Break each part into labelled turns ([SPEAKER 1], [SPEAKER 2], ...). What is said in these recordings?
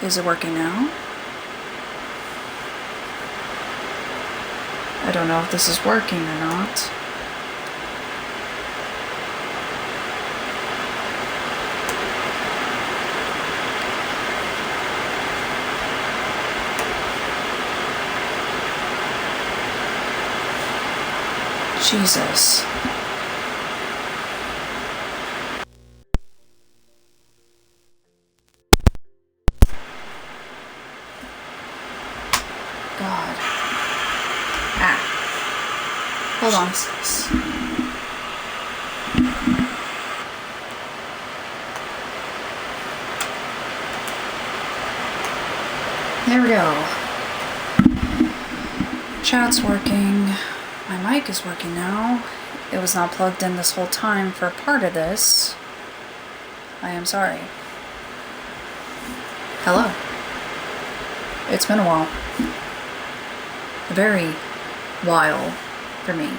[SPEAKER 1] Is it working now? I don't know if this is working or not. Jesus. God. Ah. Hold on. Jesus. There we go. Chat's working. My mic is working now. It was not plugged in this whole time for part of this. I am sorry. Hello. It's been a while. A very while for me.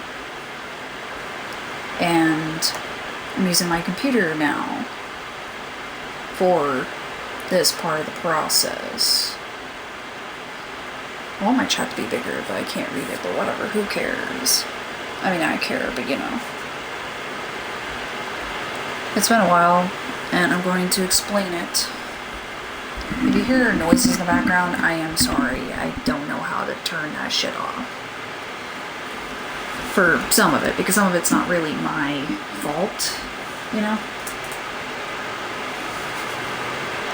[SPEAKER 1] And I'm using my computer now for this part of the process. I want my chat to be bigger, but I can't read it, but whatever, who cares? I mean, I care, but you know. It's been a while, and I'm going to explain it. If you hear noises in the background, I am sorry. I don't know how to turn that shit off. For some of it, because some of it's not really my fault, you know?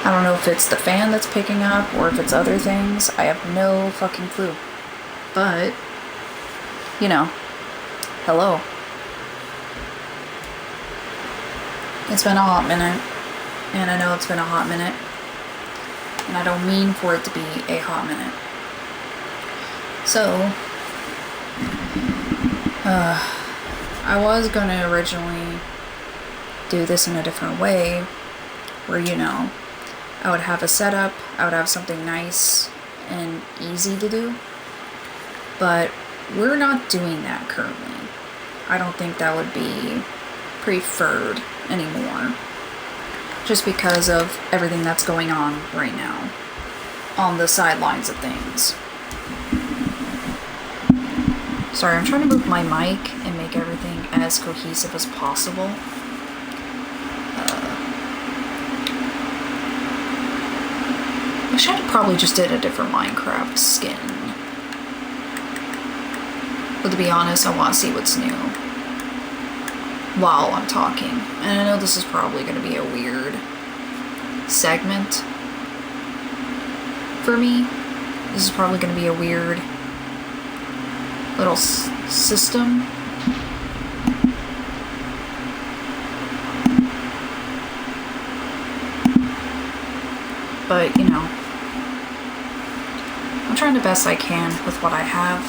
[SPEAKER 1] I don't know if it's the fan that's picking up or if it's other things. I have no fucking clue. But, you know, hello. It's been a hot minute. And I know it's been a hot minute. And I don't mean for it to be a hot minute. So, I was going to originally do this in a different way. Where, you know, I would have a setup, I would have something nice and easy to do, but we're not doing that currently. I don't think that would be preferred anymore, just because of everything that's going on right now, on the sidelines of things. Sorry, I'm trying to move my mic and make everything as cohesive as possible. I should have probably just did a different Minecraft skin. But to be honest, I want to see what's new while I'm talking. And I know this is probably going to be a weird segment for me. This is probably going to be a weird little system. But, you know, I'm trying the best I can with what I have,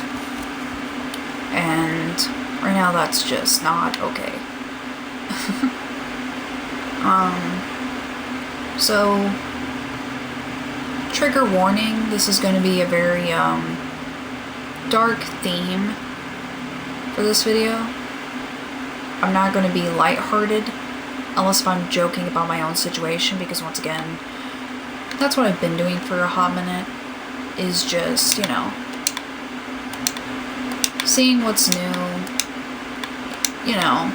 [SPEAKER 1] and right now that's just not okay. So, trigger warning, this is going to be a very, dark theme for this video. I'm not going to be lighthearted, unless if I'm joking about my own situation, because once again, that's what I've been doing for a hot minute, is just, you know, seeing what's new, you know,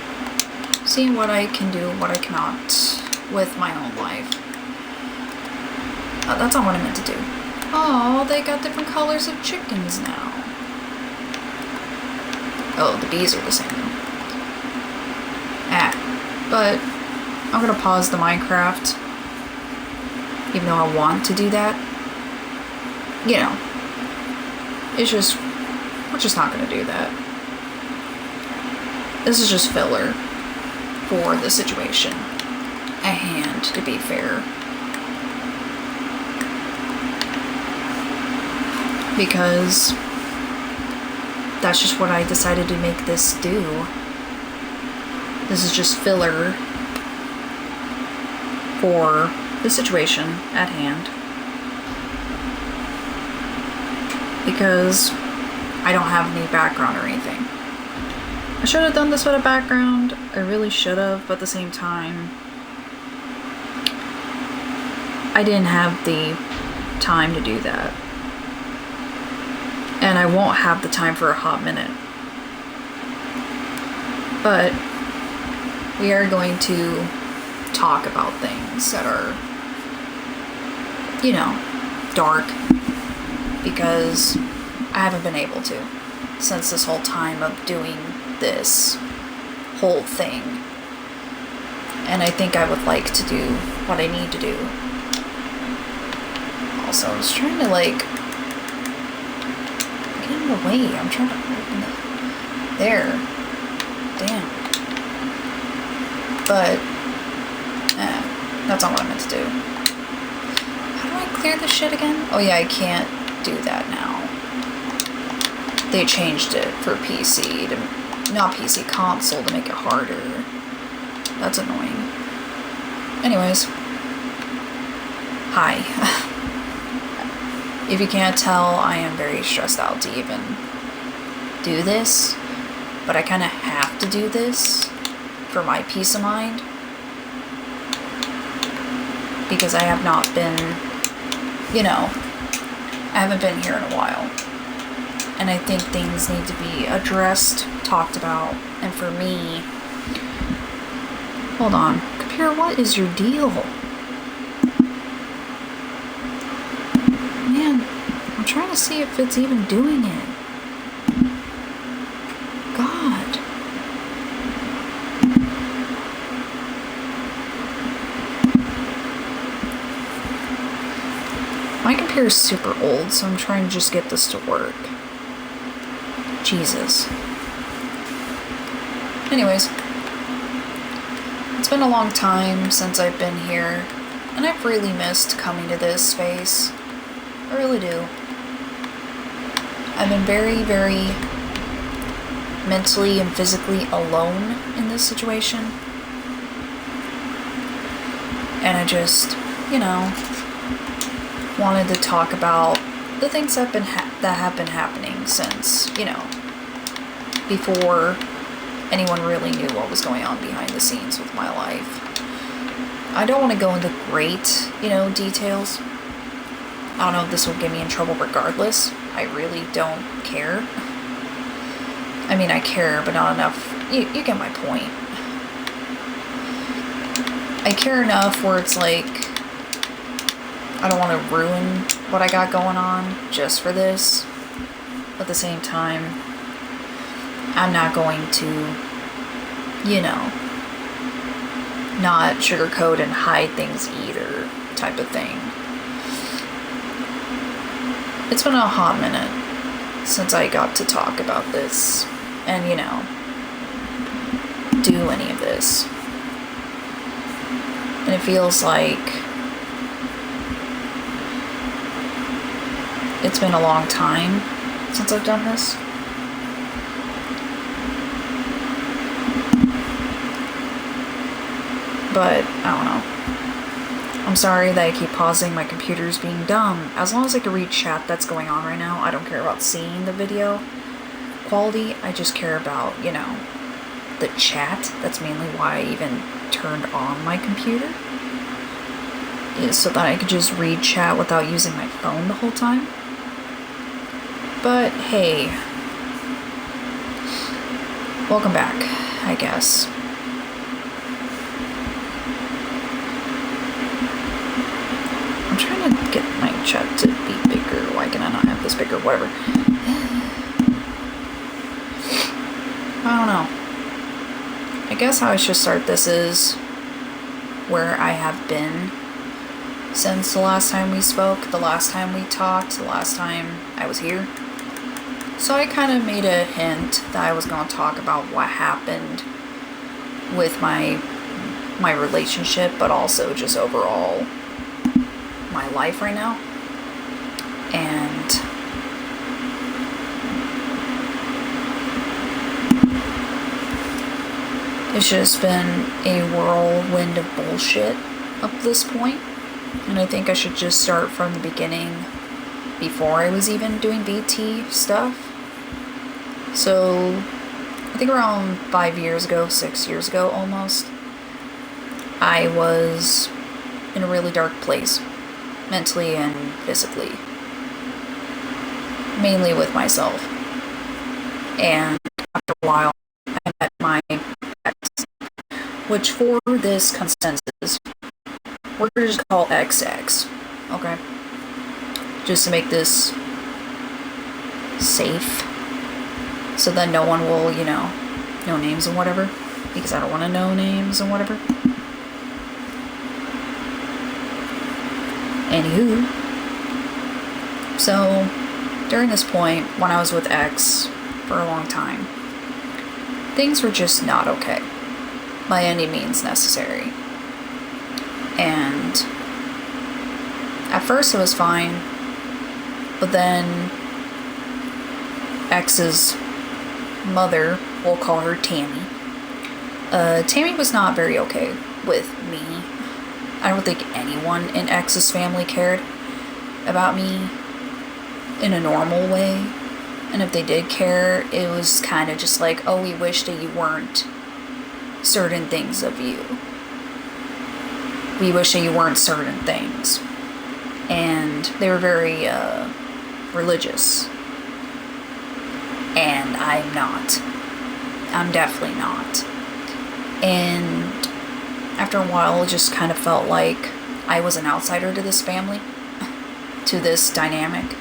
[SPEAKER 1] seeing what I can do, what I cannot with my own life. That's not what I meant to do. Oh, they got different colors of chickens now. Oh, the bees are the same though. But I'm gonna pause the Minecraft. Even though I want to do that, you know, it's just, we're just not going to do that. This is just filler for the situation at hand, to be fair. Because that's just what I decided to make this do. This is just filler for the situation at hand, because I don't have any background or anything. I should have done this with a background, I really should have, but at the same time, I didn't have the time to do that. And I won't have the time for a hot minute. But we are going to talk about things that are, you know, dark, because I haven't been able to since this whole time of doing this whole thing. And I think I would like to do what I need to do. Also, I was trying to like get in the way. I'm trying to open it. There. Damn. But that's not what I meant to do. How do I clear this shit again? Oh yeah, I can't do that now. They changed it for PC to, not PC, console, to make it harder. That's annoying. Anyways. Hi. If you can't tell, I am very stressed out to even do this. But I kind of have to do this for my peace of mind. Because I have not been, you know, I haven't been here in a while. And I think things need to be addressed, talked about. And for me, hold on, computer, what is your deal? Man, I'm trying to see if it's even doing it. God. My computer is super old, so I'm trying to just get this to work. Jesus. Anyways. It's been a long time since I've been here, and I've really missed coming to this space. I really do. I've been very, very mentally and physically alone in this situation. And I just, you know, wanted to talk about the things that have been happening since, you know, before anyone really knew what was going on behind the scenes with my life. I don't want to go into great, you know, details. I don't know if this will get me in trouble regardless. I really don't care. I mean, I care, but not enough. You get my point. I care enough where it's like, I don't want to ruin what I got going on just for this. At the same time, I'm not going to, you know, not sugarcoat and hide things either, type of thing. It's been a hot minute since I got to talk about this and, you know, do any of this. And it feels like it's been a long time since I've done this. But, I don't know. I'm sorry that I keep pausing, my computer's being dumb. As long as I can read chat that's going on right now, I don't care about seeing the video quality. I just care about, you know, the chat. That's mainly why I even turned on my computer. Is so that I could just read chat without using my phone the whole time. But, hey. Welcome back, I guess. I'm trying to get my chat to be bigger. Why can I not have this bigger? Whatever. I don't know. I guess how I should start this is where I have been since the last time we spoke, the last time we talked, the last time I was here. So I kind of made a hint that I was going to talk about what happened with my relationship, but also just overall my life right now. And it's just been a whirlwind of bullshit up to this point. And I think I should just start from the beginning before I was even doing VT stuff. So I think around 5 years ago, 6 years ago almost, I was in a really dark place mentally and physically. Mainly with myself. And after a while, I met my ex, which for this consensus, we're gonna just call XX, okay? Just to make this safe, so that no one will, know names and whatever, because I don't want to know names and whatever. Anywho, so during this point, when I was with X for a long time, things were just not okay by any means necessary. And at first it was fine, but then X's mother, we'll call her Tammy. Tammy was not very okay with me. I don't think anyone in X's family cared about me in a normal way. And if they did care, it was kind of just like, oh, we wish that you weren't certain things of you. We wish that you weren't certain things. And they were very religious. And I'm not. I'm definitely not. And after a while, it just kind of felt like I was an outsider to this family, to this dynamic.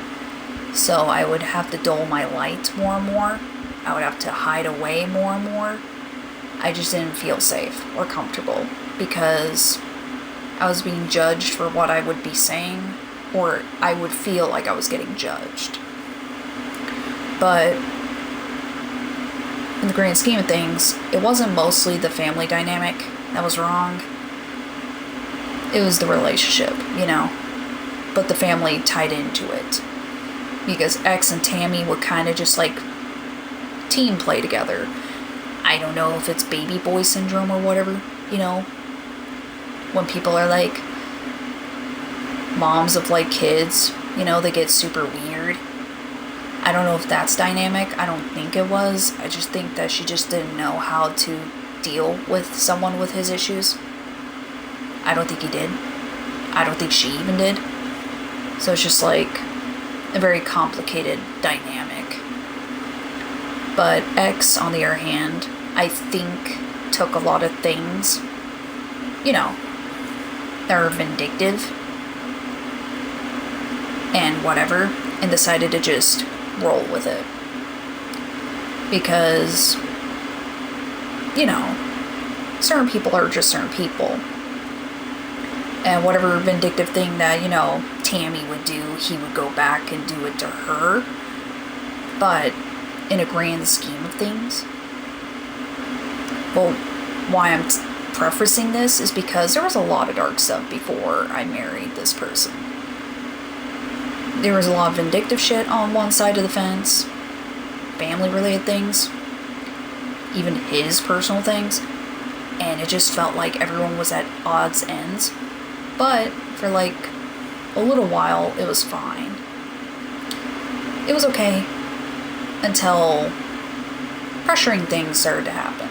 [SPEAKER 1] So I would have to dull my light more and more. I would have to hide away more and more. I just didn't feel safe or comfortable because I was being judged for what I would be saying, or I would feel like I was getting judged. But in the grand scheme of things, it wasn't mostly the family dynamic that was wrong. It was the relationship, But the family tied into it. Because X and Tammy would kind of just like team play together. I don't know if it's baby boy syndrome or whatever, When people are like moms of like kids, they get super weird. I don't know if that's dynamic. I don't think it was. I just think that she just didn't know how to deal with someone with his issues. I don't think he did. I don't think she even did. So it's just like a very complicated dynamic. But X, on the other hand, I think took a lot of things, that are vindictive and whatever, and decided to just roll with it. Because, certain people are just certain people. And whatever vindictive thing that, Tammy would do, he would go back and do it to her. But in a grand scheme of things, well, why I'm prefacing this is because there was a lot of dark stuff before I married this person. There was a lot of vindictive shit on one side of the fence, family-related things, even his personal things, and it just felt like everyone was at odds ends. But for like a little while, it was fine. It was okay until pressuring things started to happen.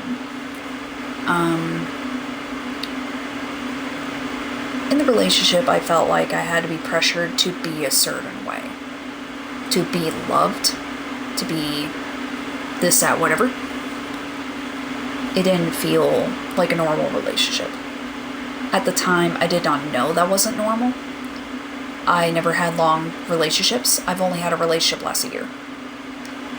[SPEAKER 1] In the relationship, I felt like I had to be pressured to be a certain way. To be loved. To be this, that, whatever. It didn't feel like a normal relationship. At the time, I did not know that wasn't normal. I never had long relationships. I've only had a relationship last year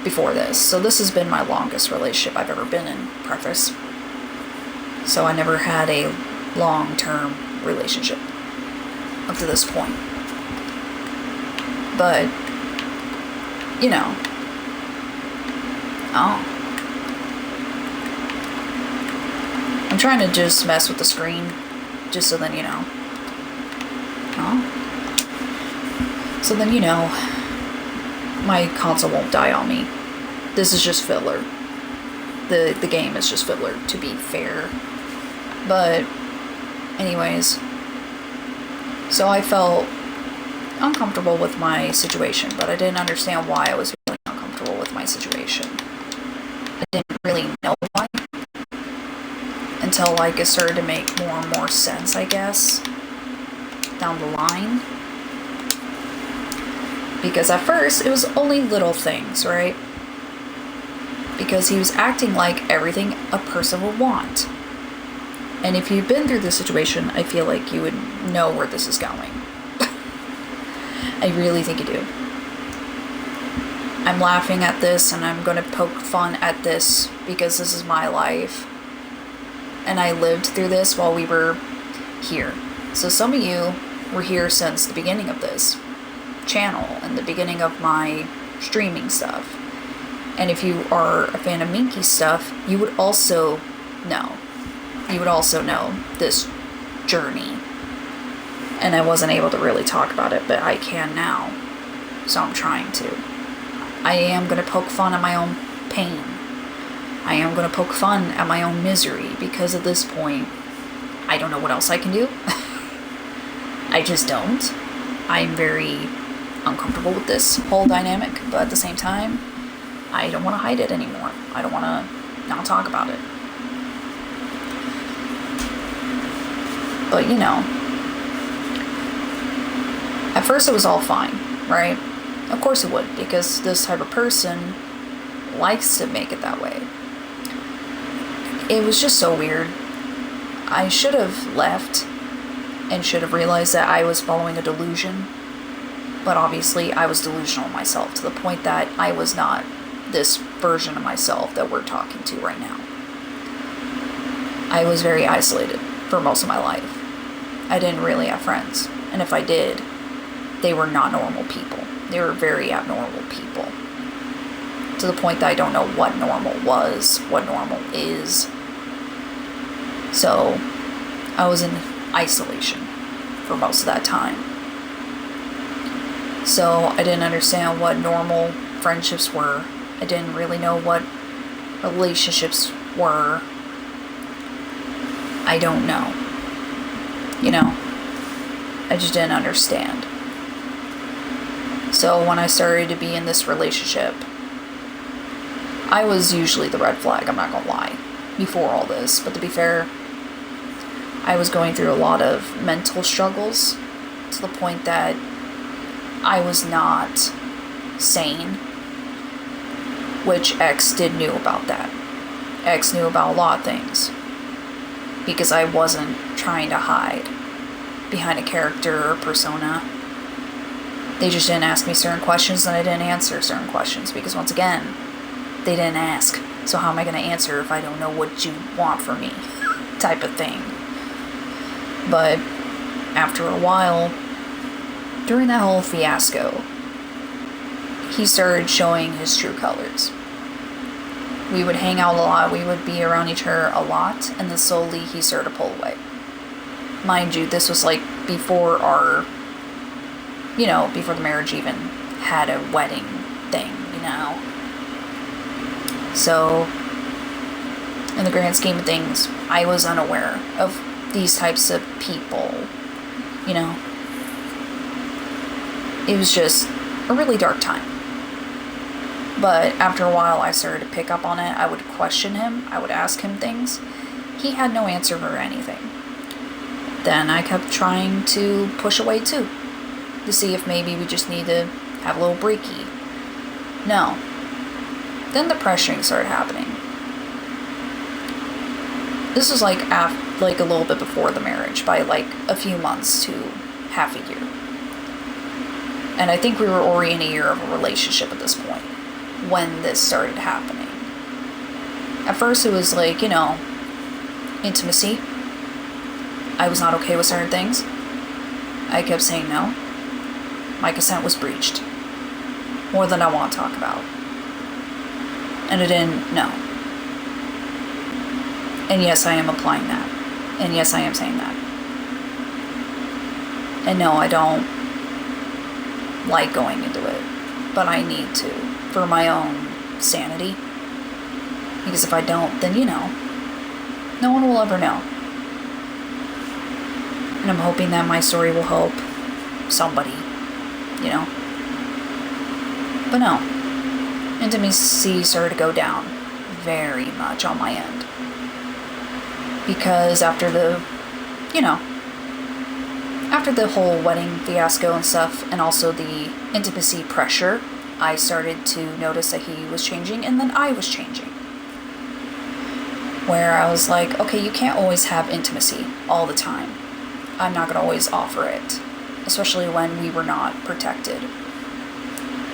[SPEAKER 1] before this. So this has been my longest relationship I've ever been in, preface. So I never had a long-term relationship up to this point. But, I'm trying to just mess with the screen, just so then So then my console won't die on me. This is just filler. The game is just filler, to be fair. But anyways, so I felt uncomfortable with my situation, but I didn't understand why I was feeling uncomfortable with my situation. I didn't really know why until it started to make more and more sense, I guess, down the line. Because at first, it was only little things, right? Because he was acting like everything a person would want. And if you've been through this situation, I feel like you would know where this is going. I really think you do. I'm laughing at this and I'm going to poke fun at this because this is my life. And I lived through this while we were here. So some of you were here since the beginning of this channel and the beginning of my streaming stuff. And if you are a fan of Minky stuff, you would also know. You would also know this journey. And I wasn't able to really talk about it, but I can now. So I'm trying to. I am going to poke fun at my own pain. I am going to poke fun at my own misery because at this point, I don't know what else I can do. I just don't. I'm very uncomfortable with this whole dynamic, but at the same time, I don't want to hide it anymore. I don't want to not talk about it. But you know, at first it was all fine, right? Of course it would, because this type of person likes to make it that way. It was just so weird. I should have left and should have realized that I was following a delusion. But obviously I was delusional myself to the point that I was not this version of myself that we're talking to right now. I was very isolated for most of my life. I didn't really have friends. And if I did, they were not normal people. They were very abnormal people. To the point that I don't know what normal was, what normal is. So, I was in isolation for most of that time. So, I didn't understand what normal friendships were. I didn't really know what relationships were. I don't know. You know, I just didn't understand. So when I started to be in this relationship, I was usually the red flag, I'm not gonna lie, before all this. But to be fair, I was going through a lot of mental struggles to the point that I was not sane, which X did knew about that. X knew about a lot of things because I wasn't trying to hide behind a character or persona. They just didn't ask me certain questions and I didn't answer certain questions because once again, they didn't ask. So how am I going to answer if I don't know what you want from me? Type of thing. But after a while, during that whole fiasco, he started showing his true colors. We would hang out a lot, we would be around each other a lot, and then slowly he started to pull away. Mind you, this was like before our, you know, before the marriage even had a wedding thing, you know. So, in the grand scheme of things, I was unaware of these types of people, you know. It was just a really dark time. But after a while, I started to pick up on it. I would question him. I would ask him things. He had no answer for anything. Then I kept trying to push away too, to see if maybe we just need to have a little breaky. No. Then the pressuring started happening. This was like a little bit before the marriage, by like a few months to half a year. And I think we were already in a year of a relationship at this point when this started happening. At first it was like, you know, intimacy. I was not okay with certain things. I kept saying no. My consent was breached. More than I want to talk about. And I didn't know. And yes, I am applying that. And yes, I am saying that. And no, I don't like going into it. But I need to. For my own sanity. Because if I don't, then you know. No one will ever know. And I'm hoping that my story will help somebody. You know. But no. Intimacy started to go down. Very much on my end. Because after the, you know, After the whole wedding fiasco and stuff, and also the intimacy pressure, I started to notice that he was changing, and then I was changing. Where I was like, okay, you can't always have intimacy all the time. I'm not going to always offer it, especially when we were not protected.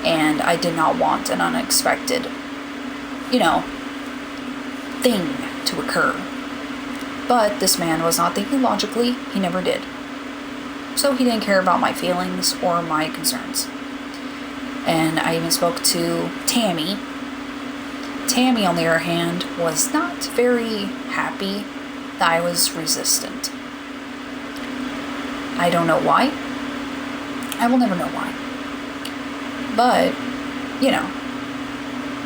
[SPEAKER 1] And I did not want an unexpected, thing to occur. But this man was not thinking logically. He never did. So he didn't care about my feelings or my concerns. And I even spoke to Tammy. Tammy, on the other hand, was not very happy that I was resistant. I don't know why. I will never know why. But,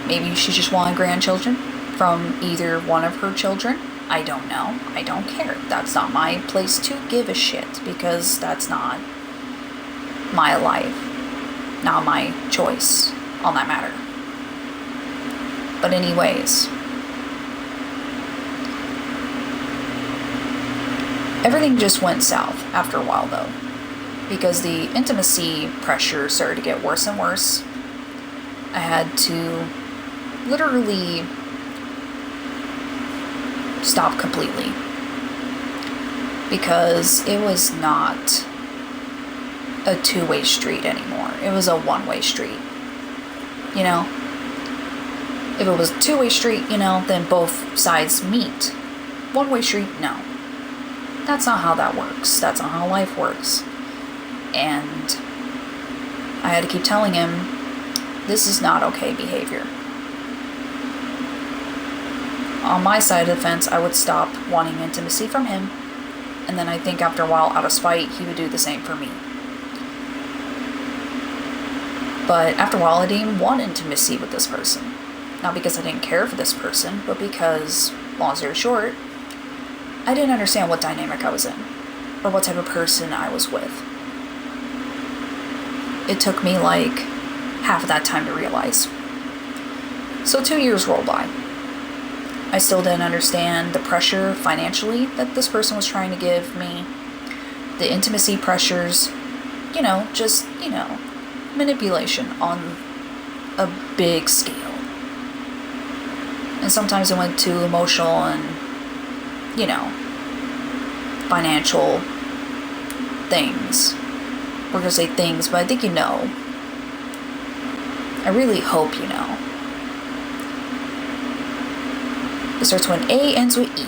[SPEAKER 1] maybe she just wanted grandchildren from either one of her children. I don't know. I don't care. That's not my place to give a shit, because that's not my life. Not my choice on that matter. But anyways, everything just went south after a while though, because the intimacy pressure started to get worse and worse. I had to literally stop completely, because it was not a two-way street anymore. It was a one-way street. If it was a two-way street, then both sides meet. One-way street, no. That's not how that works. That's not how life works. And I had to keep telling him, this is not okay behavior. On my side of the fence, I would stop wanting intimacy from him, and then I think after a while, out of spite, he would do the same for me. But after a while, I didn't even want intimacy with this person. Not because I didn't care for this person, but because, long story short, I didn't understand what dynamic I was in, or what type of person I was with. It took me like half of that time to realize. So 2 years rolled by. I still didn't understand the pressure financially that this person was trying to give me. The intimacy pressures, manipulation on a big scale. And sometimes it went to emotional and, financial things. We're going to say things, but I think I really hope you know. It starts with an A, ends with E.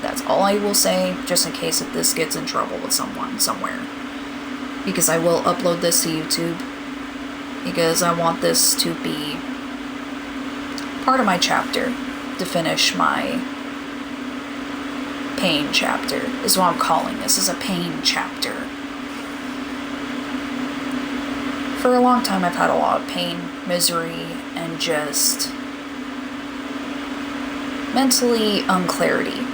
[SPEAKER 1] That's all I will say, just in case if this gets in trouble with someone somewhere. Because I will upload this to YouTube. Because I want this to be part of my chapter. To finish my pain chapter. Is what I'm calling this. Is a pain chapter. For a long time I've had a lot of pain, misery, and just mentally unclarity.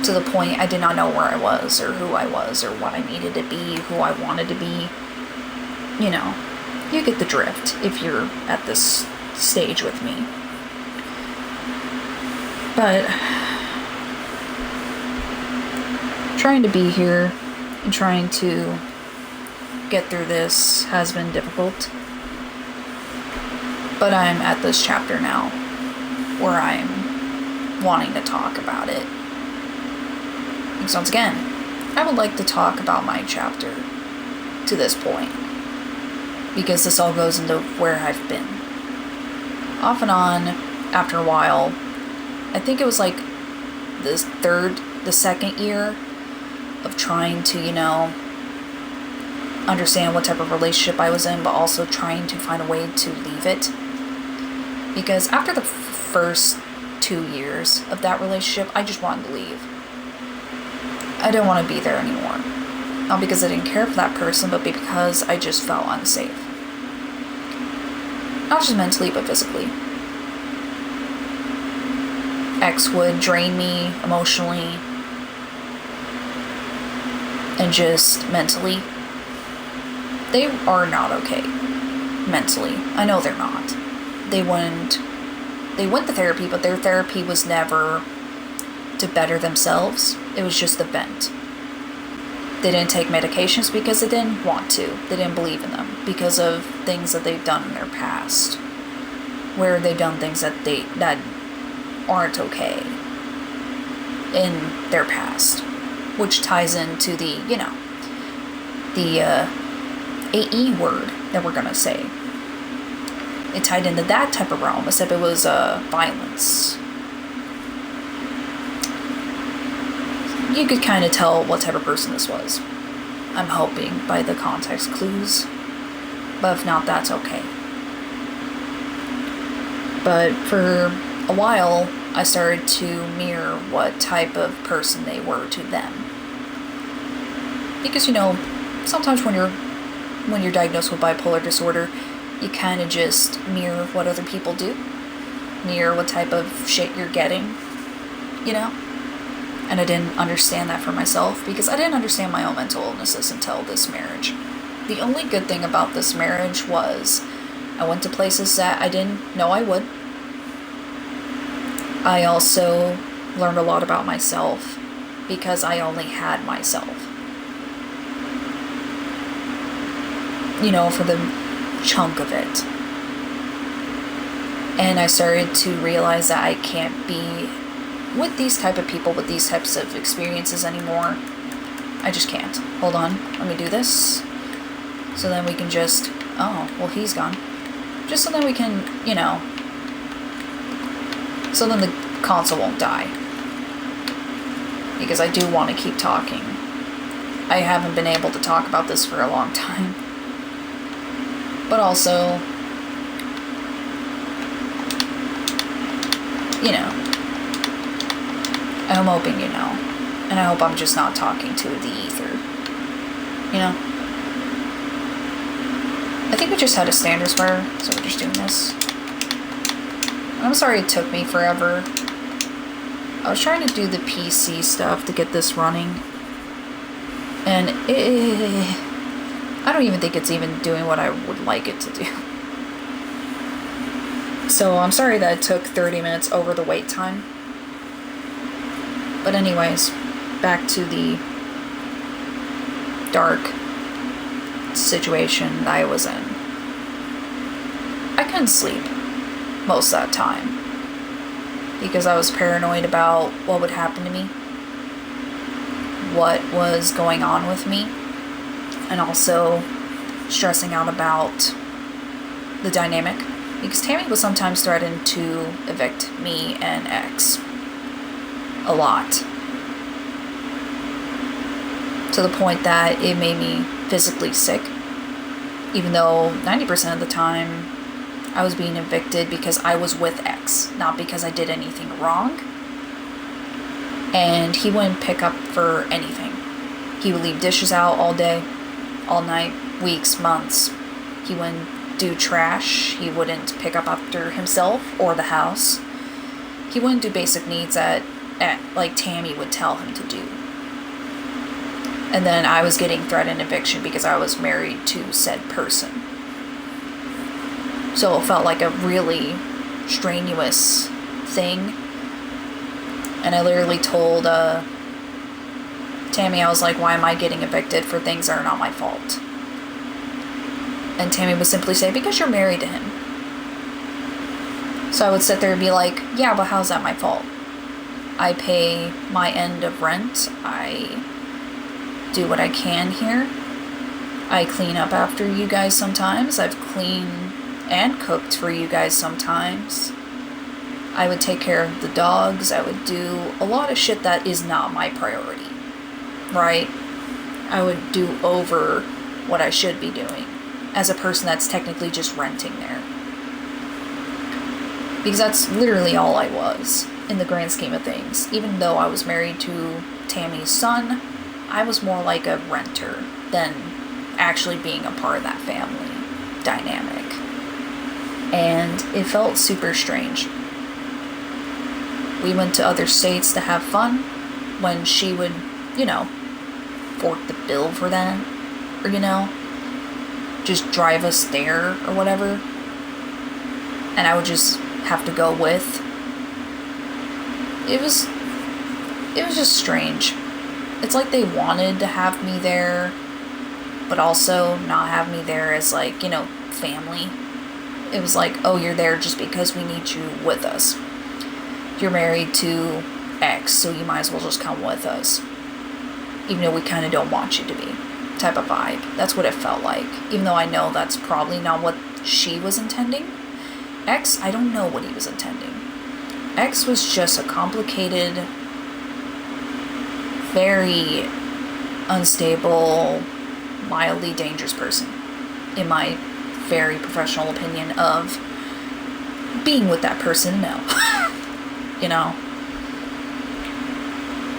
[SPEAKER 1] To the point I did not know where I was, or who I was, or what I needed to be, who I wanted to be. You get the drift if you're at this stage with me. But trying to be here and trying to get through this has been difficult. But I'm at this chapter now where I'm wanting to talk about it. And so once again, I would like to talk about my chapter to this point, because this all goes into where I've been. Off and on, after a while, I think it was like the second year of trying to, understand what type of relationship I was in, but also trying to find a way to leave it. Because after the first 2 years of that relationship, I just wanted to leave. I didn't want to be there anymore. Not because I didn't care for that person, but because I just felt unsafe. Not just mentally, but physically. Ex would drain me emotionally and just mentally. They are not okay mentally. I know they're not. They went to therapy, but their therapy was never to better themselves. It was just the vent. They didn't take medications because they didn't want to. They didn't believe in them because of things that they've done in their past, where they've done things that aren't okay in their past, which ties into the AE word that we're gonna say. It tied into that type of realm, except it was violence. You could kind of tell what type of person this was. I'm hoping by the context clues. But if not, that's okay. But for a while, I started to mirror what type of person they were to them. Because, sometimes when you're diagnosed with bipolar disorder, you kind of just mirror what other people do. Mirror what type of shit you're getting, And I didn't understand that for myself because I didn't understand my own mental illnesses until this marriage. The only good thing about this marriage was I went to places that I didn't know I would. I also learned a lot about myself because I only had myself. For the chunk of it. And I started to realize that I can't be with these type of people, with these types of experiences anymore. I just can't. Hold on, let me do this. So then we can just, he's gone. Just so then we can, so then the console won't die. Because I do want to keep talking. I haven't been able to talk about this for a long time. But also, I'm hoping you know. And I hope I'm just not talking to the ether. I think we just had a standards fire, so we're just doing this. I'm sorry it took me forever. I was trying to do the PC stuff to get this running. And I don't even think it's even doing what I would like it to do. So I'm sorry that it took 30 minutes over the wait time. But anyways, back to the dark situation that I was in. I couldn't sleep most of that time because I was paranoid about what would happen to me, what was going on with me, and also stressing out about the dynamic because Tammy was sometimes threatened to evict me and X. A lot. To the point that it made me physically sick. Even though 90% of the time I was being evicted because I was with X, not because I did anything wrong. And he wouldn't pick up for anything. He would leave dishes out all day, all night, weeks, months. He wouldn't do trash. He wouldn't pick up after himself or the house. He wouldn't do basic needs that like Tammy would tell him to do. And then I was getting threatened eviction because I was married to said person. So it felt like a really strenuous thing. And I literally told Tammy, I was like, why am I getting evicted for things that are not my fault? And Tammy would simply say, because you're married to him. So I would sit there and be like, yeah, but how's that my fault? I pay my end of rent. I do what I can here. I clean up after you guys sometimes. I've cleaned and cooked for you guys sometimes. I would take care of the dogs. I would do a lot of shit that is not my priority. Right? I would do over what I should be doing as a person that's technically just renting there. Because that's literally all I was in the grand scheme of things. Even though I was married to Tammy's son, I was more like a renter than actually being a part of that family dynamic. And it felt super strange. We went to other states to have fun when she would, fork the bill for that. Or, just drive us there or whatever. And I would just have to go with. It was just strange. it's like they wanted to have me there, but also not have me there as like, family. It was like, oh, you're there just because we need you with us. You're married to X, so you might as well just come with us. Even though we kind of don't want you to be. Type of vibe. That's what it felt like. Even though I know that's probably not what she was intending. X, I don't know what he was intending. X was just a complicated, very unstable, mildly dangerous person. In my very professional opinion of being with that person, no.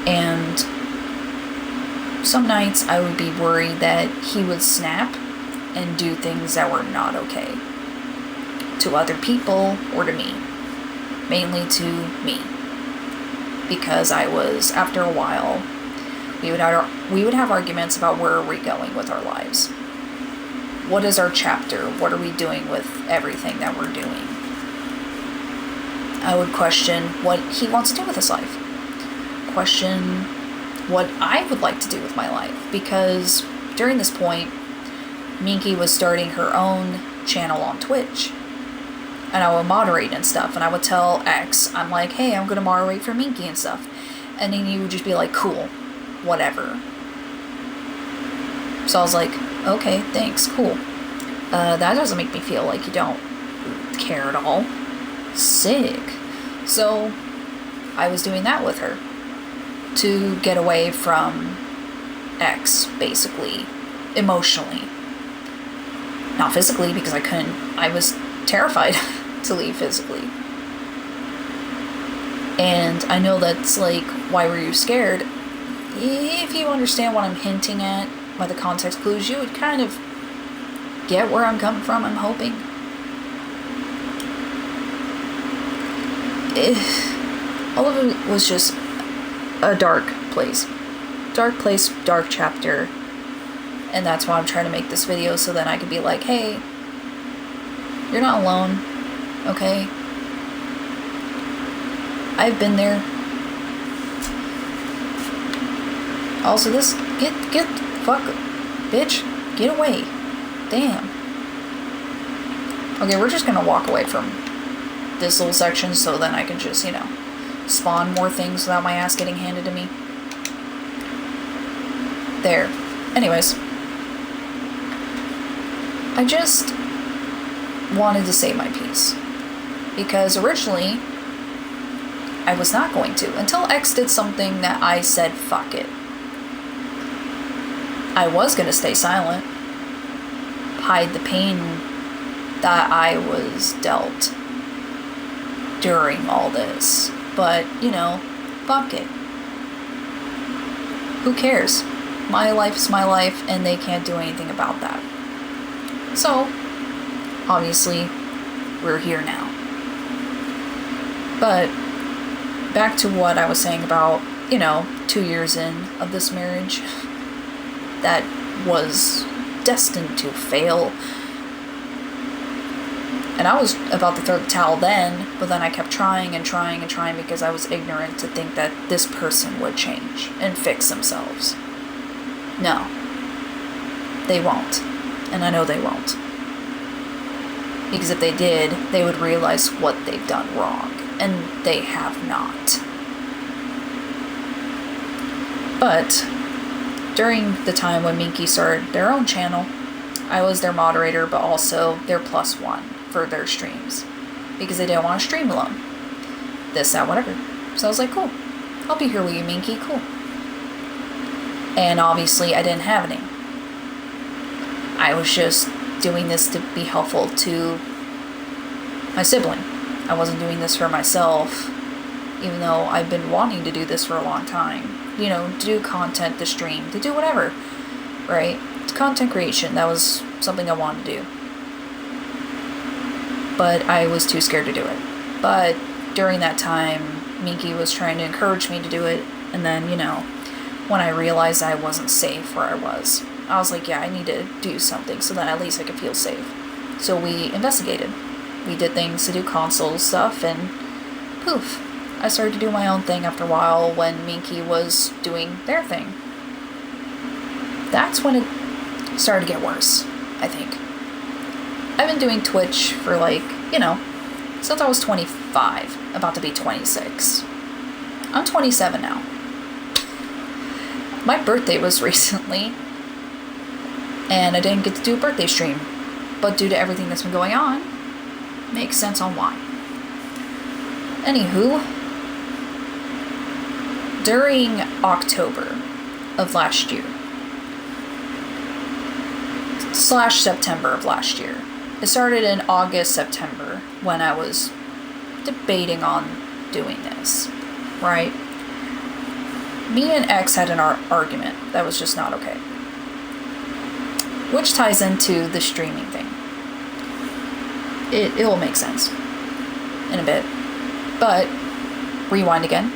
[SPEAKER 1] And some nights I would be worried that he would snap and do things that were not okay. To other people or to me. Mainly to me. Because I was, after a while, we would have arguments about where are we going with our lives. What is our chapter? What are we doing with everything that we're doing? I would question what he wants to do with his life. Question what I would like to do with my life. Because during this point, Minky was starting her own channel on Twitch. And I would moderate and stuff. And I would tell X, I'm like, hey, I'm going to moderate for Minky and stuff. And then he would just be like, cool, whatever. So I was like, okay, thanks, cool. That doesn't make me feel like you don't care at all. Sick. So I was doing that with her to get away from X, basically, emotionally. Not physically, because I was terrified to leave physically. And I know that's like, why were you scared? If you understand what I'm hinting at by the context clues, you would kind of get where I'm coming from, I'm hoping. All of it was just a dark place. Dark place, dark chapter. And that's why I'm trying to make this video, so then I could be like, hey, you're not alone, okay? I've been there. Also, this, fuck, bitch, get away. Damn. Okay, we're just gonna walk away from this little section so then I can just, spawn more things without my ass getting handed to me. There. Anyways. I just wanted to say my piece. Because originally, I was not going to. Until X did something that I said, fuck it. I was going to stay silent. Hide the pain that I was dealt during all this. But, fuck it. Who cares? My life's my life, and they can't do anything about that. So, obviously, we're here now. But, back to what I was saying about, 2 years in of this marriage that was destined to fail. And I was about to throw the towel then, but then I kept trying and trying and trying because I was ignorant to think that this person would change and fix themselves. No. They won't. And I know they won't. Because if they did, they would realize what they've done wrong. And they have not. But during the time when Minky started their own channel, I was their moderator, but also their +1 for their streams. Because they didn't want to stream alone. This, that, whatever. So I was like, cool. I'll be here with you, Minky. Cool. And obviously, I didn't have any. I was just doing this to be helpful to my sibling. I wasn't doing this for myself, even though I've been wanting to do this for a long time. To do content, to stream, to do whatever, right? It's content creation. That was something I wanted to do. But I was too scared to do it. But during that time, Minky was trying to encourage me to do it. And then, when I realized I wasn't safe where I was like, yeah, I need to do something so that at least I could feel safe. So we investigated. We did things to do console stuff, and poof, I started to do my own thing after a while when Minky was doing their thing. that's when it started to get worse, I think. I've been doing Twitch for since I was 25, about to be 26. I'm 27 now. My birthday was recently, and I didn't get to do a birthday stream. But due to everything that's been going on, makes sense on why. Anywho, during October of last year, / September of last year, it started in August, September, when I was debating on doing this, right? Me and X had an argument that was just not okay. Which ties into the streaming thing. It will make sense in a bit. But, rewind again.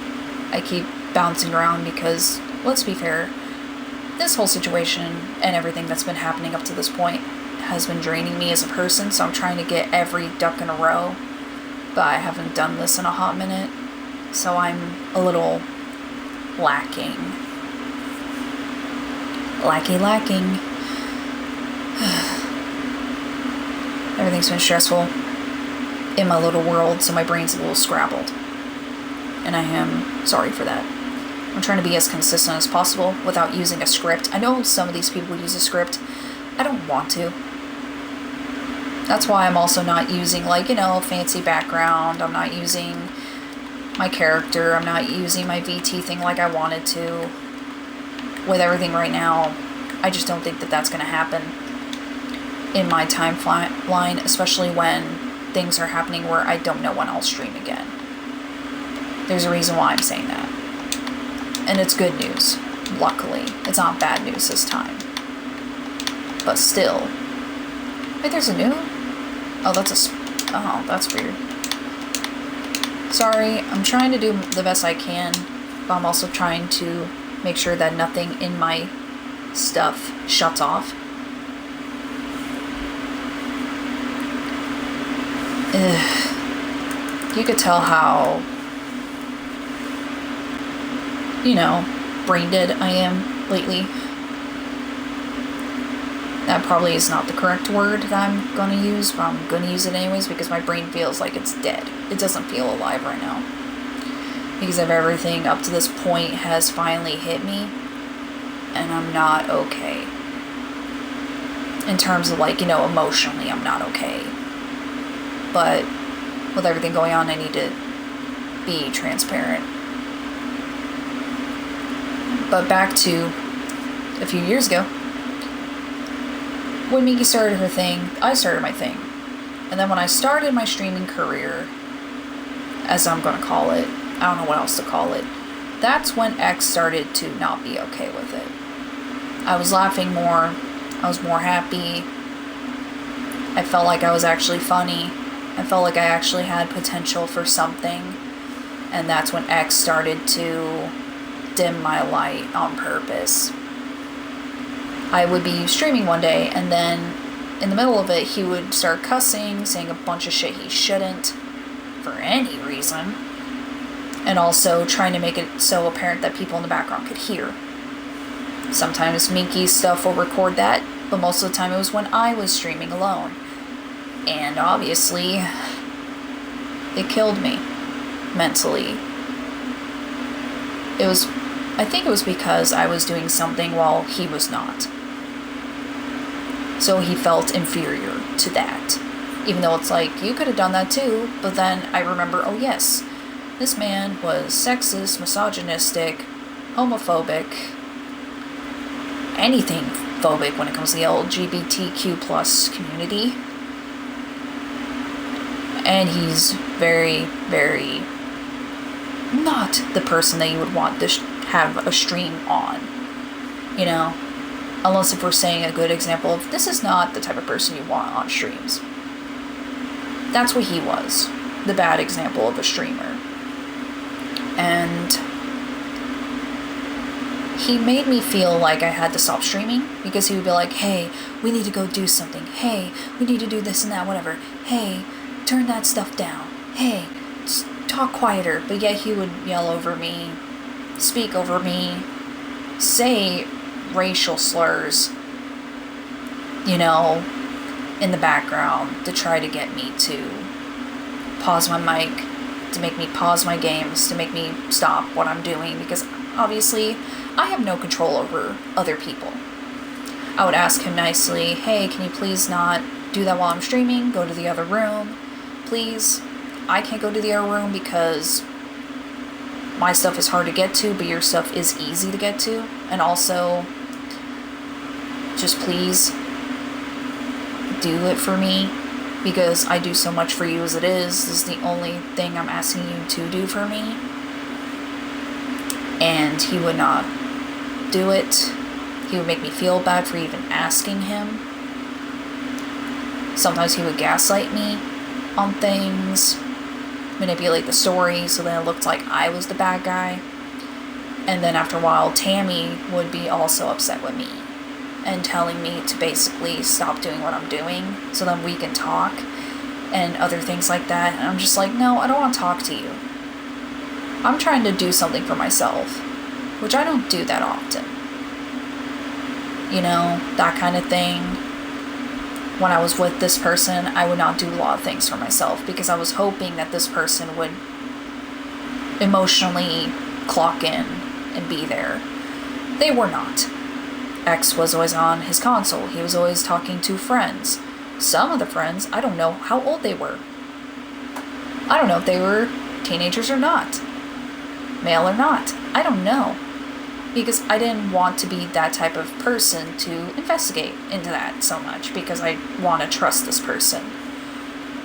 [SPEAKER 1] I keep bouncing around because, let's be fair, this whole situation and everything that's been happening up to this point has been draining me as a person, so I'm trying to get every duck in a row, but I haven't done this in a hot minute, so I'm a little lacking. Lacking. Everything's been stressful in my little world, so my brain's a little scrabbled. And I am sorry for that. I'm trying to be as consistent as possible without using a script. I know some of these people use a script. I don't want to. That's why I'm also not using, fancy background. I'm not using my character. I'm not using my VT thing like I wanted to. With everything right now, I just don't think that that's going to happen in my timeline, especially when things are happening where I don't know when I'll stream again. There's a reason why I'm saying that. And it's good news, luckily. It's not bad news this time. But still. Wait, there's a new? Oh, that's weird. Sorry, I'm trying to do the best I can, but I'm also trying to make sure that nothing in my stuff shuts off. You could tell how, brain dead I am lately. That probably is not the correct word that I'm going to use, but I'm going to use it anyways because my brain feels like it's dead. It doesn't feel alive right now. Because of everything up to this point has finally hit me, and I'm not okay. In terms of, emotionally, I'm not okay. But with everything going on, I need to be transparent. But back to a few years ago, when Miki started her thing, I started my thing. And then when I started my streaming career, as I'm going to call it, I don't know what else to call it, that's when X started to not be okay with it. I was laughing more. I was more happy. I felt like I was actually funny. I felt like I actually had potential for something. And that's when X started to dim my light on purpose. I would be streaming one day, and then in the middle of it, he would start cussing, saying a bunch of shit he shouldn't, for any reason, and also trying to make it so apparent that people in the background could hear. Sometimes Miki's stuff will record that, but most of the time it was when I was streaming alone. And obviously, it killed me, mentally. I think it was because I was doing something while he was not. So he felt inferior to that. Even though it's like, you could have done that too. But then I remember, oh yes, this man was sexist, misogynistic, homophobic, anything phobic when it comes to the LGBTQ plus community. And he's very, very not the person that you would want to have a stream on. Unless if we're saying a good example of, this is not the type of person you want on streams. That's what he was. The bad example of a streamer. And he made me feel like I had to stop streaming, because he would be like, hey, we need to go do something. Hey, we need to do this and that, whatever. Hey, turn that stuff down. Hey, just talk quieter. But yet he would yell over me, speak over me, say racial slurs, you know, in the background to try to get me to pause my mic, to make me pause my games, to make me stop what I'm doing, because obviously I have no control over other people. I would ask him nicely, hey, can you please not do that while I'm streaming? Go to the other room, please. I can't go to the other room because my stuff is hard to get to, but your stuff is easy to get to. And also, just please do it for me, because I do so much for you as it is. This is the only thing I'm asking you to do for me. And he would not do it. He would make me feel bad for even asking him. Sometimes he would gaslight me on things, manipulate the story so then it looked like I was the bad guy. And then after a while, Tammy would be also upset with me and telling me to basically stop doing what I'm doing so then we can talk and other things like that. And I'm just like, no, I don't want to talk to you. I'm trying to do something for myself, which I don't do that often. You know, that kind of thing. When I was with this person, I would not do a lot of things for myself because I was hoping that this person would emotionally clock in and be there. They were not. X was always on his console. He was always talking to friends. Some of the friends, I don't know how old they were. I don't know if they were teenagers or not. Male or not. I don't know. Because I didn't want to be that type of person to investigate into that so much, because I want to trust this person.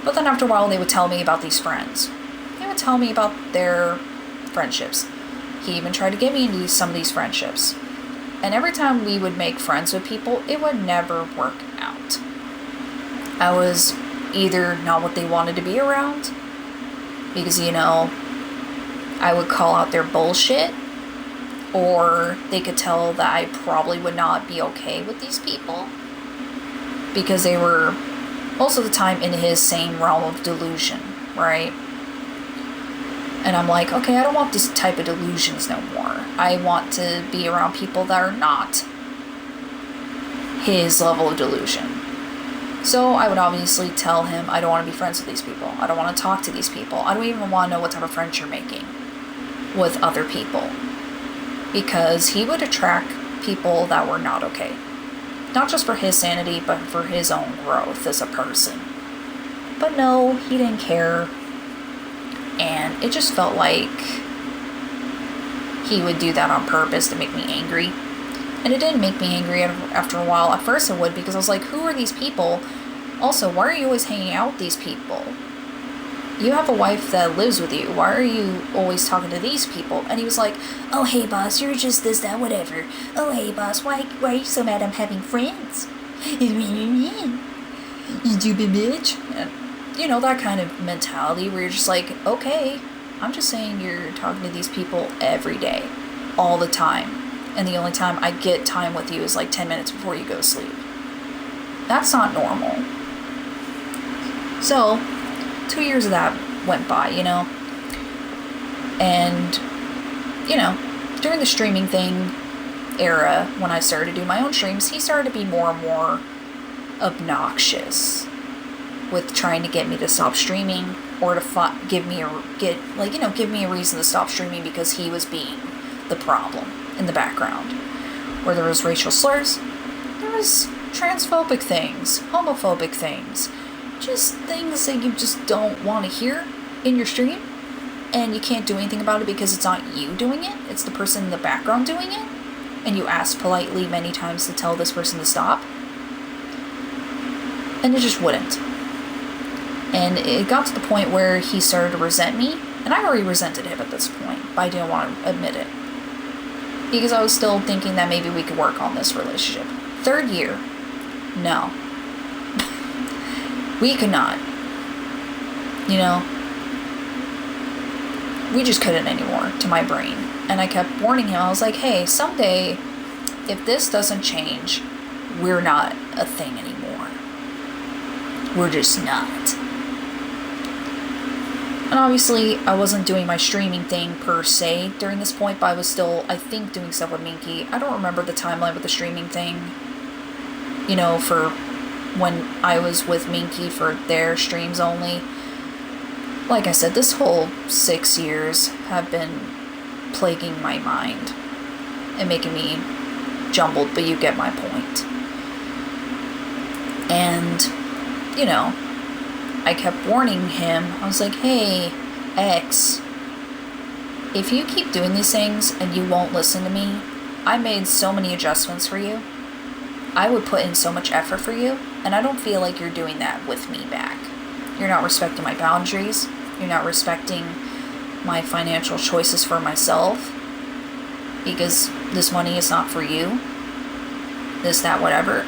[SPEAKER 1] But then after a while, they would tell me about these friends. They would tell me about their friendships. He even tried to get me into some of these friendships. And every time we would make friends with people, it would never work out. I was either not what they wanted to be around, because, you know, I would call out their bullshit, or they could tell that I probably would not be okay with these people, because they were most of the time in his same realm of delusion, right? And I'm like, okay, I don't want this type of delusions no more. I want to be around people that are not his level of delusion. So I would obviously tell him, I don't want to be friends with these people. I don't want to talk to these people. I don't even want to know what type of friends you're making with other people. Because he would attract people that were not okay. Not just for his sanity, but for his own growth as a person. But no, he didn't care. And it just felt like he would do that on purpose to make me angry. And it didn't make me angry after a while. At first it would, because I was like, who are these people? Also, why are you always hanging out with these people? You have a wife that lives with you. Why are you always talking to these people? And he was like, oh, hey, boss, you're just this, that, whatever. Oh, hey, boss, why are you so mad I'm having friends? You stupid bitch. And, you know, that kind of mentality where you're just like, okay, I'm just saying you're talking to these people every day, all the time. And the only time I get time with you is like 10 minutes before you go to sleep. That's not normal. So 2 years of that went by, you know. And, you know, during the streaming thing era, when I started to do my own streams, he started to be more and more obnoxious with trying to get me to stop streaming, or to give me a reason to stop streaming, because he was being the problem in the background. Where there was racial slurs, there was transphobic things, homophobic things, just things that you just don't want to hear in your stream, and you can't do anything about it because it's not you doing it, it's the person in the background doing it, and you ask politely many times to tell this person to stop, and it just wouldn't. And it got to the point where he started to resent me, and I already resented him at this point, but I didn't want to admit it, because I was still thinking that maybe we could work on this relationship. 3rd year, no. We could not. You know, we just couldn't anymore, to my brain. And I kept warning him. I was like, hey, someday, if this doesn't change, we're not a thing anymore. We're just not. And obviously, I wasn't doing my streaming thing per se during this point, but I was still, I think, doing stuff with Minky. I don't remember the timeline with the streaming thing, you know, for when I was with Minky for their streams only. Like I said, this whole 6 years have been plaguing my mind and making me jumbled, but you get my point. And, you know, I kept warning him. I was like, hey, X, if you keep doing these things and you won't listen to me, I made so many adjustments for you. I would put in so much effort for you, and I don't feel like you're doing that with me back. You're not respecting my boundaries. You're not respecting my financial choices for myself, because this money is not for you. This, that, whatever.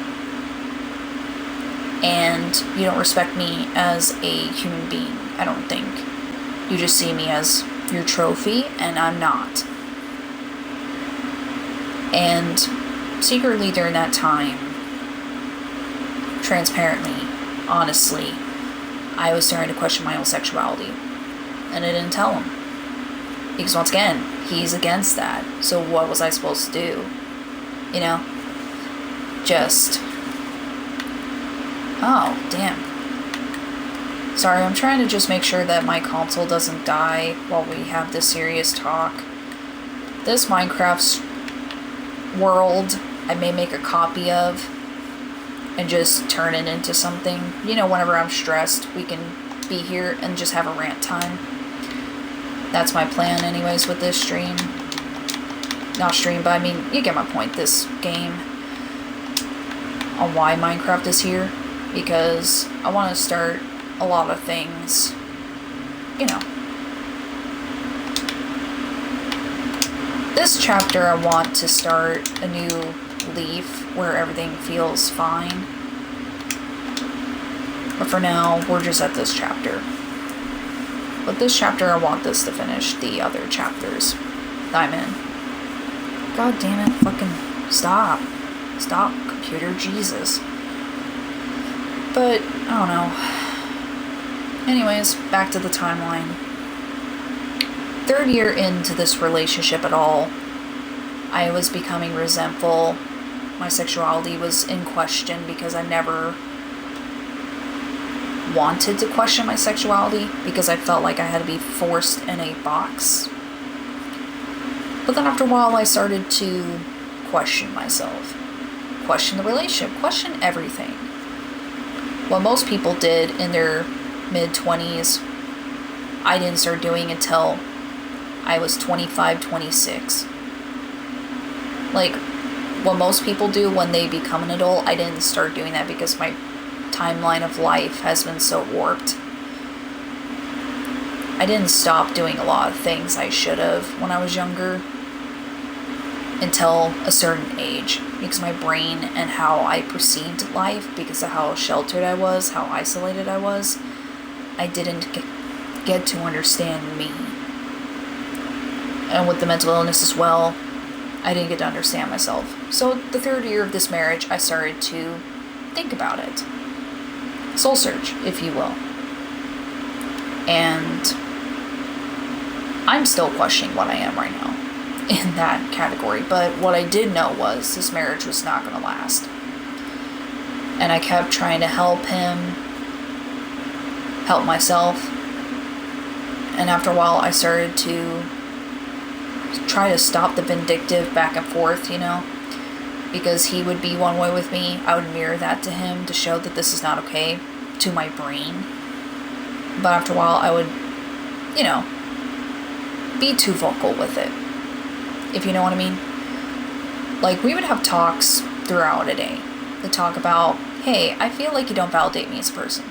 [SPEAKER 1] And you don't respect me as a human being, I don't think. You just see me as your trophy, and I'm not. And secretly during that time, transparently, honestly, I was starting to question my own sexuality. And I didn't tell him. Because once again, he's against that. So what was I supposed to do? You know? Just... Oh, damn. Sorry, I'm trying to just make sure that my console doesn't die while we have this serious talk. This Minecraft's world, I may make a copy of and just turn it into something. You know, whenever I'm stressed, we can be here and just have a rant time. That's my plan anyways with this stream. Not stream, but I mean, you get my point, this game. On why Minecraft is here. Because I want to start a lot of things, you know. This chapter I want to start a new leaf where everything feels fine. But for now, we're just at this chapter. But this chapter, I want this to finish the other chapters that I'm in. God damn it, fucking stop. Stop, computer, Jesus. But, I don't know. Anyways, back to the timeline. 3rd year into this relationship at all, I was becoming resentful. My sexuality was in question because I never wanted to question my sexuality because I felt like I had to be forced in a box. But then after a while, I started to question myself. Question the relationship. Question everything. What most people did in their mid-20s, I didn't start doing until I was 25, 26. Like, what most people do when they become an adult, I didn't start doing that because my timeline of life has been so warped. I didn't stop doing a lot of things I should have when I was younger until a certain age, because my brain and how I perceived life, because of how sheltered I was, how isolated I was, I didn't get to understand me. And with the mental illness as well, I didn't get to understand myself. So the 3rd year of this marriage, I started to think about it. Soul search, if you will. And I'm still questioning what I am right now in that category, but what I did know was this marriage was not going to last. And I kept trying to help him, help myself, and after a while I started to try to stop the vindictive back and forth, you know, because he would be one way with me, I would mirror that to him to show that this is not okay to my brain. But after a while I would, you know, be too vocal with it, if you know what I mean. Like, we would have talks throughout a day to talk about, hey, I feel like you don't validate me as a person.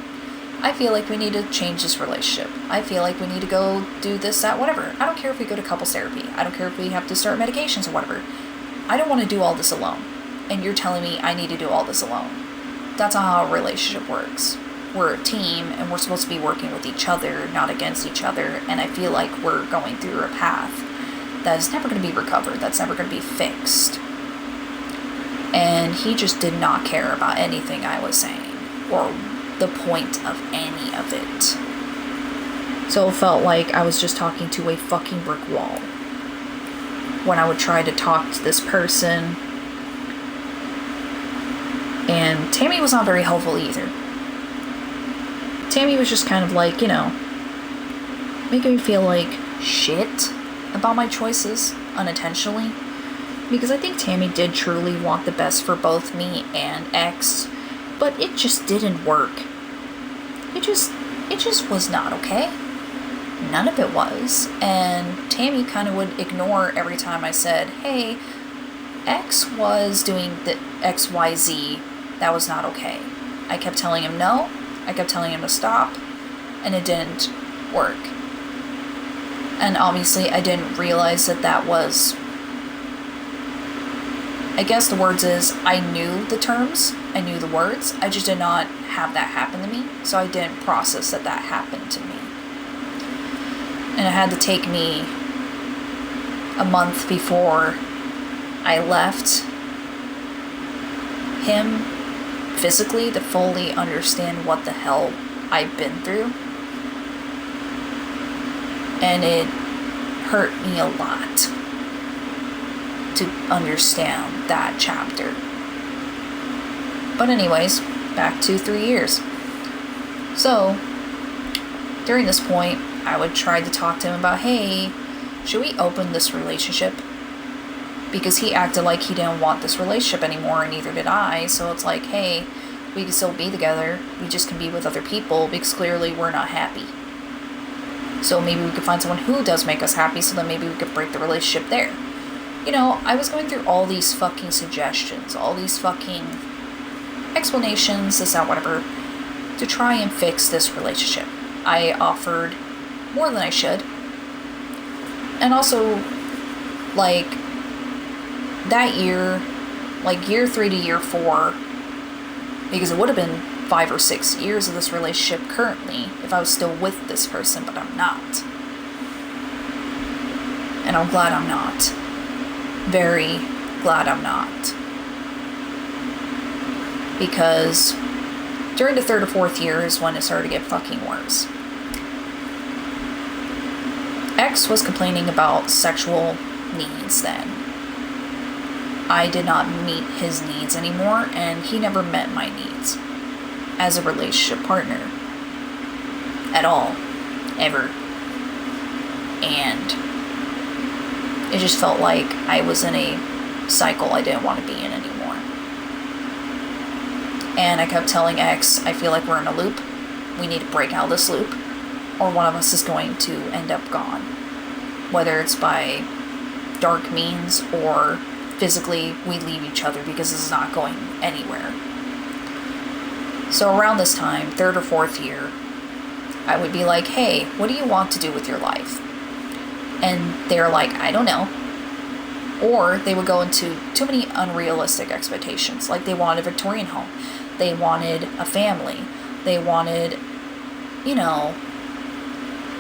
[SPEAKER 1] I feel like we need to change this relationship. I feel like we need to go do this, that, whatever. I don't care if we go to couples therapy. I don't care if we have to start medications or whatever. I don't want to do all this alone. And you're telling me I need to do all this alone. That's not how a relationship works. We're a team, and we're supposed to be working with each other, not against each other. And I feel like we're going through a path that is never going to be recovered. That's never going to be fixed. And he just did not care about anything I was saying, or the point of any of it. So it felt like I was just talking to a fucking brick wall when I would try to talk to this person. And Tammy was not very helpful either. Tammy was just kind of like, making me feel like shit about my choices unintentionally. Because I think Tammy did truly want the best for both me and X, but it just didn't work. It just was not okay. None of it was. And Tammy kind of would ignore every time I said, hey, X was doing the XYZ. That was not okay. I kept telling him no. I kept telling him to stop. And it didn't work. And obviously I didn't realize that was... I guess the words is, I knew the terms. I knew the words. I just did not have that happen to me. So I didn't process that happened to me. And it had to take me a month before I left him physically to fully understand what the hell I've been through. And it hurt me a lot to understand that chapter. But anyways, back to 3 years. So, during this point, I would try to talk to him about, hey, should we open this relationship? Because he acted like he didn't want this relationship anymore, and neither did I. So it's like, hey, we can still be together. We just can be with other people because clearly we're not happy. So maybe we could find someone who does make us happy, so then maybe we could break the relationship there. I was going through all these fucking suggestions, all these fucking explanations, this, that, whatever, to try and fix this relationship. I offered more than I should. And also, that year, year 3 to year 4, because it would have been 5 or 6 years of this relationship currently if I was still with this person, but I'm not. And I'm glad I'm not. Very glad I'm not. Because during the 3rd or 4th year is when it started to get fucking worse. X was complaining about sexual needs then. I did not meet his needs anymore, and he never met my needs as a relationship partner. At all. Ever. And it just felt like I was in a cycle I didn't want to be in anymore. And I kept telling X, I feel like we're in a loop. We need to break out of this loop, or one of us is going to end up gone. Whether it's by dark means or physically we leave each other because this is not going anywhere. So around this time, 3rd or 4th year, I would be like, hey, what do you want to do with your life? And they're like, I don't know. Or they would go into too many unrealistic expectations. Like they wanted a Victorian home. They wanted a family. They wanted,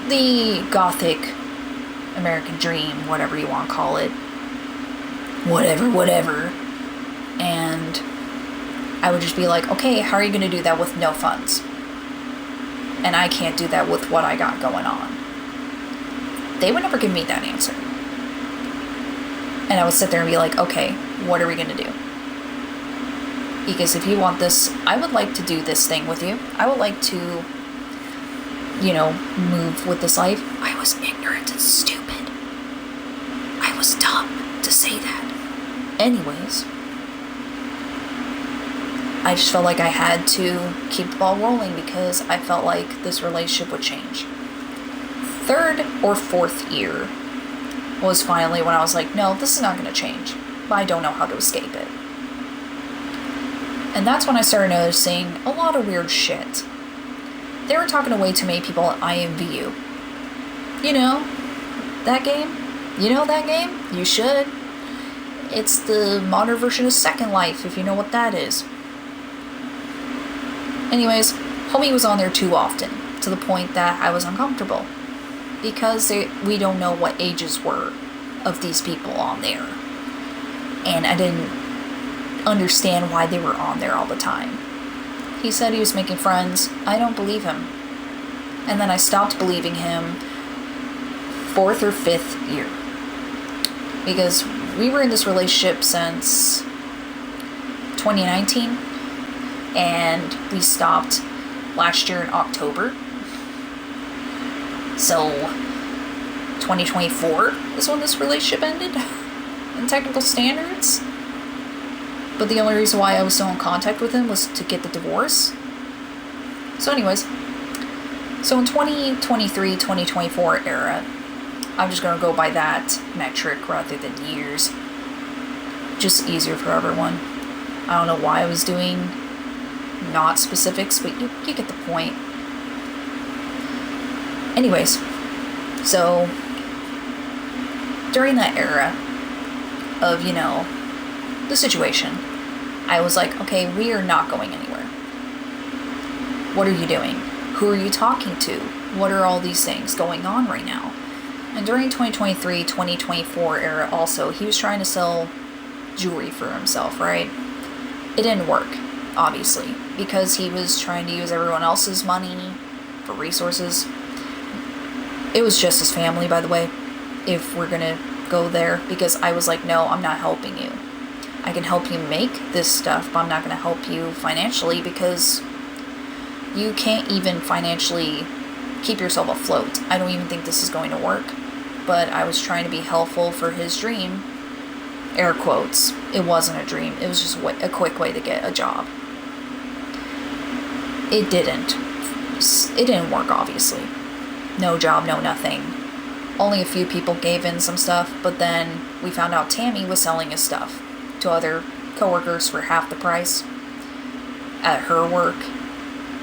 [SPEAKER 1] the Gothic American dream, whatever you want to call it. Whatever. And I would just be like, okay, how are you going to do that with no funds? And I can't do that with what I got going on. They would never give me that answer. And I would sit there and be like, okay, what are we going to do? Because if you want this, I would like to do this thing with you. I would like to, move with this life. I was ignorant and stupid. I was dumb to say that. Anyways, I just felt like I had to keep the ball rolling because I felt like this relationship would change. 3rd or 4th year was finally when I was like, no, this is not going to change. But I don't know how to escape it. And that's when I started noticing a lot of weird shit. They were talking to way too many people at IMVU. That game? That game? You should. It's the modern version of Second Life, if you know what that is. Anyways, homie was on there too often, to the point that I was uncomfortable. Because we don't know what ages were of these people on there. And I didn't understand why they were on there all the time. He said he was making friends. I don't believe him. And then I stopped believing him 4th or 5th year. Because we were in this relationship since 2019. And we stopped last year in October. So 2024 is when this relationship ended in technical standards. But the only reason why I was still in contact with him was to get the divorce. So anyways, so in 2023, 2024 era, I'm just going to go by that metric rather than years. Just easier for everyone. I don't know why I was doing not specifics, but you get the point. Anyways, so during that era of, the situation, I was like, okay, we are not going anywhere. What are you doing? Who are you talking to? What are all these things going on right now? And during 2023, 2024 era also, he was trying to sell jewelry for himself, right? It didn't work, obviously, because he was trying to use everyone else's money for resources. It was just his family, by the way, if we're gonna go there, because I was like, no, I'm not helping you. I can help you make this stuff, but I'm not gonna help you financially because you can't even financially keep yourself afloat. I don't even think this is going to work, but I was trying to be helpful for his dream. Air quotes. It wasn't a dream. It was just a quick way to get a job. It didn't work, obviously. No job, no nothing. Only a few people gave in some stuff, but then we found out Tammy was selling his stuff to other coworkers for half the price at her work,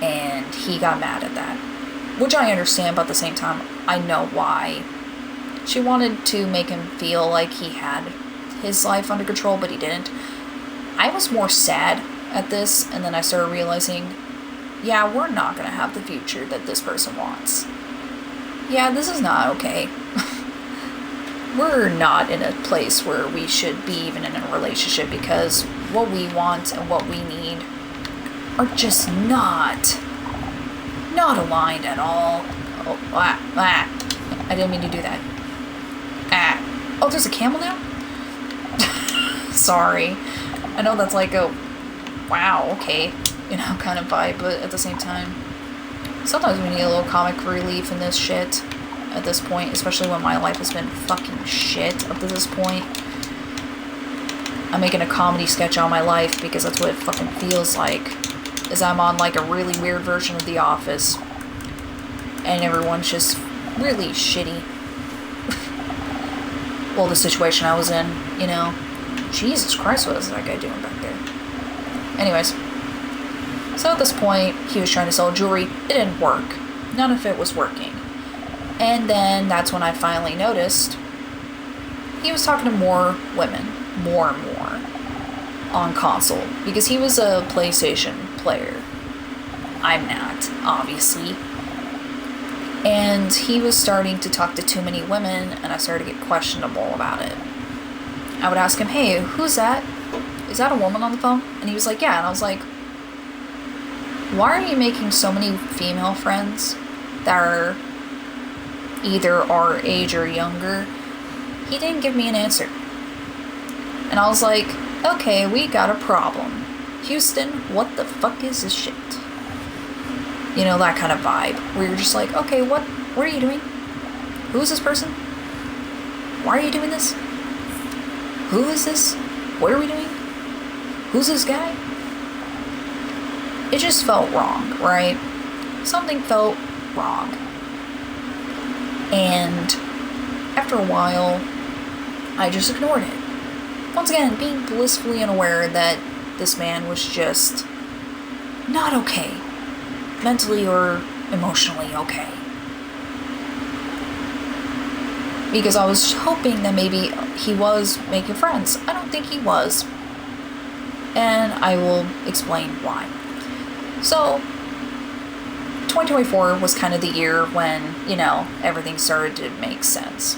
[SPEAKER 1] and he got mad at that. Which I understand, but at the same time, I know why. She wanted to make him feel like he had his life under control, but he didn't. I was more sad at this, and then I started realizing, yeah, we're not going to have the future that this person wants. Yeah, this is not okay. We're not in a place where we should be even in a relationship, because what we want and what we need are just not aligned at all. I didn't mean to do that. Oh, there's a camel now? Sorry. I know that's like a wow, okay, kind of vibe, but at the same time, sometimes we need a little comic relief in this shit at this point, especially when my life has been fucking shit up to this point. I'm making a comedy sketch on my life because that's what it fucking feels like. Is I'm on like a really weird version of The Office, and everyone's just really shitty. Well, the situation I was in, Jesus Christ, what is that guy doing back there? Anyways, so at this point, he was trying to sell jewelry. It didn't work. None of it was working. And then that's when I finally noticed he was talking to more women, more and more, on console, because he was a PlayStation player. I'm not, obviously. And he was starting to talk to too many women, and I started to get questionable about it. I would ask him, hey, who's that? Is that a woman on the phone? And he was like, yeah. And I was like, why are you making so many female friends that are either our age or younger? He didn't give me an answer. And I was like, okay, we got a problem. Houston, what the fuck is this shit? That kind of vibe, where you're just like, okay, what are you doing? Who is this person? Why are you doing this? Who is this? What are we doing? Who's this guy? It just felt wrong, right? Something felt wrong. And after a while, I just ignored it. Once again, being blissfully unaware that this man was just not okay. Mentally or emotionally okay. Because I was hoping that maybe he was making friends. I don't think he was. And I will explain why. So, 2024 was kind of the year when, everything started to make sense.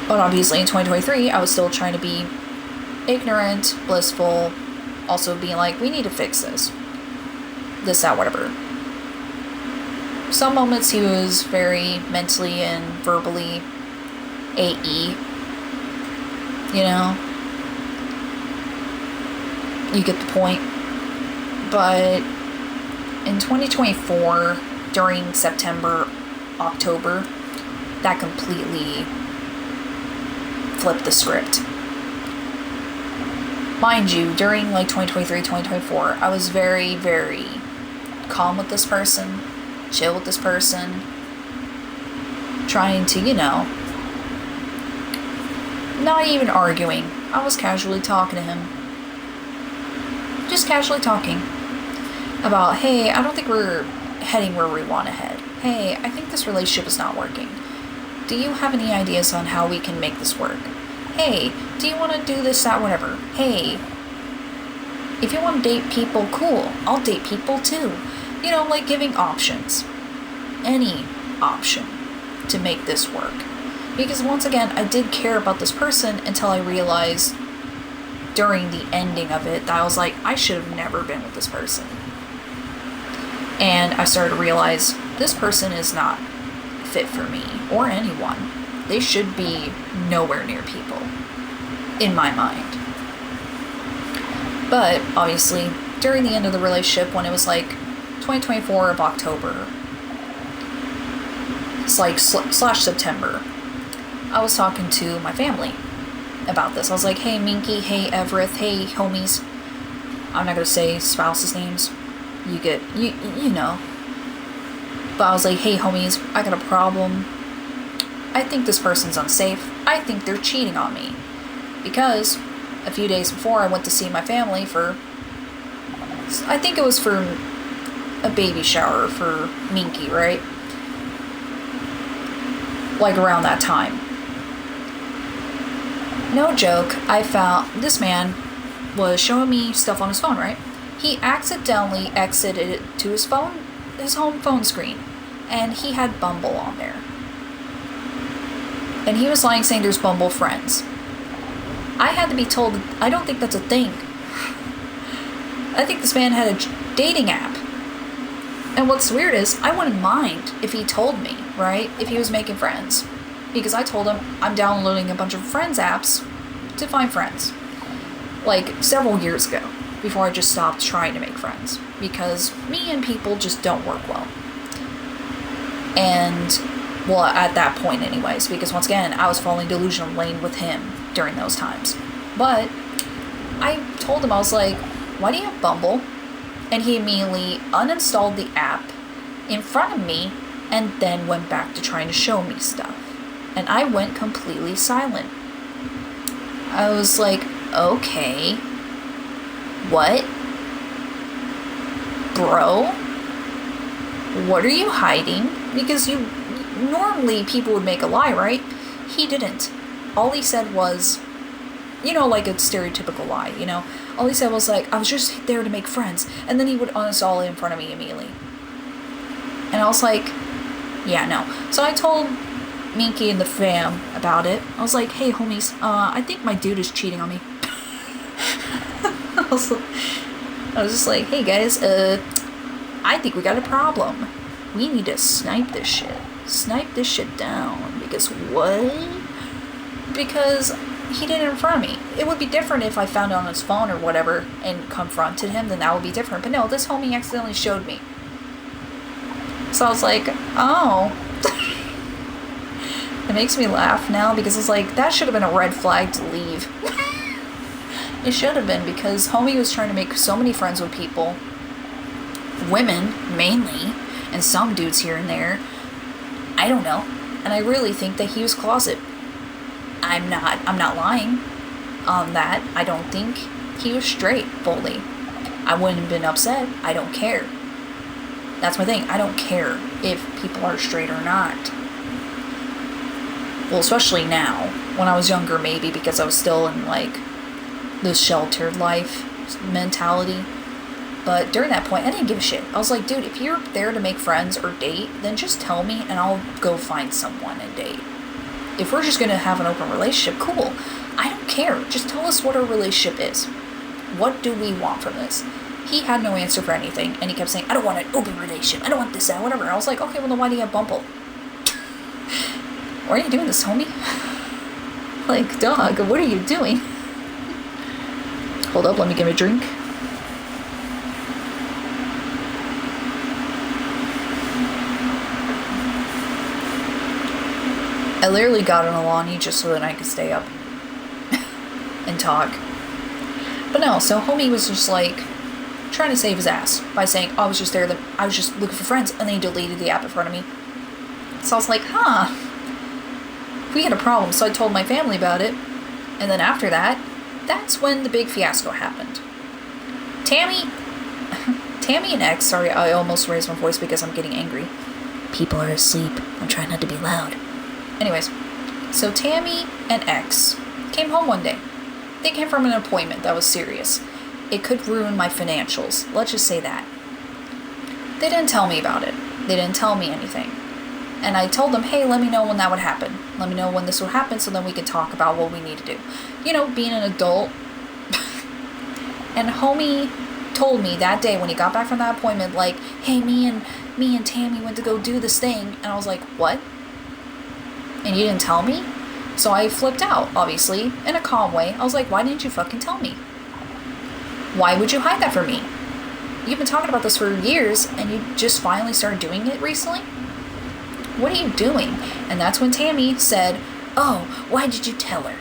[SPEAKER 1] But obviously in 2023, I was still trying to be ignorant, blissful, also being like, we need to fix this. This, that, whatever. some moments he was very mentally and verbally AE. You know? You get the point. But in 2024, during September, October, that completely flipped the script. Mind you, during like 2023, 2024, I was very, very calm with this person, chill with this person, trying to, not even arguing. I was casually talking to him. Just casually talking about, hey, I don't think we're heading where we want to head. Hey, I think this relationship is not working. Do you have any ideas on how we can make this work? Hey, do you want to do this, that, whatever? Hey, if you want to date people, cool. I'll date people too. Like giving options. Any option to make this work. Because once again, I did care about this person until I realized during the ending of it that I was like, I should have never been with this person. And I started to realize this person is not fit for me or anyone. They should be nowhere near people, in my mind. But obviously, during the end of the relationship, when it was like 2024 of October, it's like slash September, I was talking to my family about this. I was like, hey Minky, hey Everett, hey homies. I'm not gonna say spouses' names. You know. But I was like, hey homies, I got a problem. I think this person's unsafe. I think they're cheating on me. Because a few days before I went to see my family for, I think it was for a baby shower for Minky, right? Like around that time. No joke, I found this man was showing me stuff on his phone, right? He accidentally exited to his home phone screen, and he had Bumble on there. And he was lying saying there's Bumble friends. I had to be told, I don't think that's a thing. I think this man had a dating app. And what's weird is, I wouldn't mind if he told me, right? If he was making friends. Because I told him I'm downloading a bunch of friends apps to find friends. Like several years ago, before I just stopped trying to make friends. Because me and people just don't work well. And, well, at that point anyways, because once again, I was falling delusional lane with him during those times. But I told him, I was like, why do you have Bumble? And he immediately uninstalled the app in front of me and then went back to trying to show me stuff. And I went completely silent. I was like, okay, what? Bro? What are you hiding? Because normally people would make a lie, right? He didn't. All he said was, like a stereotypical lie, All he said was like, I was just there to make friends. And then he would uninstall it in front of me immediately. And I was like, yeah, no. So I told Minky and the fam about it. I was like, hey homies, I think my dude is cheating on me. I was just like, hey guys, I think we got a problem. We need to snipe this shit. Snipe this shit down. Because what? Because he did it in front of me. It would be different if I found it on his phone or whatever and confronted him, then that would be different. But no, this homie accidentally showed me. So I was like, oh. It makes me laugh now because it's like, that should have been a red flag to leave. It should have been, because homie was trying to make so many friends with people. Women, mainly. And some dudes here and there. I don't know. And I really think that he was closet. I'm not lying on that. I don't think he was straight fully. I wouldn't have been upset. I don't care. That's my thing. I don't care if people are straight or not. Well, especially now. When I was younger, maybe, because I was still in, like, this sheltered life mentality. But during that point, I didn't give a shit. I was like, dude, if you're there to make friends or date, then just tell me and I'll go find someone and date. If we're just going to have an open relationship, cool. I don't care. Just tell us what our relationship is. What do we want from this? He had no answer for anything, and he kept saying, I don't want an open relationship, I don't want this, that, whatever. I was like, okay, well then why do you have Bumble? Why are you doing this, homie? Like, dog, what are you doing? Hold up, let me give me a drink. I literally got an Alani just so that I could stay up and talk. But no, so homie was just like trying to save his ass by saying, oh, I was just there, I was just looking for friends, and then he deleted the app in front of me. So I was like, we had a problem. So I told my family about it, and then after that, that's when the big fiasco happened. Tammy and X, sorry, I almost raised my voice because I'm getting angry. People are asleep. I'm trying not to be loud. Anyways, so Tammy and X came home one day. They came from an appointment that was serious. It could ruin my financials. Let's just say that. They didn't tell me about it. They didn't tell me anything. And I told them, hey, let me know when that would happen. Let me know when this would happen so then we can talk about what we need to do. You know, being an adult. And homie told me that day when he got back from that appointment, like, hey, me and Tammy went to go do this thing. And I was like, what? And you didn't tell me? So I flipped out, obviously, in a calm way. I was like, why didn't you fucking tell me? Why would you hide that from me? You've been talking about this for years, and you just finally started doing it recently? What are you doing? And that's when Tammy said, oh, why did you tell her?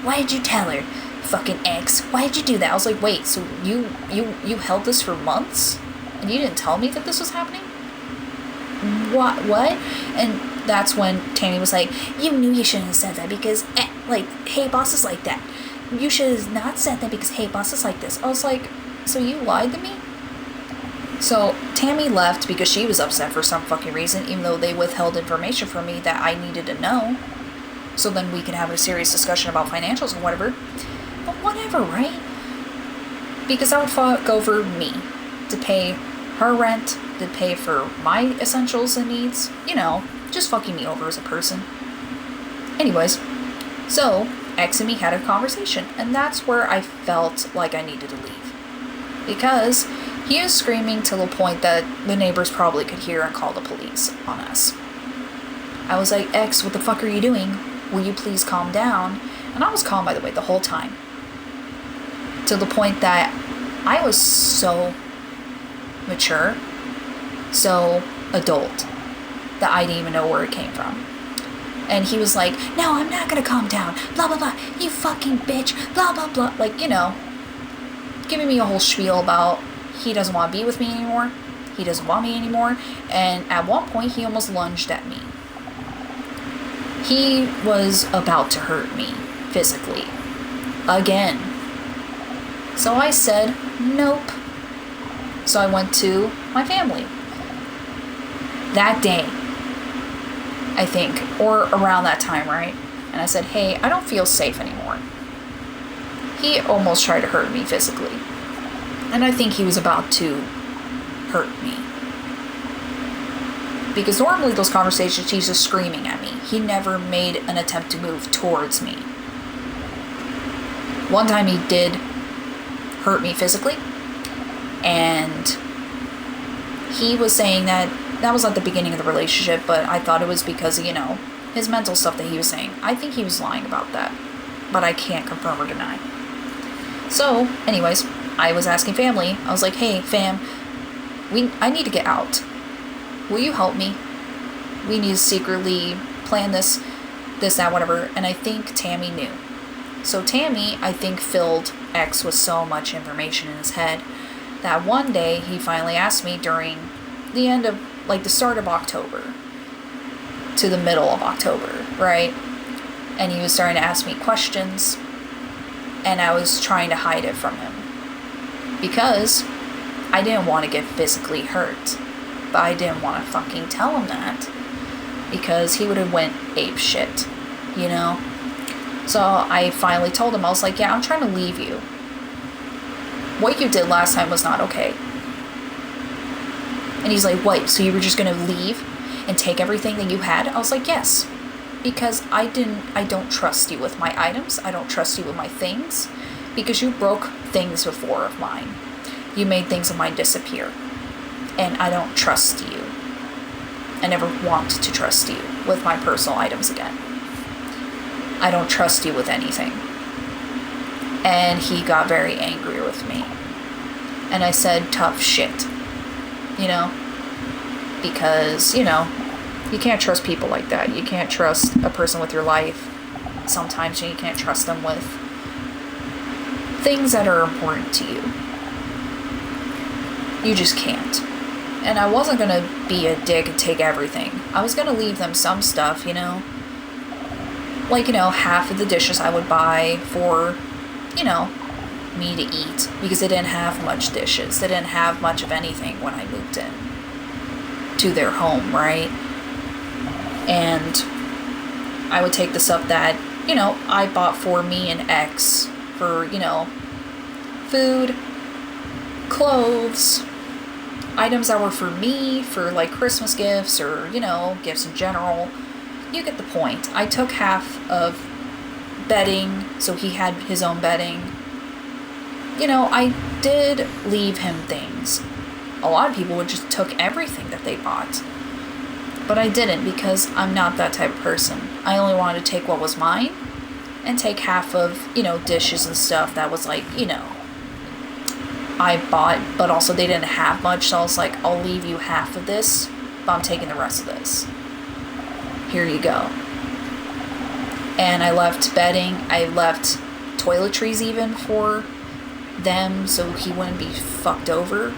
[SPEAKER 1] Why did you tell her? Fucking X, why did you do that? I was like, wait, so you held this for months? And you didn't tell me that this was happening? What? And that's when Tammy was like, you knew you shouldn't have said that because, like, hey, boss is like that. You should have not said that because, hey, boss is like this. I was like, so you lied to me? So Tammy left because she was upset for some fucking reason, even though they withheld information from me that I needed to know. So then we could have a serious discussion about financials and whatever. But whatever, right? Because I would fuck over me to pay her rent, to pay for my essentials and needs. You know, just fucking me over as a person. Anyways, so X and me had a conversation, and that's where I felt like I needed to leave. Because he was screaming to the point that the neighbors probably could hear and call the police on us. I was like, X, what the fuck are you doing? Will you please calm down? And I was calm, by the way, the whole time. To the point that I was so mature, so adult, that I didn't even know where it came from. And he was like, no, I'm not gonna calm down, blah, blah, blah, you fucking bitch, blah, blah, blah. Like, you know, giving me a whole spiel about he doesn't want to be with me anymore, he doesn't want me anymore, and at one point he almost lunged at me. He was about to hurt me physically. Again. So I said, nope. So I went to my family. That day, I think, or around that time, right? And I said, hey, I don't feel safe anymore. He almost tried to hurt me physically. And I think he was about to hurt me. Because normally those conversations, he's just screaming at me. He never made an attempt to move towards me. One time he did hurt me physically. And he was saying that was at the beginning of the relationship, but I thought it was because of, you know, his mental stuff that he was saying. I think he was lying about that, but I can't confirm or deny. So, anyways, I was asking family. I was like, hey, fam, I need to get out. Will you help me? We need to secretly plan this, that, whatever. And I think Tammy knew. So Tammy, I think, filled X with so much information in his head that one day he finally asked me during the end of, like, the start of October to the middle of October, right? And he was starting to ask me questions, and I was trying to hide it from him because I didn't want to get physically hurt, but I didn't want to fucking tell him that because he would have went ape shit, you know? So I finally told him, I was like, yeah, I'm trying to leave you. What you did last time was not okay. And he's like, what, so you were just gonna leave and take everything that you had? I was like, yes. Because I don't trust you with my items. I don't trust you with my things. Because you broke things before of mine. You made things of mine disappear. And I don't trust you. I never want to trust you with my personal items again. I don't trust you with anything. And he got very angry with me. And I said tough shit. You know? Because, you know, you can't trust people like that. You can't trust a person with your life. Sometimes you can't trust them with things that are important to you. You just can't. And I wasn't going to be a dick and take everything. I was going to leave them some stuff, you know? Like, you know, half of the dishes I would buy for, you know, me to eat. Because they didn't have much dishes. They didn't have much of anything when I moved in to their home, right? And I would take the stuff that, you know, I bought for me and X for, you know, food, clothes, items that were for me, for like Christmas gifts or, you know, gifts in general. You get the point. I took half of bedding, so he had his own bedding. You know, I did leave him things. A lot of people would just took everything that they bought. But I didn't, because I'm not that type of person. I only wanted to take what was mine and take half of, you know, dishes and stuff that was like, you know, I bought, but also they didn't have much, so I was like, I'll leave you half of this, but I'm taking the rest of this. Here you go. And I left bedding, I left toiletries even for them, so he wouldn't be fucked over.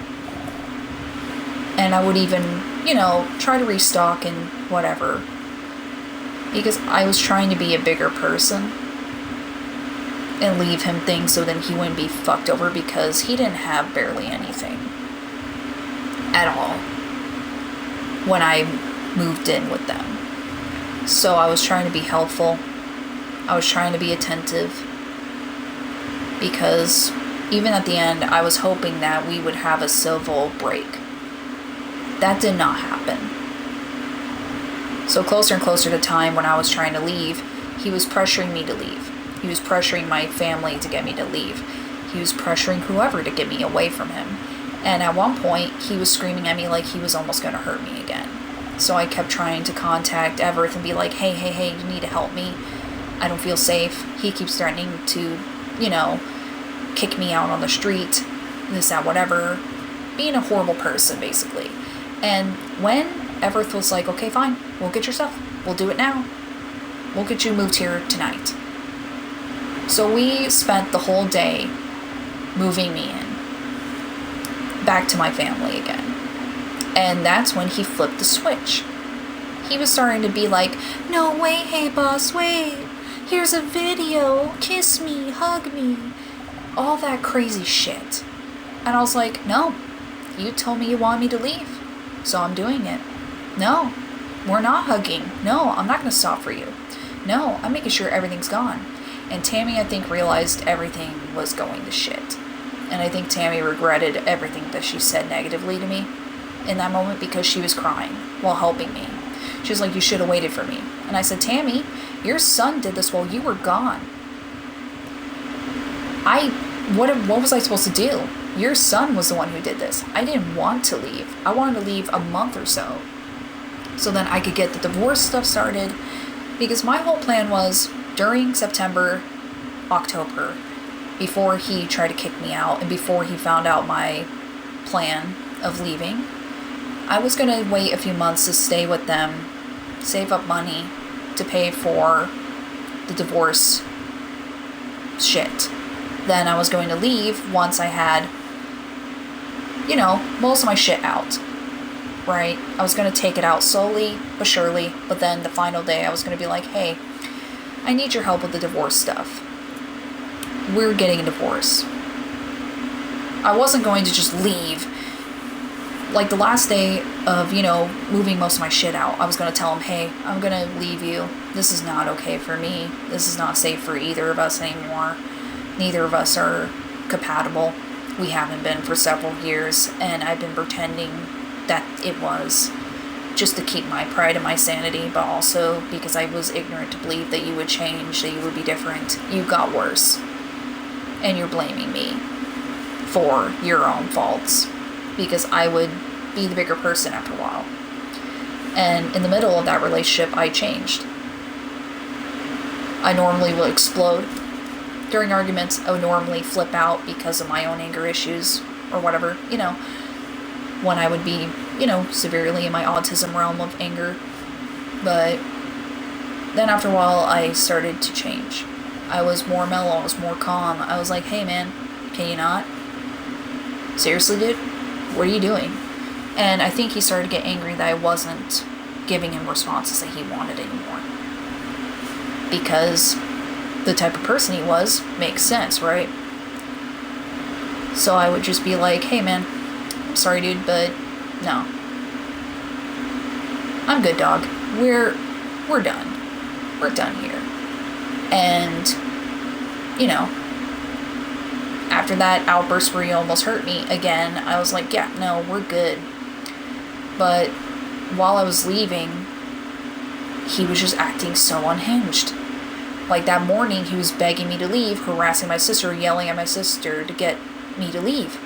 [SPEAKER 1] And I would even, you know, try to restock and whatever. Because I was trying to be a bigger person. And leave him things so then he wouldn't be fucked over, because he didn't have barely anything. At all. When I moved in with them. So I was trying to be helpful. I was trying to be attentive. Because even at the end, I was hoping that we would have a civil break. That did not happen. So closer and closer to time when I was trying to leave, he was pressuring me to leave. He was pressuring my family to get me to leave. He was pressuring whoever to get me away from him. And at one point, he was screaming at me like he was almost going to hurt me again. So I kept trying to contact Everett and be like, hey, you need to help me. I don't feel safe. He keeps threatening to, you know, kick me out on the street, this, that, whatever. Being a horrible person, basically. And when Everett was like, okay, fine, we'll get your stuff. We'll do it now. We'll get you moved here tonight. So we spent the whole day moving me in. Back to my family again. And that's when he flipped the switch. He was starting to be like, no, wait, hey boss, wait. Here's a video. Kiss me, hug me. All that crazy shit. And I was like, no, you told me you wanted me to leave. So I'm doing it. No, we're not hugging. No, I'm not going to stop for you. No, I'm making sure everything's gone. And Tammy, I think, realized everything was going to shit. And I think Tammy regretted everything that she said negatively to me in that moment, because she was crying while helping me. She was like, you should have waited for me. And I said, Tammy, your son did this while you were gone. What was I supposed to do? Your son was the one who did this. I didn't want to leave. I wanted to leave a month or so. So then I could get the divorce stuff started. Because my whole plan was during September, October, before he tried to kick me out and before he found out my plan of leaving, I was going to wait a few months to stay with them, save up money to pay for the divorce shit. Then I was going to leave once I had, you know, most of my shit out, right? I was going to take it out slowly but surely, but then the final day I was going to be like, hey, I need your help with the divorce stuff. We're getting a divorce. I wasn't going to just leave. Like the last day of, you know, moving most of my shit out, I was going to tell him, hey, I'm going to leave you. This is not okay for me. This is not safe for either of us anymore. Neither of us are compatible. We haven't been for several years, and I've been pretending that it was just to keep my pride and my sanity, but also because I was ignorant to believe that you would change, that you would be different. You got worse. And you're blaming me. for your own faults, because I would be the bigger person after a while. And in the middle of that relationship, I changed. I normally will explode during arguments. I would normally flip out because of my own anger issues or whatever, when I would be, severely in my autism realm of anger. But then after a while, I started to change. I was more mellow, I was more calm. I was like, hey man, can you not? Seriously, dude? What are you doing? And I think he started to get angry that I wasn't giving him responses that he wanted anymore. Because the type of person he was makes sense, right? So I would just be like, hey man, I'm sorry dude, but no. I'm good, dog. We're done. We're done here. And, after that outburst where he almost hurt me again, I was like, yeah, no, we're good. But while I was leaving, he was just acting so unhinged. Like that morning, he was begging me to leave, harassing my sister, yelling at my sister to get me to leave.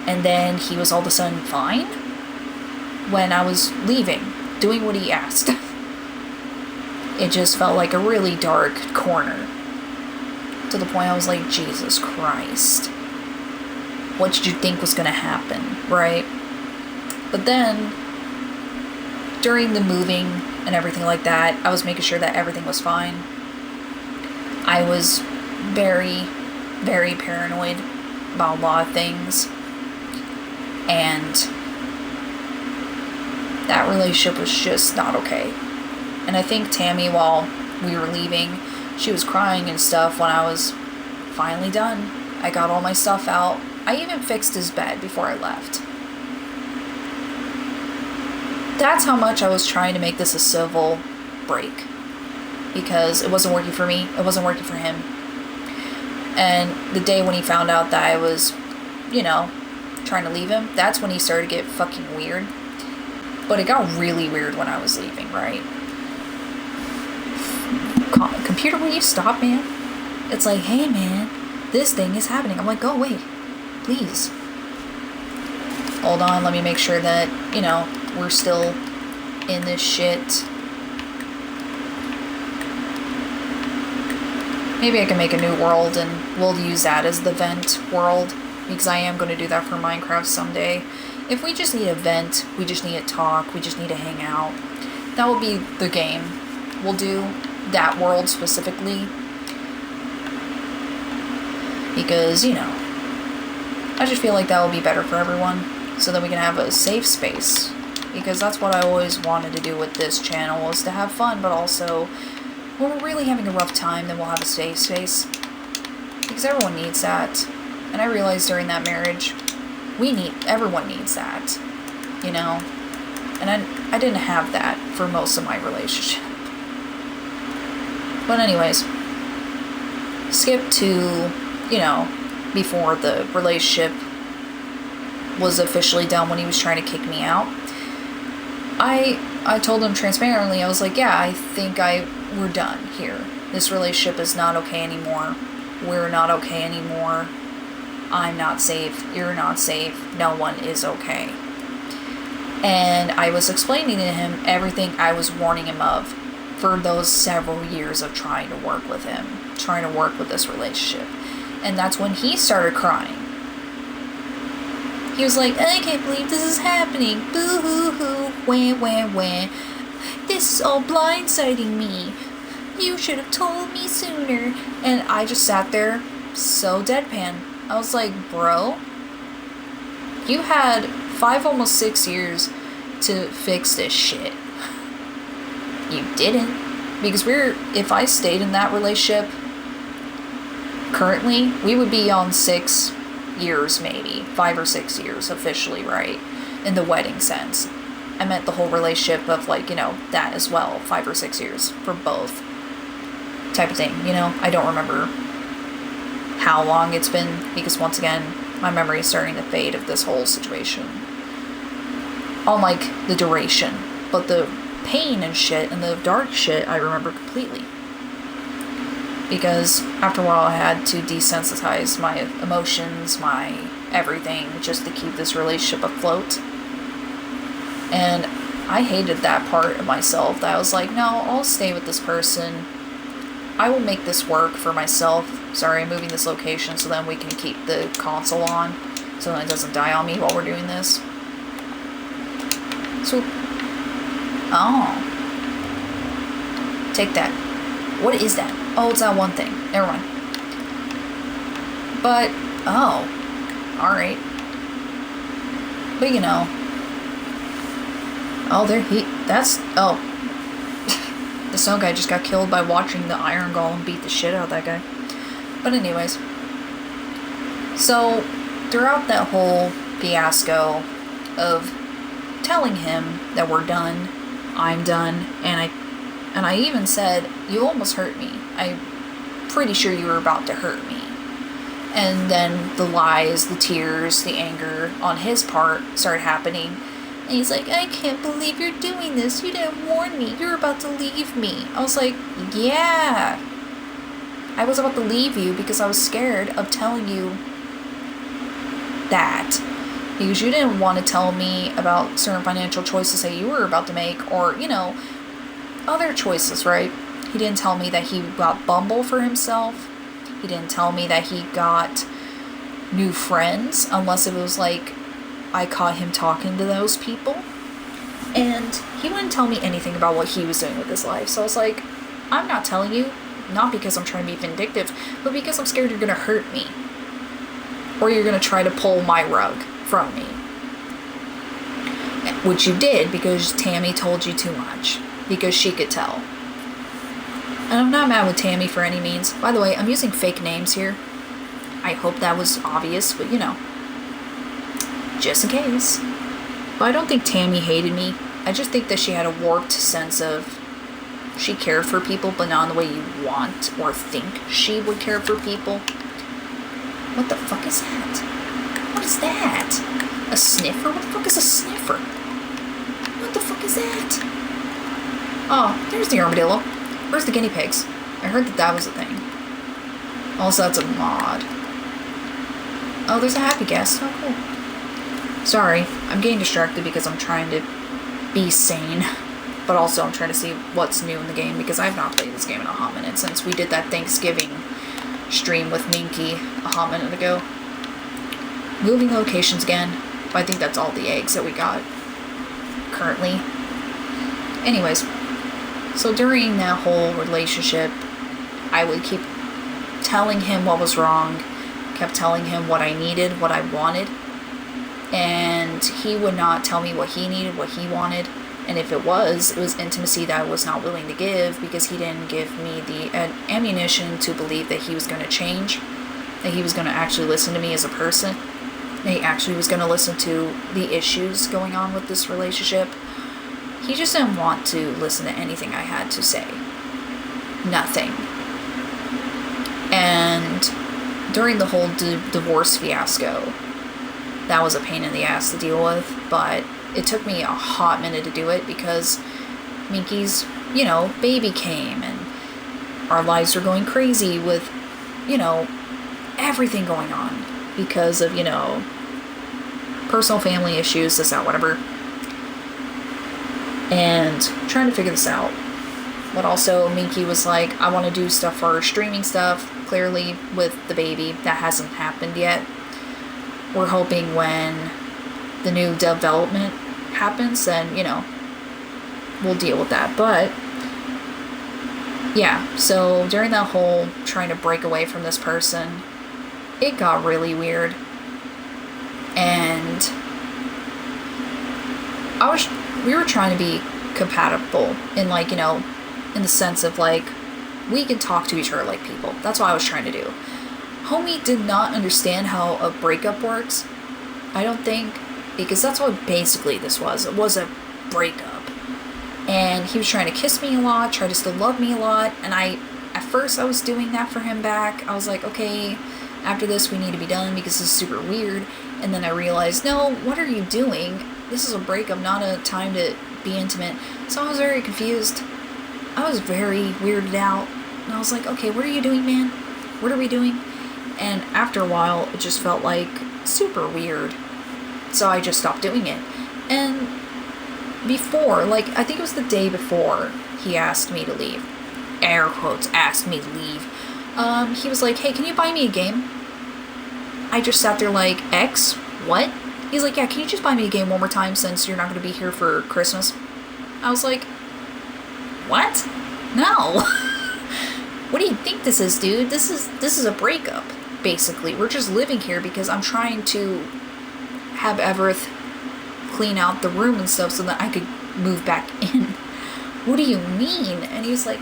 [SPEAKER 1] And then he was all of a sudden fine when I was leaving, doing what he asked. It just felt like a really dark corner. To the point I was like, Jesus Christ. What did you think was going to happen, right? But then, during the moving and everything like that, I was making sure that everything was fine. I was very, very paranoid about a lot of things. And that relationship was just not okay. And I think Tammy, while we were leaving, she was crying and stuff when I was finally done. I got all my stuff out. I even fixed his bed before I left. That's how much I was trying to make this a civil break. Because it wasn't working for me. It wasn't working for him. And the day when he found out that I was, trying to leave him, that's when he started to get fucking weird. But it got really weird when I was leaving, right? Computer, will you stop, man? It's like, hey, man, this thing is happening. I'm like, go away. Please. Hold on, let me make sure that, we're still in this shit. Maybe I can make a new world and we'll use that as the vent world. Because I am going to do that for Minecraft someday. If we just need a vent, we just need to talk, we just need to hang out. That will be the game. We'll do that world specifically. Because, I just feel like that will be better for everyone. So that we can have a safe space. Because that's what I always wanted to do with this channel, was to have fun, but also, when we're really having a rough time, then we'll have a safe space. Because everyone needs that. And I realized during that marriage, everyone needs that. And I didn't have that for most of my relationship. But anyways, skip to, before the relationship was officially done, when he was trying to kick me out. I told him transparently, I was like, yeah, I think we're done here. This relationship is not okay anymore. We're not okay anymore. I'm not safe. You're not safe. No one is okay. And I was explaining to him everything I was warning him of for those several years of trying to work with him, trying to work with this relationship. And that's when he started crying. He was like, I can't believe this is happening. Boo-hoo-hoo. Wah, wah, wah. This is all blindsiding me. You should have told me sooner. And I just sat there so deadpan. I was like, bro, you had 5, almost 6 years to fix this shit. You didn't. Because if I stayed in that relationship, currently, we would be on 6 years maybe. 5 or 6 years officially, right? In the wedding sense. I meant the whole relationship of that as well. 5 or 6 years for both. Type of thing, I don't remember how long it's been, because once again, my memory is starting to fade of this whole situation. Unlike the duration, but the pain and shit and the dark shit I remember completely. because after a while I had to desensitize my emotions, my everything, just to keep this relationship afloat. And I hated that part of myself, that I was like, no, I'll stay with this person. I will make this work for myself. Sorry, I'm moving this location so then we can keep the console on, so then it doesn't die on me while we're doing this. So, oh. Take that. What is that? Oh, it's that one thing. Never mind. But, oh. Alright. But you know. Oh, oh. The snow guy just got killed by watching the Iron Golem beat the shit out of that guy. But anyways. So, throughout that whole fiasco of telling him that we're done, I'm done, and I even said, you almost hurt me. I'm pretty sure you were about to hurt me. And then the lies, the tears, the anger on his part started happening. And he's like, I can't believe you're doing this. You didn't warn me. You're about to leave me. I was like, yeah. I was about to leave you because I was scared of telling you that. Because you didn't want to tell me about certain financial choices that you were about to make, or, you know, other choices, right? He didn't tell me that he got Bumble for himself. He didn't tell me that he got new friends, unless it was like I caught him talking to those people. And he wouldn't tell me anything about what he was doing with his life. So I was like, I'm not telling you, not because I'm trying to be vindictive, but because I'm scared you're going to hurt me. Or you're going to try to pull my rug from me. Which you did, because Tammy told you too much. Because she could tell. And I'm not mad with Tammy for any means. By the way, I'm using fake names here. I hope that was obvious, but you know. Just in case. But I don't think Tammy hated me. I just think that she had a warped sense of she cared for people, but not in the way you want or think she would care for people. What the fuck is that? What is that? A sniffer? What the fuck is a sniffer? What the fuck is that? Oh, there's the armadillo. Where's the guinea pigs? I heard that was a thing. Also, that's a mod. Oh, there's a happy guest. Oh, cool. Sorry, I'm getting distracted because I'm trying to be sane. But also, I'm trying to see what's new in the game, because I've not played this game in a hot minute since we did that Thanksgiving stream with Minky a hot minute ago. Moving locations again. But I think that's all the eggs that we got currently. Anyways, so during that whole relationship, I would keep telling him what was wrong, kept telling him what I needed, what I wanted, and he would not tell me what he needed, what he wanted. And if it was intimacy that I was not willing to give, because he didn't give me the ammunition to believe that he was going to change, that he was going to actually listen to me as a person, that he actually was going to listen to the issues going on with this relationship. He just didn't want to listen to anything I had to say. Nothing. And during the whole divorce fiasco, that was a pain in the ass to deal with, but it took me a hot minute to do it because Minky's, baby came and our lives were going crazy with, everything going on because of, personal family issues, this, that, whatever. And trying to figure this out. But also, Minky was like, I want to do stuff for streaming stuff, clearly with the baby. That hasn't happened yet. We're hoping when the new development happens, then, we'll deal with that. But, yeah, so during that whole trying to break away from this person, it got really weird. And we were trying to be compatible in, in the sense of, we can talk to each other like people. That's what I was trying to do. Homie did not understand how a breakup works, I don't think, because that's what basically this was. It was a breakup. And he was trying to kiss me a lot, try to still love me a lot, and at first I was doing that for him back. I was like, okay, after this we need to be done because this is super weird. And then I realized, no, what are you doing? This is a breakup, not a time to be intimate. So I was very confused. I was very weirded out. And I was like, okay, what are you doing, man? What are we doing? And after a while, it just felt like super weird. So I just stopped doing it. And before, like, I think it was the day before he asked me to leave. Air quotes, asked me to leave. He was like, hey, can you buy me a game? I just sat there like, X? What? He's like, yeah, can you just buy me a game one more time since you're not going to be here for Christmas? I was like, what? No. What do you think this is, dude? This is a breakup, basically. We're just living here because I'm trying to have Everett clean out the room and stuff so that I could move back in. What do you mean? And he's like,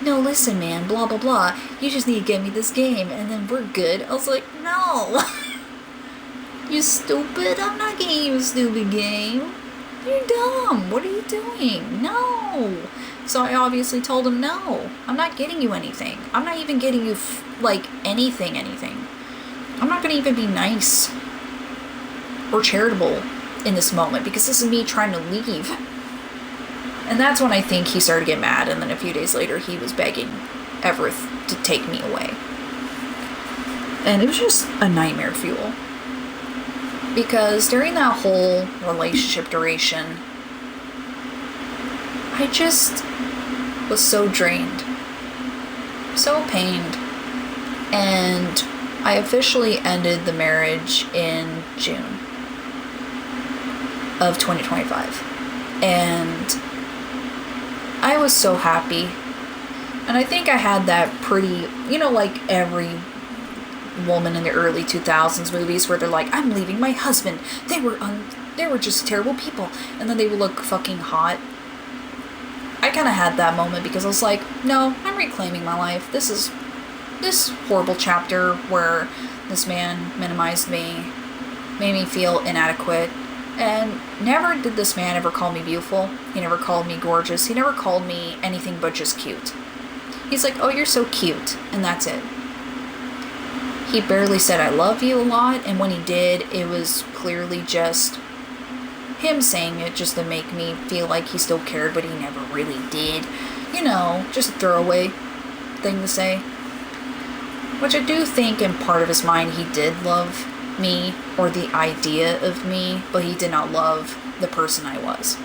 [SPEAKER 1] no, listen, man, blah, blah, blah. You just need to get me this game, and then we're good. I was like, no. You stupid. I'm not getting you a stupid game. You're dumb. What are you doing? No. So I obviously told him, no, I'm not getting you anything. I'm not even getting you, anything. I'm not going to even be nice or charitable in this moment because this is me trying to leave. And that's when I think he started to get mad, and then a few days later he was begging Everett to take me away. And it was just a nightmare fuel. Because during that whole relationship duration, I just was so drained, so pained. And I officially ended the marriage in June of 2025. And I was so happy. And I think I had that pretty, like every woman in the early 2000s movies where they're like, I'm leaving my husband. They were just terrible people. And then they would look fucking hot. I kind of had that moment because I was like, no, I'm reclaiming my life. This horrible chapter where this man minimized me, made me feel inadequate. And never did this man ever call me beautiful. He never called me gorgeous. He never called me anything but just cute. He's like, oh, you're so cute. And that's it. He barely said I love you a lot. And when he did, it was clearly just him saying it just to make me feel like he still cared, but he never really did. Just a throwaway thing to say. Which I do think in part of his mind he did love me or the idea of me, but he did not love the person I was.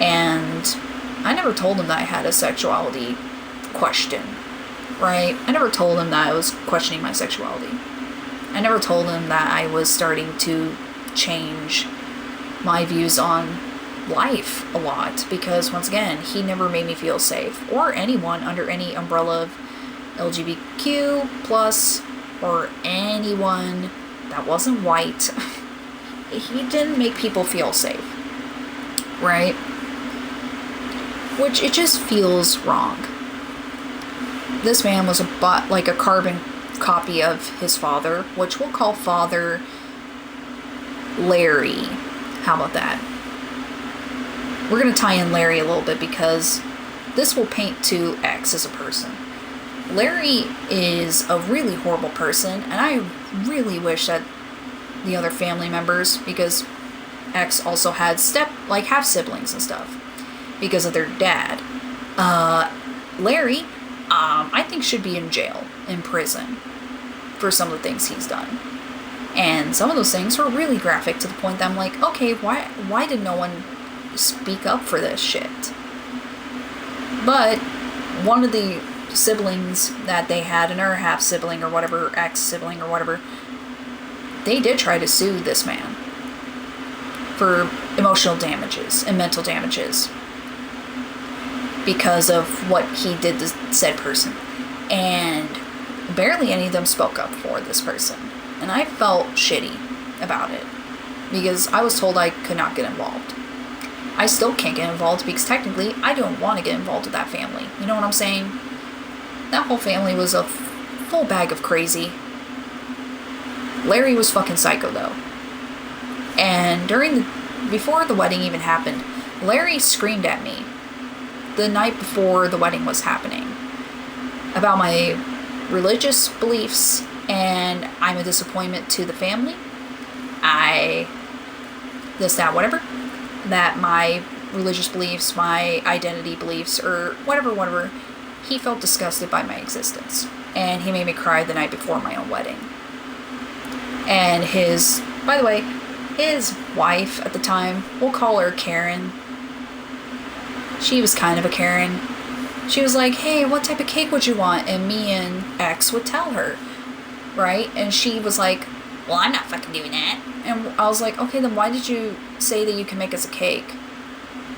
[SPEAKER 1] And I never told him that I had a sexuality question, right? I never told him that I was questioning my sexuality. I never told him that I was starting to change my views on life a lot, because once again, he never made me feel safe, or anyone under any umbrella of LGBTQ plus or anyone that wasn't white. He didn't make people feel safe, right? Which it just feels wrong. This man was a carbon copy of his father, which we'll call Father Larry. How about that? We're going to tie in Larry a little bit because this will paint to X as a person. Larry is a really horrible person, and I really wish that the other family members, because X also had half siblings and stuff because of their dad. Larry, I think should be in jail, in prison, for some of the things he's done. And some of those things were really graphic to the point that I'm like, okay, why did no one speak up for this shit? But one of the siblings that they had, another half sibling or whatever, ex-sibling or whatever, they did try to sue this man for emotional damages and mental damages because of what he did to said person. And barely any of them spoke up for this person. And I felt shitty about it because I was told I could not get involved. I still can't get involved because technically I don't want to get involved with that family. You know what I'm saying? That whole family was a full bag of crazy. Larry was fucking psycho though. And before the wedding even happened, Larry screamed at me the night before the wedding was happening about my religious beliefs, and I'm a disappointment to the family. Whatever. That my religious beliefs, my identity beliefs, or whatever. he felt disgusted by my existence. And he made me cry the night before my own wedding. And by the way, his wife at the time, we'll call her Karen. She was kind of a Karen. She was like, hey, what type of cake would you want? And me and X would tell her, right? And she was like, well, I'm not fucking doing that. And I was like, okay, then why did you say that you can make us a cake?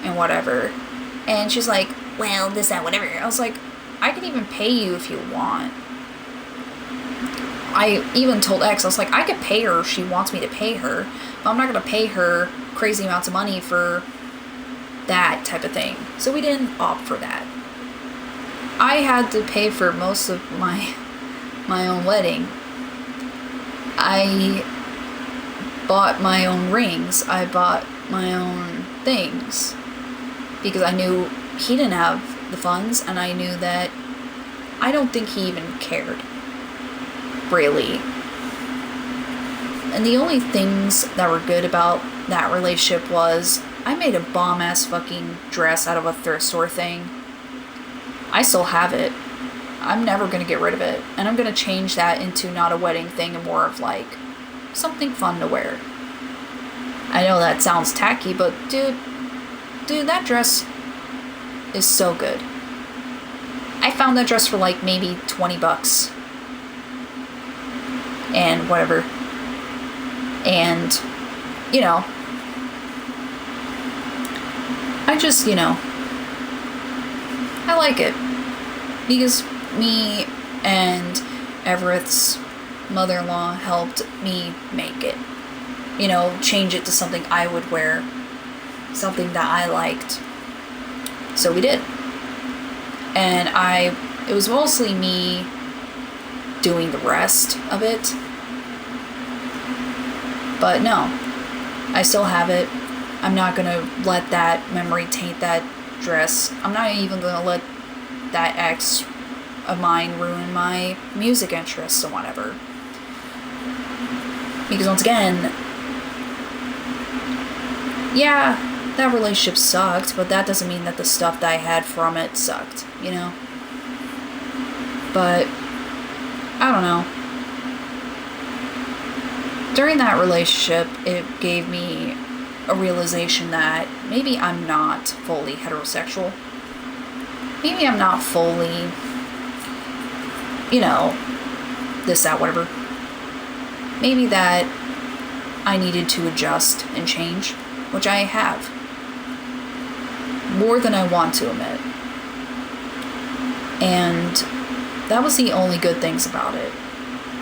[SPEAKER 1] And whatever. And she's like, well, this, that, whatever. I was like, I can even pay you if you want. I even told X, I was like, I could pay her if she wants me to pay her, but I'm not going to pay her crazy amounts of money for that type of thing. So we didn't opt for that. I had to pay for most of my own wedding. I bought my own rings. I bought my own things. Because I knew he didn't have the funds, and I knew that I don't think he even cared. Really. And the only things that were good about that relationship was I made a bomb-ass fucking dress out of a thrift store thing. I still have it. I'm never going to get rid of it. And I'm going to change that into not a wedding thing and more of like something fun to wear. I know that sounds tacky, but dude, that dress is so good. I found that dress for like maybe $20. And whatever. And, you know, I just, I like it. Because me and Everett's mother-in-law helped me make it. Change it to something I would wear. Something that I liked. So we did. And it was mostly me doing the rest of it. But no, I still have it. I'm not going to let that memory taint that dress. I'm not even going to let that ex of mine ruin my music interests or whatever. Because once again, yeah, that relationship sucked, but that doesn't mean that the stuff that I had from it sucked, But I don't know. During that relationship, it gave me a realization that maybe I'm not fully heterosexual. Maybe I'm not fully, this, that, whatever. Maybe that I needed to adjust and change, which I have. More than I want to admit. And that was the only good things about it,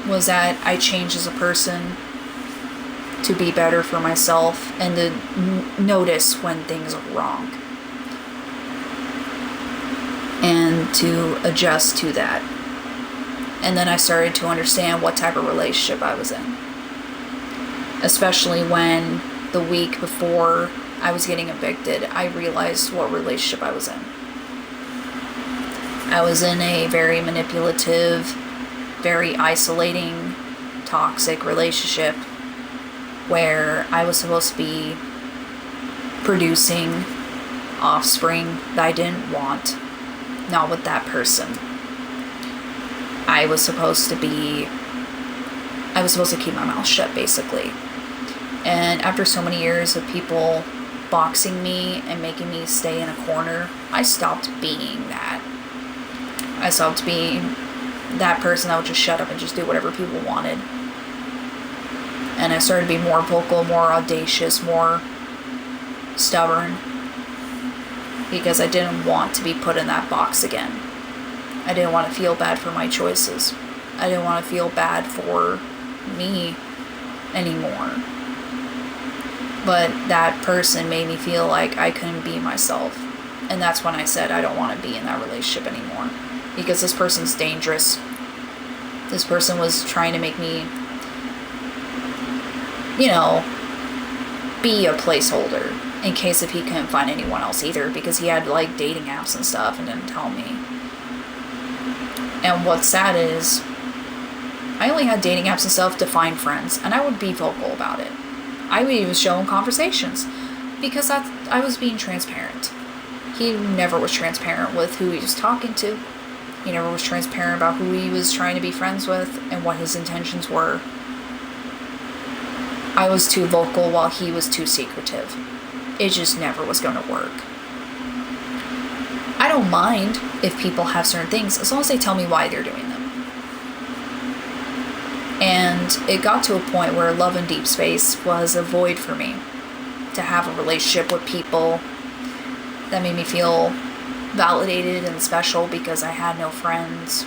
[SPEAKER 1] was that I changed as a person to be better for myself and to notice when things are wrong. And to adjust to that. And then I started to understand what type of relationship I was in. Especially when the week before I was getting evicted, I realized what relationship I was in. I was in a very manipulative, very isolating, toxic relationship where I was supposed to be producing offspring that I didn't want, not with that person. I was supposed to keep my mouth shut, basically. And after so many years of people boxing me and making me stay in a corner, I stopped being that. I stopped being that person that would just shut up and just do whatever people wanted. And I started to be more vocal, more audacious, more stubborn. Because I didn't want to be put in that box again. I didn't want to feel bad for my choices. I didn't want to feel bad for me anymore. But that person made me feel like I couldn't be myself. And that's when I said I don't want to be in that relationship anymore. Because this person's dangerous. This person was trying to make me, be a placeholder. In case if he couldn't find anyone else either. Because he had dating apps and stuff and didn't tell me. And what's sad is, I only had dating apps and stuff to find friends. And I would be vocal about it. I would even show him conversations. Because I was being transparent. He never was transparent with who he was talking to. He never was transparent about who he was trying to be friends with and what his intentions were. I was too vocal while he was too secretive. It just never was going to work. I don't mind if people have certain things as long as they tell me why they're doing them. And it got to a point where love in deep space was a void for me. To have a relationship with people that made me feel validated and special because I had no friends.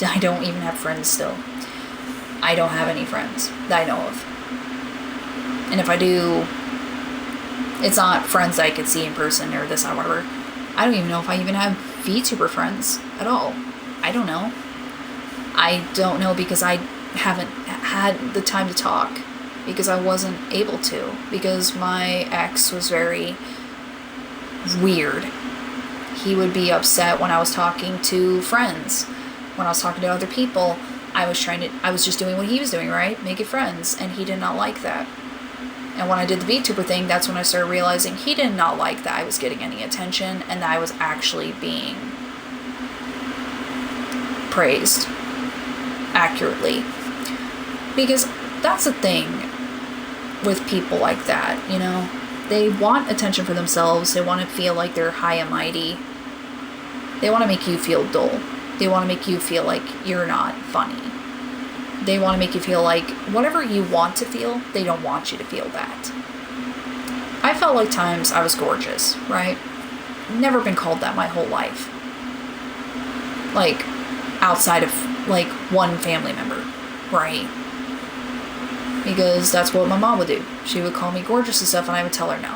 [SPEAKER 1] I don't even have friends still. I don't have any friends that I know of. And if I do, it's not friends that I could see in person or this or whatever. I don't even know if I even have VTuber friends at all. I don't know. I don't know because I haven't had the time to talk. Because I wasn't able to. Because my ex was very weird. He would be upset when I was talking to friends. When I was talking to other people, I was just doing what he was doing, right? Making friends. And he did not like that. And when I did the VTuber thing, that's when I started realizing he did not like that I was getting any attention and that I was actually being praised accurately. Because that's the thing with people like that, you know? They want attention for themselves. They want to feel like they're high and mighty. They want to make you feel dull. They want to make you feel like you're not funny. They want to make you feel like whatever you want to feel, they don't want you to feel that. I felt like times I was gorgeous, right? Never been called that my whole life. Like, outside of, like, one family member, right? Because that's what my mom would do. She would call me gorgeous and stuff, and I would tell her no.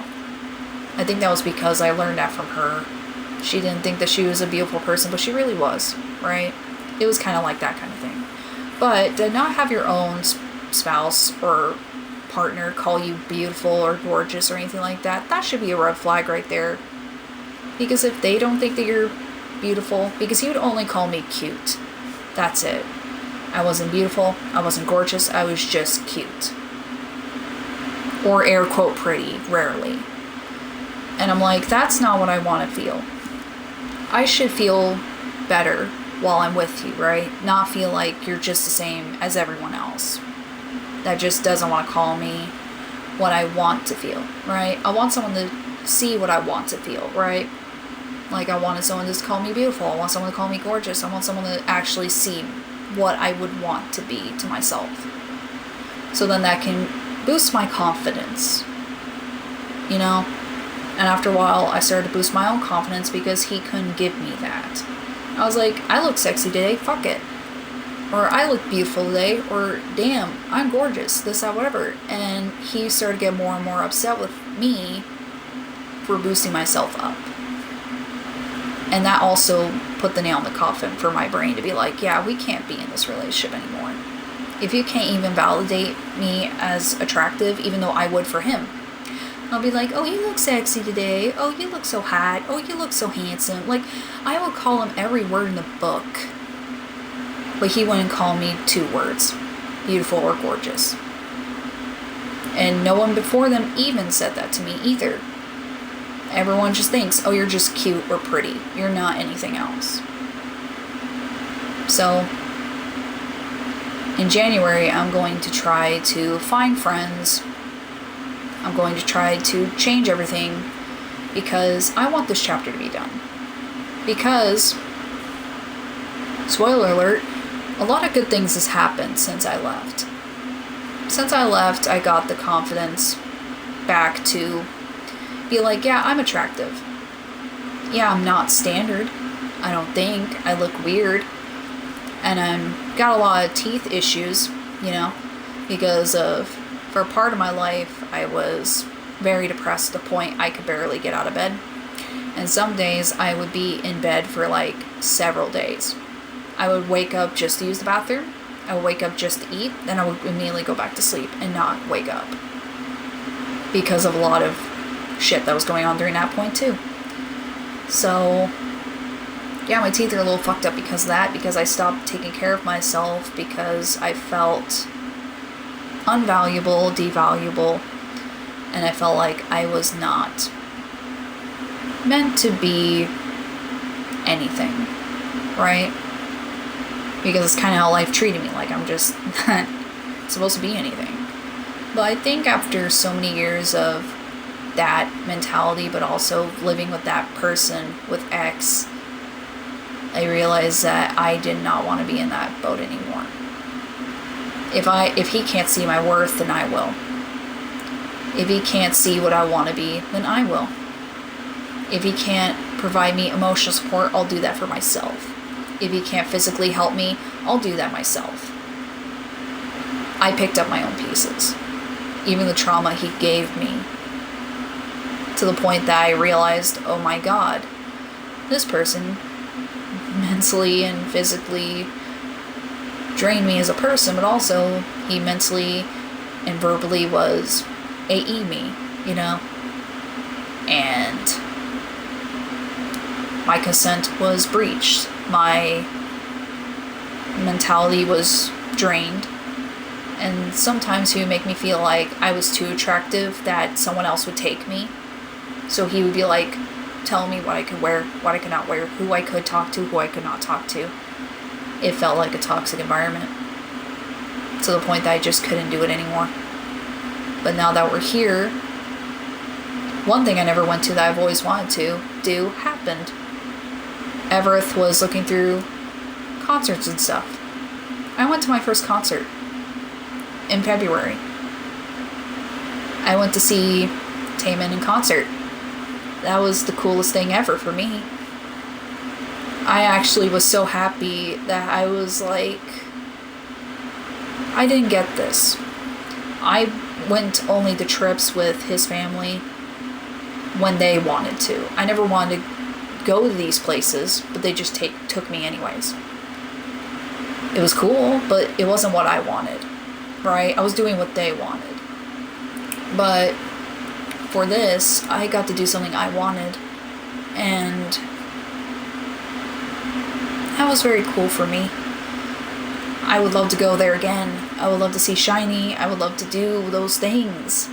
[SPEAKER 1] I think that was because I learned that from her. She didn't think that she was a beautiful person, but she really was, right? It was kind of like that kind of thing. But to not have your own spouse or partner call you beautiful or gorgeous or anything like that, that should be a red flag right there. Because if they don't think that you're beautiful, because he would only call me cute. That's it. I wasn't beautiful, I wasn't gorgeous, I was just cute. Or air quote pretty, rarely. And I'm like, that's not what I want to feel. I should feel better while I'm with you, right? Not feel like you're just the same as everyone else. That just doesn't want to call me what I want to feel, right? I want someone to see what I want to feel, right? Like I wanted someone to call me beautiful. I want someone to call me gorgeous. I want someone to actually see what I would want to be to myself. So then that can boost my confidence, you know? And after a while, I started to boost my own confidence because he couldn't give me that. I was like, I look sexy today, fuck it. Or I look beautiful today, or damn, I'm gorgeous, this, that, whatever. And he started to get more and more upset with me for boosting myself up. And that also put the nail in the coffin for my brain to be like, yeah, we can't be in this relationship anymore. If you can't even validate me as attractive, even though I would for him, I'll be like, oh, you look sexy today. Oh, you look so hot. Oh, you look so handsome. Like, I would call him every word in the book. But he wouldn't call me 2 words. Beautiful or gorgeous. And no one before them even said that to me either. Everyone just thinks, oh, you're just cute or pretty. You're not anything else. So, in January, I'm going to try to find friends. I'm going to try to change everything because I want this chapter to be done. Because, spoiler alert, a lot of good things has happened since I left. Since I left, I got the confidence back to be like, yeah, I'm attractive. Yeah, I'm not standard. I don't think. I look weird. And I'm got a lot of teeth issues, you know, because of, for part of my life, I was very depressed to the point I could barely get out of bed. And some days I would be in bed for like several days. I would wake up just to use the bathroom. I would wake up just to eat. Then I would immediately go back to sleep and not wake up. Because of a lot of shit that was going on during that point too. So, yeah, my teeth are a little fucked up because of that. Because I stopped taking care of myself. Because I felt unvaluable, devaluable. And I felt like I was not meant to be anything, right? because it's kind of how life treated me, like I'm just not supposed to be anything. But I think after so many years of that mentality, but also living with that person, with X, I realized that I did not want to be in that boat anymore. If he can't see my worth, then I will. If he can't see what I want to be, then I will. If he can't provide me emotional support, I'll do that for myself. If he can't physically help me, I'll do that myself. I picked up my own pieces. Even the trauma he gave me. To the point that I realized, oh my God, this person mentally and physically drained me as a person, but also he mentally and verbally was AE me, you know? And my consent was breached. My mentality was drained. And sometimes he would make me feel like I was too attractive, that someone else would take me. So he would be like, telling me what I could wear, what I could not wear, who I could talk to, who I could not talk to. It felt like a toxic environment. To the point that I just couldn't do it anymore. But now that we're here, one thing I never went to that I've always wanted to do happened. Everett was looking through concerts and stuff. I went to my first concert in February. I went to see Taemin in concert. That was the coolest thing ever for me. I actually was so happy that I was like, I didn't get this. I went only to trips with his family when they wanted to. I never wanted to go to these places, but they just took me anyways. It was cool, but it wasn't what I wanted, right? I was doing what they wanted. But for this, I got to do something I wanted, and that was very cool for me. I would love to go there again. I would love to see SHINee. I would love to do those things.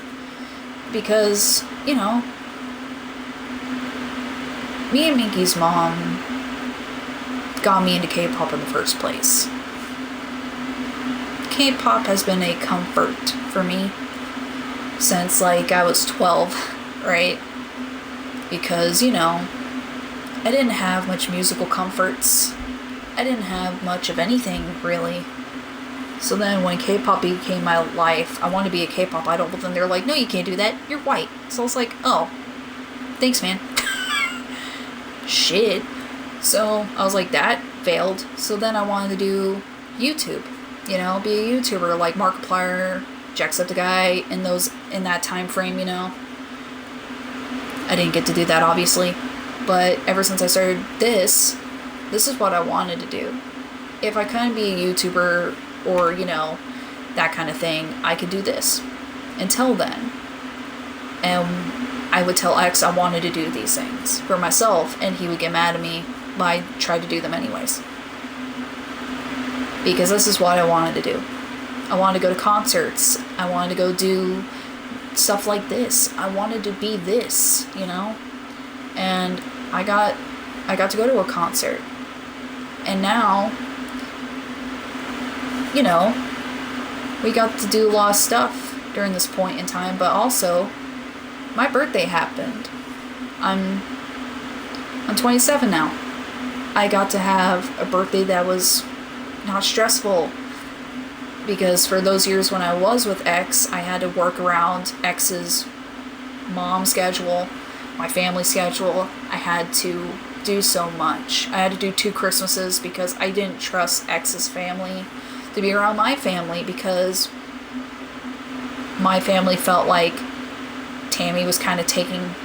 [SPEAKER 1] Because, you know, me and Minky's mom got me into K-pop in the first place. K-pop has been a comfort for me since, like, I was 12, right? Because, you know, I didn't have much musical comforts. I didn't have much of anything, really. So then when K-pop became my life, I wanted to be a K-pop idol, but then they're like, no, you can't do that, you're white. So I was like, oh, thanks, man. Shit. So I was like, that failed. So then I wanted to do YouTube, you know, be a YouTuber like Markiplier, Jacksepticeye, in that time frame, you know. I didn't get to do that, obviously. But ever since I started this is what I wanted to do. If I couldn't be a YouTuber or, you know, that kind of thing, I could do this. Until then. And I would tell X I wanted to do these things for myself, and he would get mad at me, but I tried to do them anyways. Because this is what I wanted to do. I wanted to go to concerts. I wanted to go do stuff like this. I wanted to be this, you know? And I got to go to a concert. And now, you know, we got to do a lot of stuff during this point in time, but also, my birthday happened. I'm 27 now. I got to have a birthday that was not stressful, because for those years when I was with X, I had to work around X's mom schedule, my family schedule. I had to do so much. I had to do 2 Christmases because I didn't trust X's family to be around my family, because my family felt like Tammy was kind of taking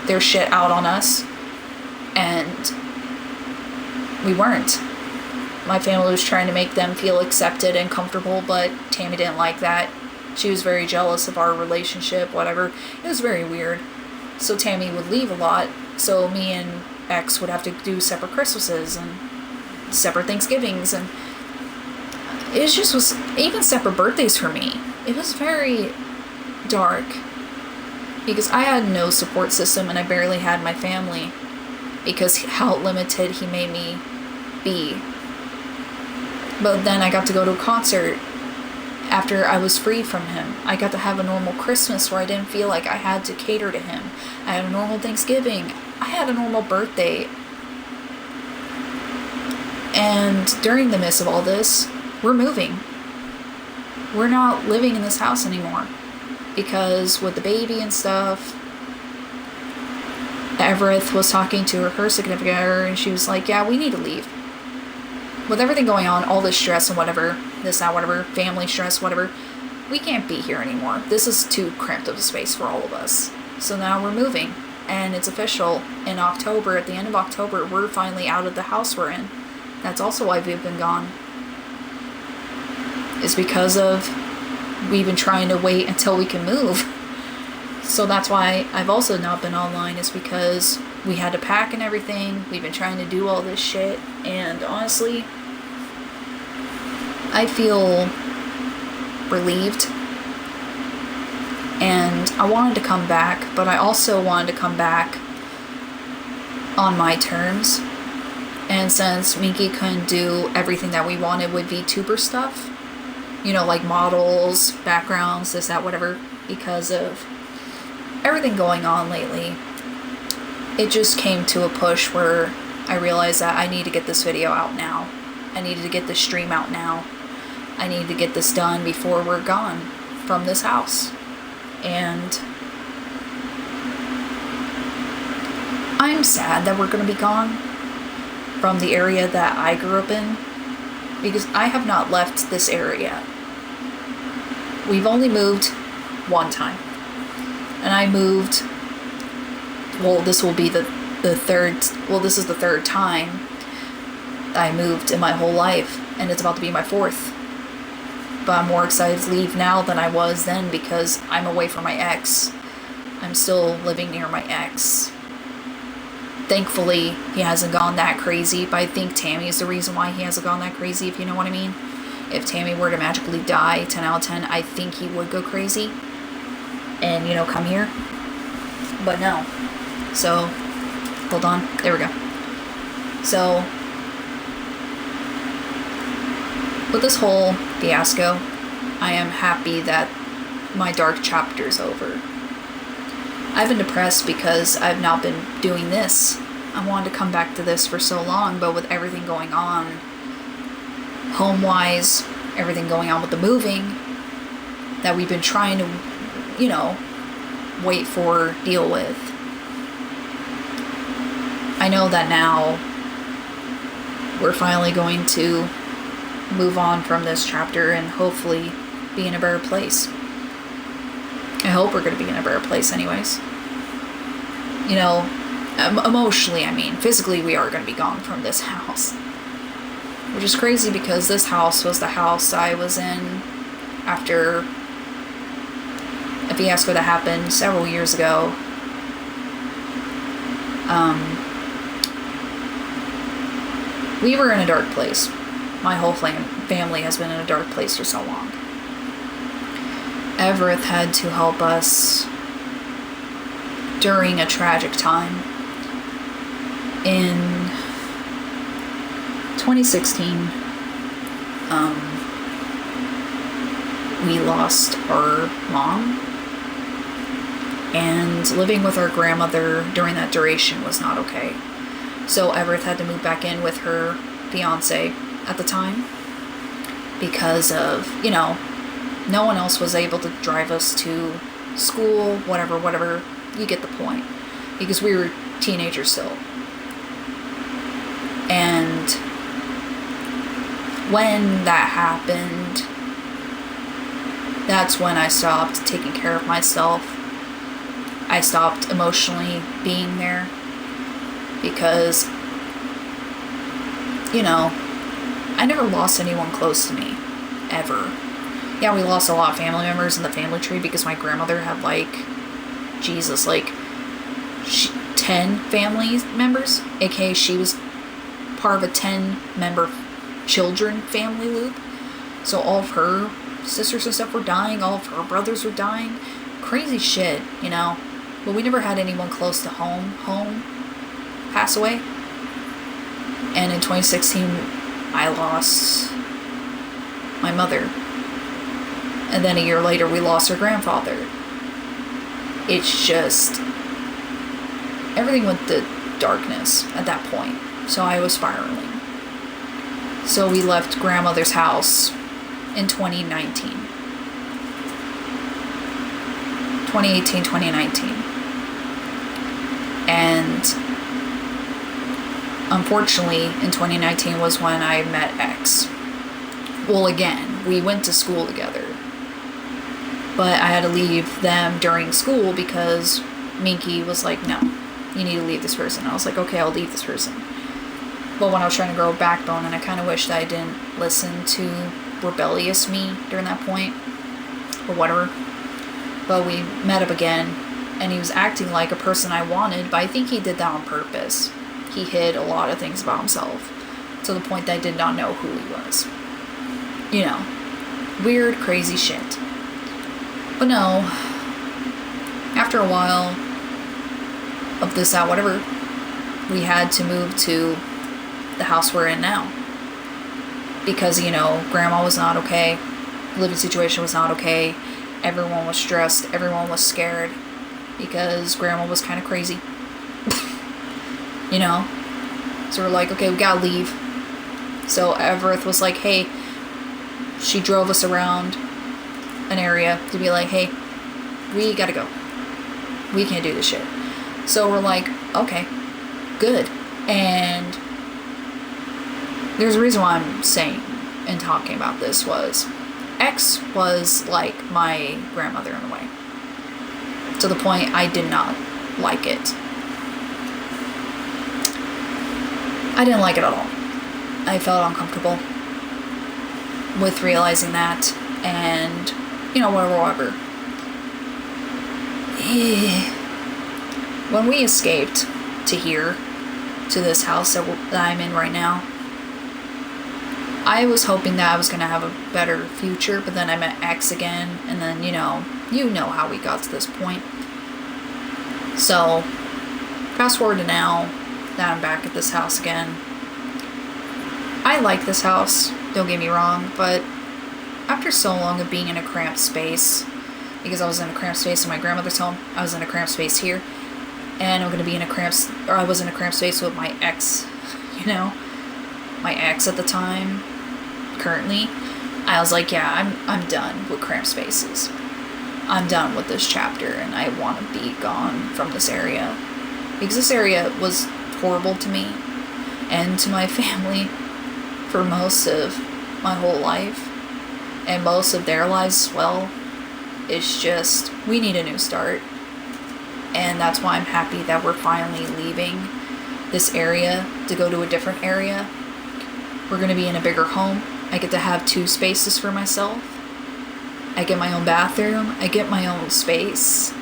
[SPEAKER 1] their shit out on us, and we weren't. My family was trying to make them feel accepted and comfortable, but Tammy didn't like that. She was very jealous of our relationship, whatever. It was very weird. So Tammy would leave a lot, so me and X would have to do separate Christmases and separate Thanksgivings, and it was even separate birthdays for me. It was very dark, because I had no support system and I barely had my family, because how limited he made me be. But then I got to go to a concert after I was freed from him. I got to have a normal Christmas where I didn't feel like I had to cater to him. I had a normal Thanksgiving. I had a normal birthday. And during the midst of all this, we're moving. We're not living in this house anymore. Because with the baby and stuff, Everett was talking to her significant other, and she was like, yeah, we need to leave. With everything going on, all this stress and whatever, this, that, whatever, family stress, whatever, we can't be here anymore. This is too cramped of a space for all of us. So now we're moving. And it's official. In October, at the end of October, we're finally out of the house we're in. That's also why we've been gone. It's because of we've been trying to wait until we can move. So that's why I've also not been online, is because we had to pack and everything. We've been trying to do all this shit. And honestly, I feel relieved. And I wanted to come back, but I also wanted to come back on my terms. And since Minky couldn't do everything that we wanted with VTuber stuff, you know, like models, backgrounds, this, that, whatever, because of everything going on lately, it just came to a push where I realized that I need to get this video out now. I needed to get this stream out now. I need to get this done before we're gone from this house. And I'm sad that we're going to be gone from the area that I grew up in, because I have not left this area. We've only moved one time. And I moved, well, this will be the third, well, this is the third time I moved in my whole life, and it's about to be my fourth. But I'm more excited to leave now than I was then, because I'm away from my ex. I'm still living near my ex. Thankfully, he hasn't gone that crazy, but I think Tammy is the reason why he hasn't gone that crazy, if you know what I mean. If Tammy were to magically die, 10 out of 10, I think he would go crazy and, you know, come here. But no. So, hold on. There we go. So, with this whole fiasco, I am happy that my dark chapter's over. I've been depressed because I've not been doing this. I wanted to come back to this for so long, but with everything going on, home-wise, everything going on with the moving, that we've been trying to, you know, wait for, deal with. I know that now we're finally going to move on from this chapter and hopefully be in a better place. I hope we're going to be in a better place anyways. You know, emotionally, I mean. Physically, we are going to be gone from this house. Which is crazy because this house was the house I was in after a fiasco that happened several years ago. We were in a dark place. My whole family has been in a dark place for so long. Everett had to help us during a tragic time. In 2016, we lost our mom, and living with our grandmother during that duration was not okay. So Everett had to move back in with her fiance at the time because of, you know, no one else was able to drive us to school, whatever, you get the point. Because we were teenagers still. And when that happened, that's when I stopped taking care of myself. I stopped emotionally being there because, you know, I never lost anyone close to me, ever. Yeah, we lost a lot of family members in the family tree because my grandmother had, like, 10 family members, aka she was part of a 10-member children family loop. So all of her sisters and stuff were dying, all of her brothers were dying. Crazy shit, you know. But we never had anyone close to home pass away. And in 2016, I lost my mother. And then a year later, we lost her grandfather. It's just, everything went to darkness at that point. So I was spiraling. So we left grandmother's house in 2019. 2018, 2019. And unfortunately, in 2019 was when I met X. Well, again, we went to school together. But I had to leave them during school because Minky was like, no, you need to leave this person. I was like, okay, I'll leave this person. But when I was trying to grow a backbone, and I kind of wish that I didn't listen to rebellious me during that point, or whatever. But we met up again, and he was acting like a person I wanted, but I think he did that on purpose. He hid a lot of things about himself, to the point that I did not know who he was. You know, weird, crazy shit. But no, after a while of this, that, whatever, we had to move to the house we're in now. Because, you know, grandma was not okay. The living situation was not okay. Everyone was stressed. Everyone was scared. Because grandma was kind of crazy. You know? So we're like, okay, we gotta leave. So Everett was like, hey, she drove us around an area to be like, hey, we gotta go. We can't do this shit. So we're like, okay, good. And there's a reason why I'm saying and talking about this was X was like my grandmother in a way. To the point I did not like it. I didn't like it at all. I felt uncomfortable with realizing that, and you know, whatever. When we escaped to here, to this house that I'm in right now, I was hoping that I was going to have a better future, but then I met X again, and then, you know how we got to this point. So, fast forward to now that I'm back at this house again. I like this house, don't get me wrong, but after so long of being in a cramped space, because I was in a cramped space in my grandmother's home, I was in a cramped space here, and I was in a cramped space with my ex, you know, my ex at the time, currently. I was like, yeah, I'm done with cramped spaces. I'm done with this chapter, and I want to be gone from this area. Because this area was horrible to me, and to my family, for most of my whole life, and most of their lives as well. It's just, we need a new start. And that's why I'm happy that we're finally leaving this area to go to a different area. We're going to be in a bigger home. I get to have 2 spaces for myself. I get my own bathroom. I get my own space.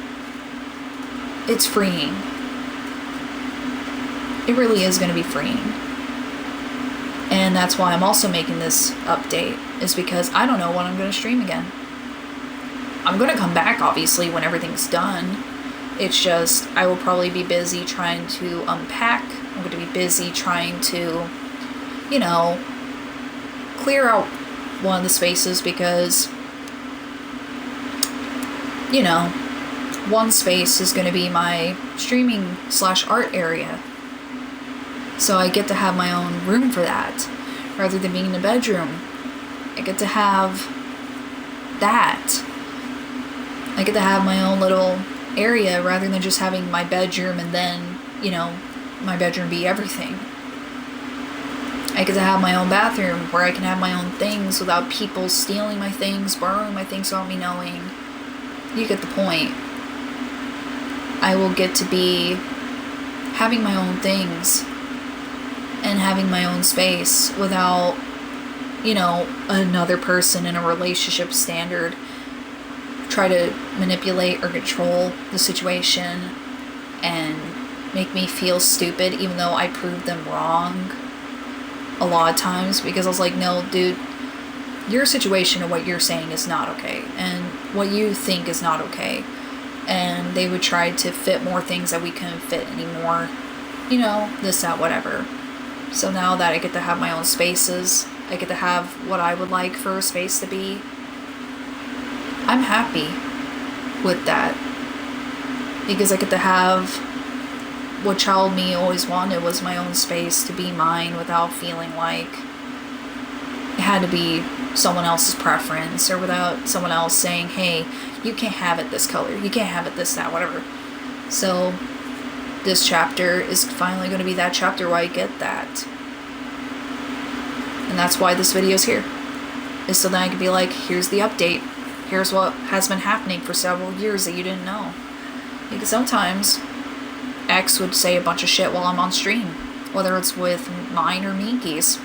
[SPEAKER 1] It's freeing. It really is going to be freeing. And that's why I'm also making this update, is because I don't know when I'm going to stream again. I'm going to come back, obviously, when everything's done. It's just, I will probably be busy trying to unpack. I'm going to be busy trying to, you know, clear out one of the spaces because, you know, one space is going to be my streaming / art area. So I get to have my own room for that, rather than being in the bedroom. I get to have that. I get to have my own little area rather than just having my bedroom and then, you know, my bedroom be everything. I get to have my own bathroom where I can have my own things without people stealing my things, borrowing my things without me knowing. You get the point. I will get to be having my own things and having my own space without, you know, another person in a relationship standard try to manipulate or control the situation and make me feel stupid, even though I proved them wrong a lot of times, because I was like, no, dude, your situation and what you're saying is not okay, and what you think is not okay. And they would try to fit more things that we couldn't fit anymore, you know, this, that, whatever. So now that I get to have my own spaces, I get to have what I would like for a space to be. I'm happy with that. Because I get to have what child me always wanted, was my own space to be mine without feeling like it had to be someone else's preference, or without someone else saying, hey, you can't have it this color, you can't have it this, that, whatever. So this chapter is finally going to be that chapter where I get that. And that's why this video is here. Is so that I can be like, here's the update. Here's what has been happening for several years that you didn't know. Because sometimes X would say a bunch of shit while I'm on stream, whether it's with mine or Minky's.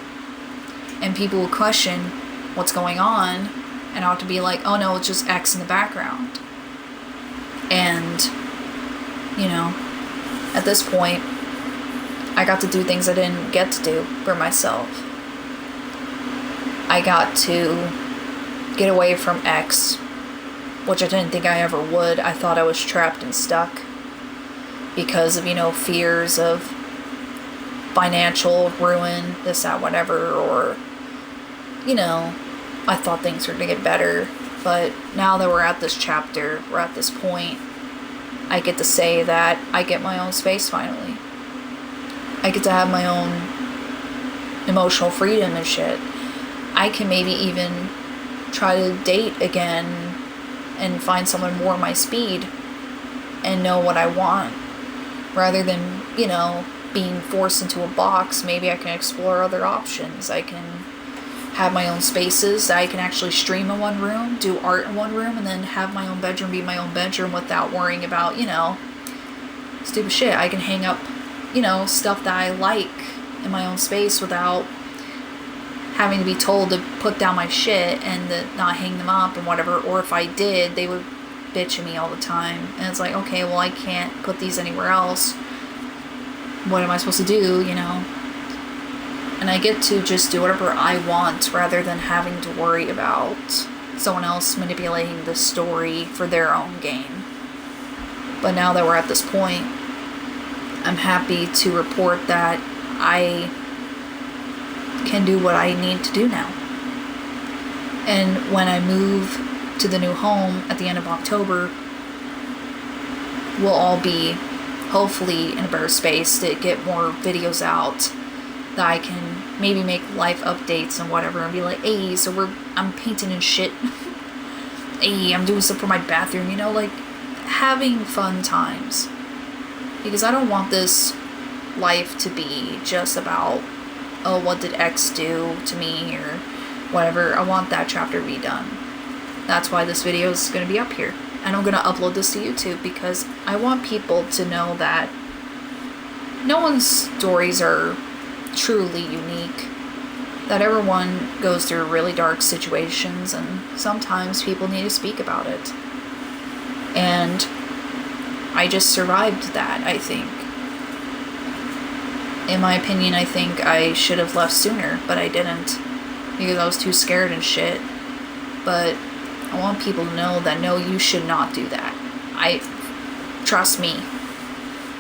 [SPEAKER 1] And people will question what's going on, and I'll have to be like, oh no, it's just X in the background. And, you know, at this point, I got to do things I didn't get to do for myself. I got to get away from X, which I didn't think I ever would. I thought I was trapped and stuck because of, you know, fears of financial ruin, this, that, whatever, or, you know, I thought things were going to get better. But now that we're at this chapter, we're at this point, I get to say that I get my own space finally. I get to have my own emotional freedom and shit. I can maybe even try to date again and find someone more my speed and know what I want, rather than, you know, being forced into a box. Maybe I can explore other options. I can have my own spaces. I can actually stream in one room, do art in one room, and then have my own bedroom be my own bedroom without worrying about, you know, stupid shit. I can hang up, you know, stuff that I like in my own space without having to be told to put down my shit and to not hang them up and whatever. Or if I did, they would bitch at me all the time. And it's like, okay, well, I can't put these anywhere else. What am I supposed to do, you know? And I get to just do whatever I want, rather than having to worry about someone else manipulating the story for their own gain. But now that we're at this point, I'm happy to report that I can do what I need to do now. And when I move to the new home at the end of October, we'll all be hopefully in a better space to get more videos out, that I can maybe make life updates and whatever, and be like, hey, so I'm painting and shit. Hey, I'm doing stuff for my bathroom, you know, like having fun times. Because I don't want this life to be just about, oh, what did X do to me or whatever. I want that chapter to be done. That's why this video is going to be up here. And I'm going to upload this to YouTube, because I want people to know that no one's stories are truly unique. That everyone goes through really dark situations, and sometimes people need to speak about it. And I just survived that, I think. In my opinion, I think I should have left sooner, but I didn't, because I was too scared and shit. But I want people to know that, no, you should not do that. Trust me,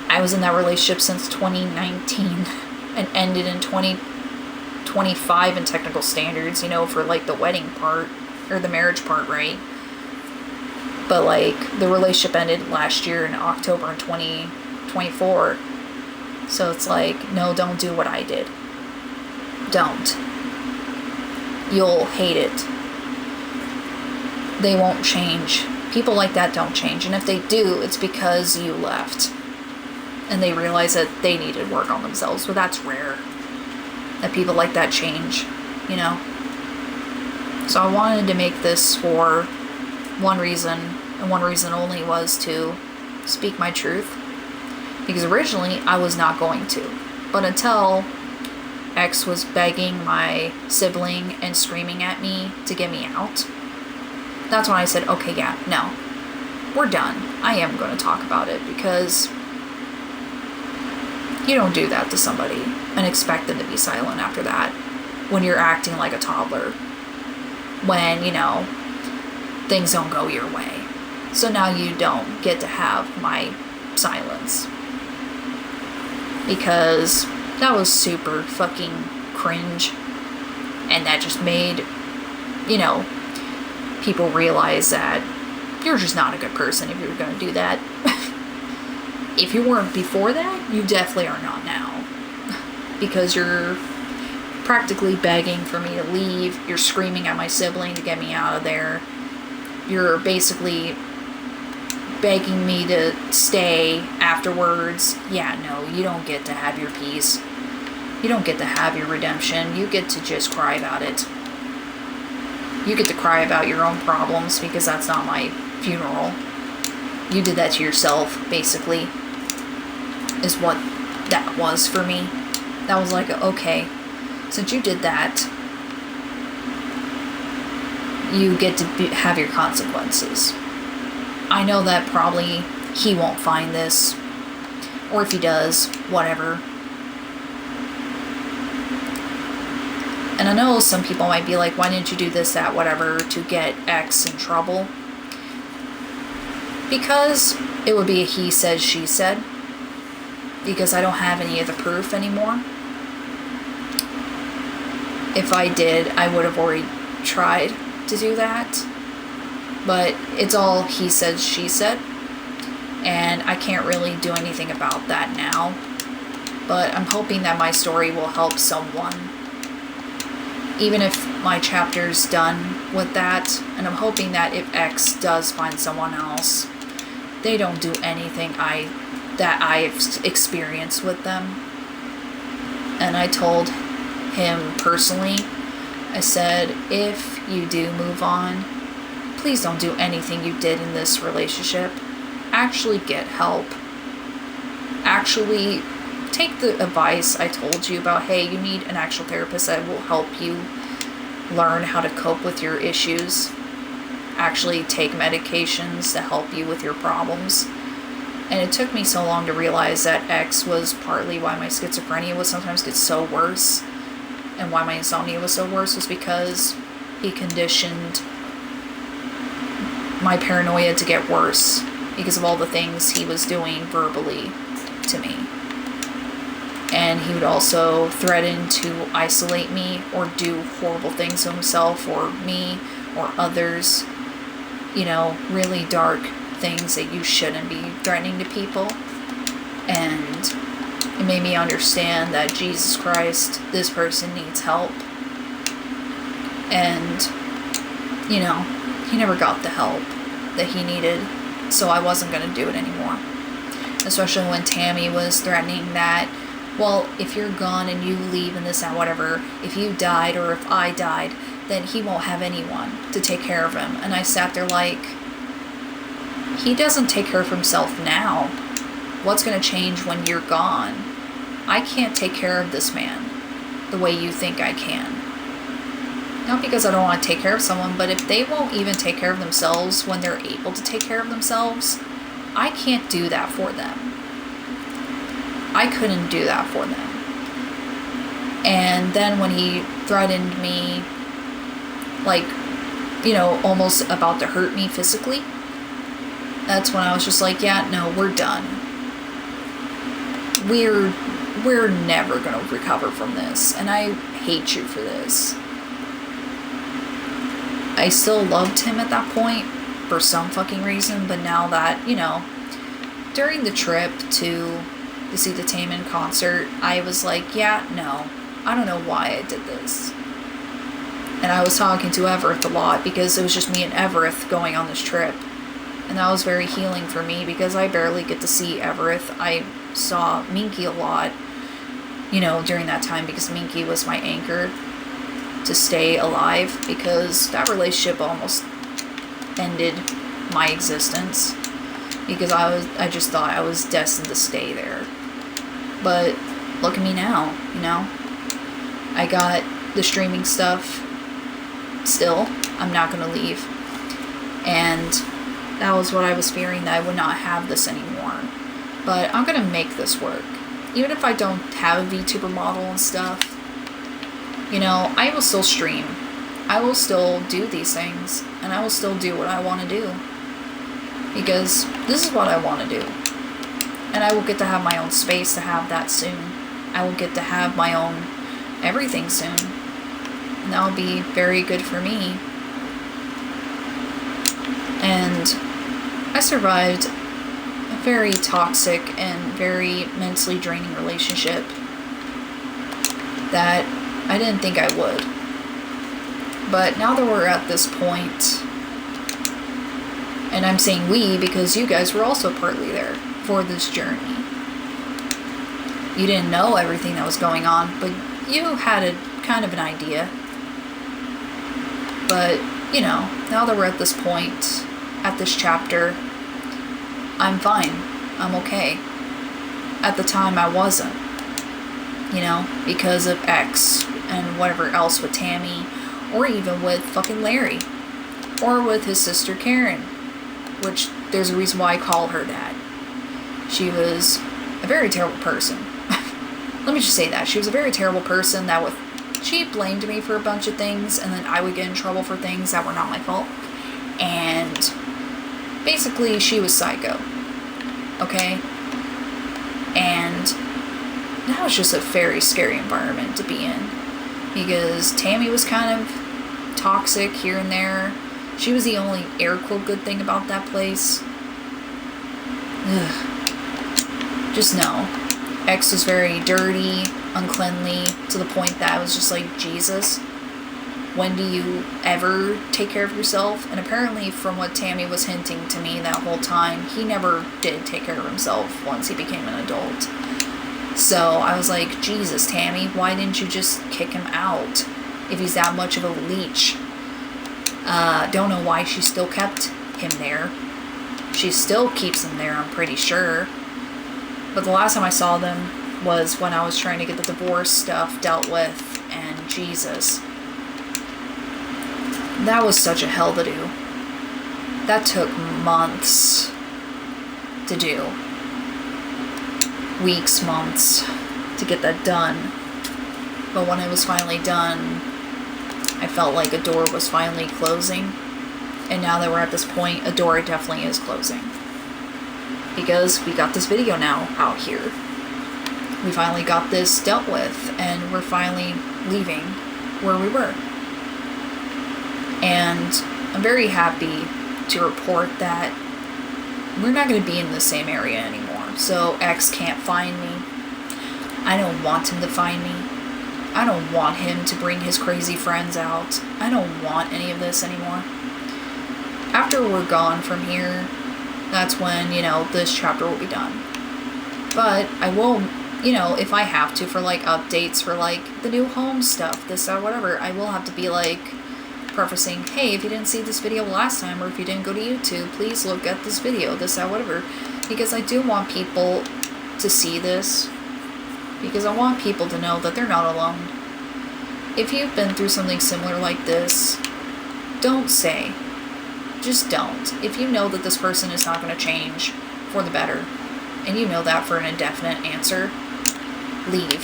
[SPEAKER 1] I was in that relationship since 2019 and ended in 2025 in technical standards, you know, for like the wedding part, or the marriage part, right? But like the relationship ended last year in October in 2024. So it's like, no, don't do what I did. Don't. You'll hate it. They won't change. People like that don't change. And if they do, it's because you left. And they realize that they needed work on themselves. But that's rare. That people like that change, you know? So I wanted to make this for one reason, and one reason only, was to speak my truth. Because originally, I was not going to. But until X was begging my sibling and screaming at me to get me out, that's when I said, okay, yeah, no. We're done. I am going to talk about it, because you don't do that to somebody and expect them to be silent after that when you're acting like a toddler. When, you know, things don't go your way. So now you don't get to have my silence. Because that was super fucking cringe. And that just made, people realize that you're just not a good person if you're going to do that. If you weren't before that, you definitely are not now. Because you're practically begging for me to leave. You're screaming at my sibling to get me out of there. You're basically begging me to stay afterwards. Yeah, no, you don't get to have your peace. You don't get to have your redemption. You get to just cry about it. You get to cry about your own problems because that's not my funeral. You did that to yourself, basically, is what that was for me. That was like, okay, since you did that, you get to have your consequences. I know that probably he won't find this, or if he does, whatever. And I know some people might be like, why didn't you do this, that, whatever, to get X in trouble? Because it would be a he said, she said. Because I don't have any of the proof anymore. If I did, I would have already tried to do that. But it's all he said, she said. And I can't really do anything about that now. But I'm hoping that my story will help someone. Even if my chapter's done with that. And I'm hoping that if X does find someone else, they don't do anything that I've experienced with them. And I told him personally, I said, if you do move on, please don't do anything you did in this relationship. Actually get help. Actually take the advice I told you about, hey, you need an actual therapist that will help you learn how to cope with your issues. Actually take medications to help you with your problems. And it took me so long to realize that X was partly why my schizophrenia would sometimes get so worse, and why my insomnia was so worse, was because he conditioned my paranoia to get worse because of all the things he was doing verbally to me. And he would also threaten to isolate me or do horrible things to himself or me or others. Really dark things that you shouldn't be threatening to people. And it made me understand that Jesus Christ, this person needs help. And, he never got the help that he needed. So I wasn't going to do it anymore. Especially when Tammy was threatening that, well, if you're gone and you leave and this and whatever, if you died or if I died, then he won't have anyone to take care of him. And I sat there like, he doesn't take care of himself now. What's going to change when you're gone? I can't take care of this man the way you think I can. Not because I don't want to take care of someone, but if they won't even take care of themselves when they're able to take care of themselves, I can't do that for them. I couldn't do that for them. And then when he threatened me, almost about to hurt me physically, that's when I was just like, yeah, no, we're done. We're never going to recover from this, and I hate you for this. I still loved him at that point for some fucking reason, but now that, during the trip to see the Taman concert, I was like, yeah, no, I don't know why I did this. And I was talking to Everett a lot because it was just me and Everett going on this trip. And that was very healing for me because I barely get to see Everett. I saw Minky a lot, during that time because Minky was my anchor to stay alive, because that relationship almost ended my existence because I just thought I was destined to stay there. But look at me now, I got the streaming stuff still. I'm not going to leave. And that was what I was fearing, that I would not have this anymore. But I'm going to make this work. Even if I don't have a VTuber model and stuff, I will still stream. I will still do these things. And I will still do what I want to do. Because this is what I want to do. And I will get to have my own space to have that soon. I will get to have my own everything soon. And that'll be very good for me. And I survived a very toxic and very mentally draining relationship that I didn't think I would. But now that we're at this point, and I'm saying we because you guys were also partly there for this journey. You didn't know everything that was going on, but you had a kind of an idea. But, you know, now that we're at this point, at this chapter, I'm fine. I'm okay. At the time, I wasn't. You know, because of X and whatever else with Tammy, or even with fucking Larry, or with his sister Karen, which there's a reason why I call her that. She was a very terrible person. Let me just say that. She was a very terrible person she blamed me for a bunch of things, and then I would get in trouble for things that were not my fault. And basically, she was psycho. Okay? And that was just a very scary environment to be in. Because Tammy was kind of toxic here and there. She was the only air quote good thing about that place. Ugh. Just know. X was very dirty, uncleanly, to the point that I was just like, Jesus, when do you ever take care of yourself? And apparently, from what Tammy was hinting to me that whole time, he never did take care of himself once he became an adult. So I was like, Jesus, Tammy, why didn't you just kick him out if he's that much of a leech? Don't know why she still kept him there. She still keeps him there, I'm pretty sure. But the last time I saw them was when I was trying to get the divorce stuff dealt with, and Jesus. That was such a hell to do. That took months to do. Weeks, months to get that done. But when it was finally done, I felt like a door was finally closing. And now that we're at this point, a door definitely is closing. Because we got this video now out here. We finally got this dealt with, and we're finally leaving where we were. And I'm very happy to report that we're not going to be in the same area anymore. So X can't find me. I don't want him to find me. I don't want him to bring his crazy friends out. I don't want any of this anymore. After we're gone from here, that's when, this chapter will be done. But I will, if I have to, for, updates for, the new home stuff, this, that, whatever, I will have to be, prefacing, hey, if you didn't see this video last time, or if you didn't go to YouTube, please look at this video, this, that, whatever. Because I do want people to see this. Because I want people to know that they're not alone. If you've been through something similar like this, don't say. Just don't. If you know that this person is not going to change for the better, and you know that for an indefinite answer, leave.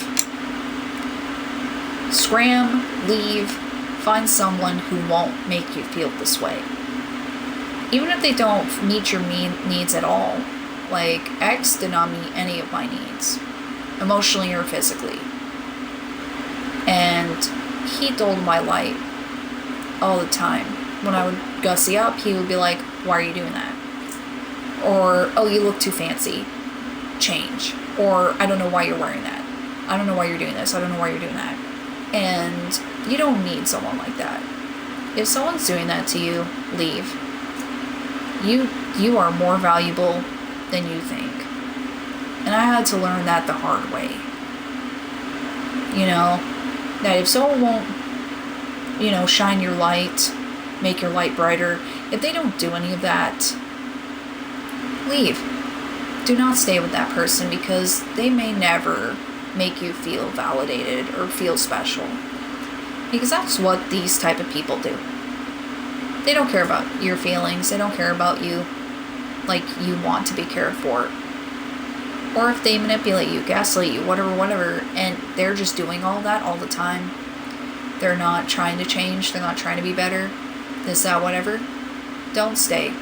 [SPEAKER 1] Scram, leave, find someone who won't make you feel this way. Even if they don't meet your needs at all. Like, X did not meet any of my needs, emotionally or physically. And he dulled my light all the time. When I would gussy up, he would be like, why are you doing that? Or, oh, you look too fancy. Change. Or, I don't know why you're wearing that. I don't know why you're doing this. I don't know why you're doing that. And you don't need someone like that. If someone's doing that to you, leave. You are more valuable than you think. And I had to learn that the hard way. That if someone won't, shine your light, make your light brighter, if they don't do any of that, leave. Do not stay with that person, because they may never make you feel validated or feel special. Because that's what these type of people do. They don't care about your feelings. They don't care about you like you want to be cared for. Or if they manipulate you, gaslight you, whatever, and they're just doing all that all the time. They're not trying to change. They're not trying to be better. This, that, whatever. Don't stay.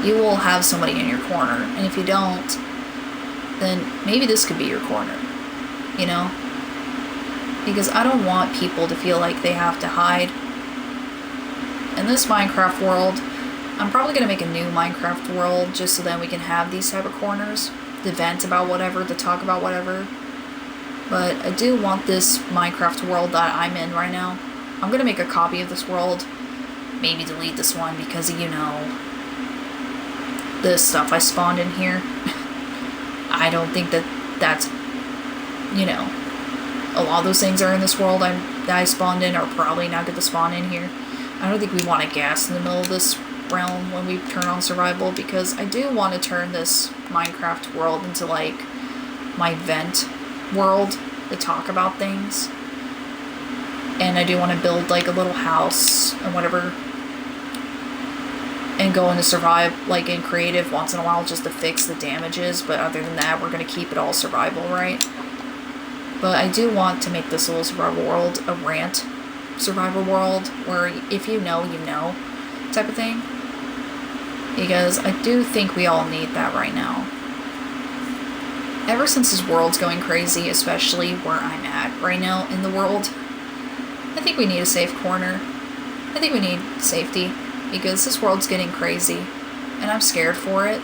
[SPEAKER 1] You will have somebody in your corner. And if you don't, then maybe this could be your corner. Because I don't want people to feel like they have to hide. In this Minecraft world, I'm probably going to make a new Minecraft world just so that we can have these type of corners. To vent about whatever, to talk about whatever. But I do want this Minecraft world that I'm in right now. I'm going to make a copy of this world. Maybe delete this one because, you know, the stuff I spawned in here. I don't think that's, you know, a lot of those things are in this world that I spawned in are probably not going to spawn in here. I don't think we want a gas in the middle of this realm when we turn on survival, because I do want to turn this Minecraft world into like my vent world to talk about things. And I do want to build like a little house and whatever, and go into survive like in creative once in a while just to fix the damages, but other than that we're going to keep it all survival, right? But I do want to make this little survival world a rant survival world where if you know, you know type of thing. Because I do think we all need that right now. Ever since this world's going crazy, especially where I'm at right now in the world, I think we need a safe corner. I think we need safety because this world's getting crazy and I'm scared for it.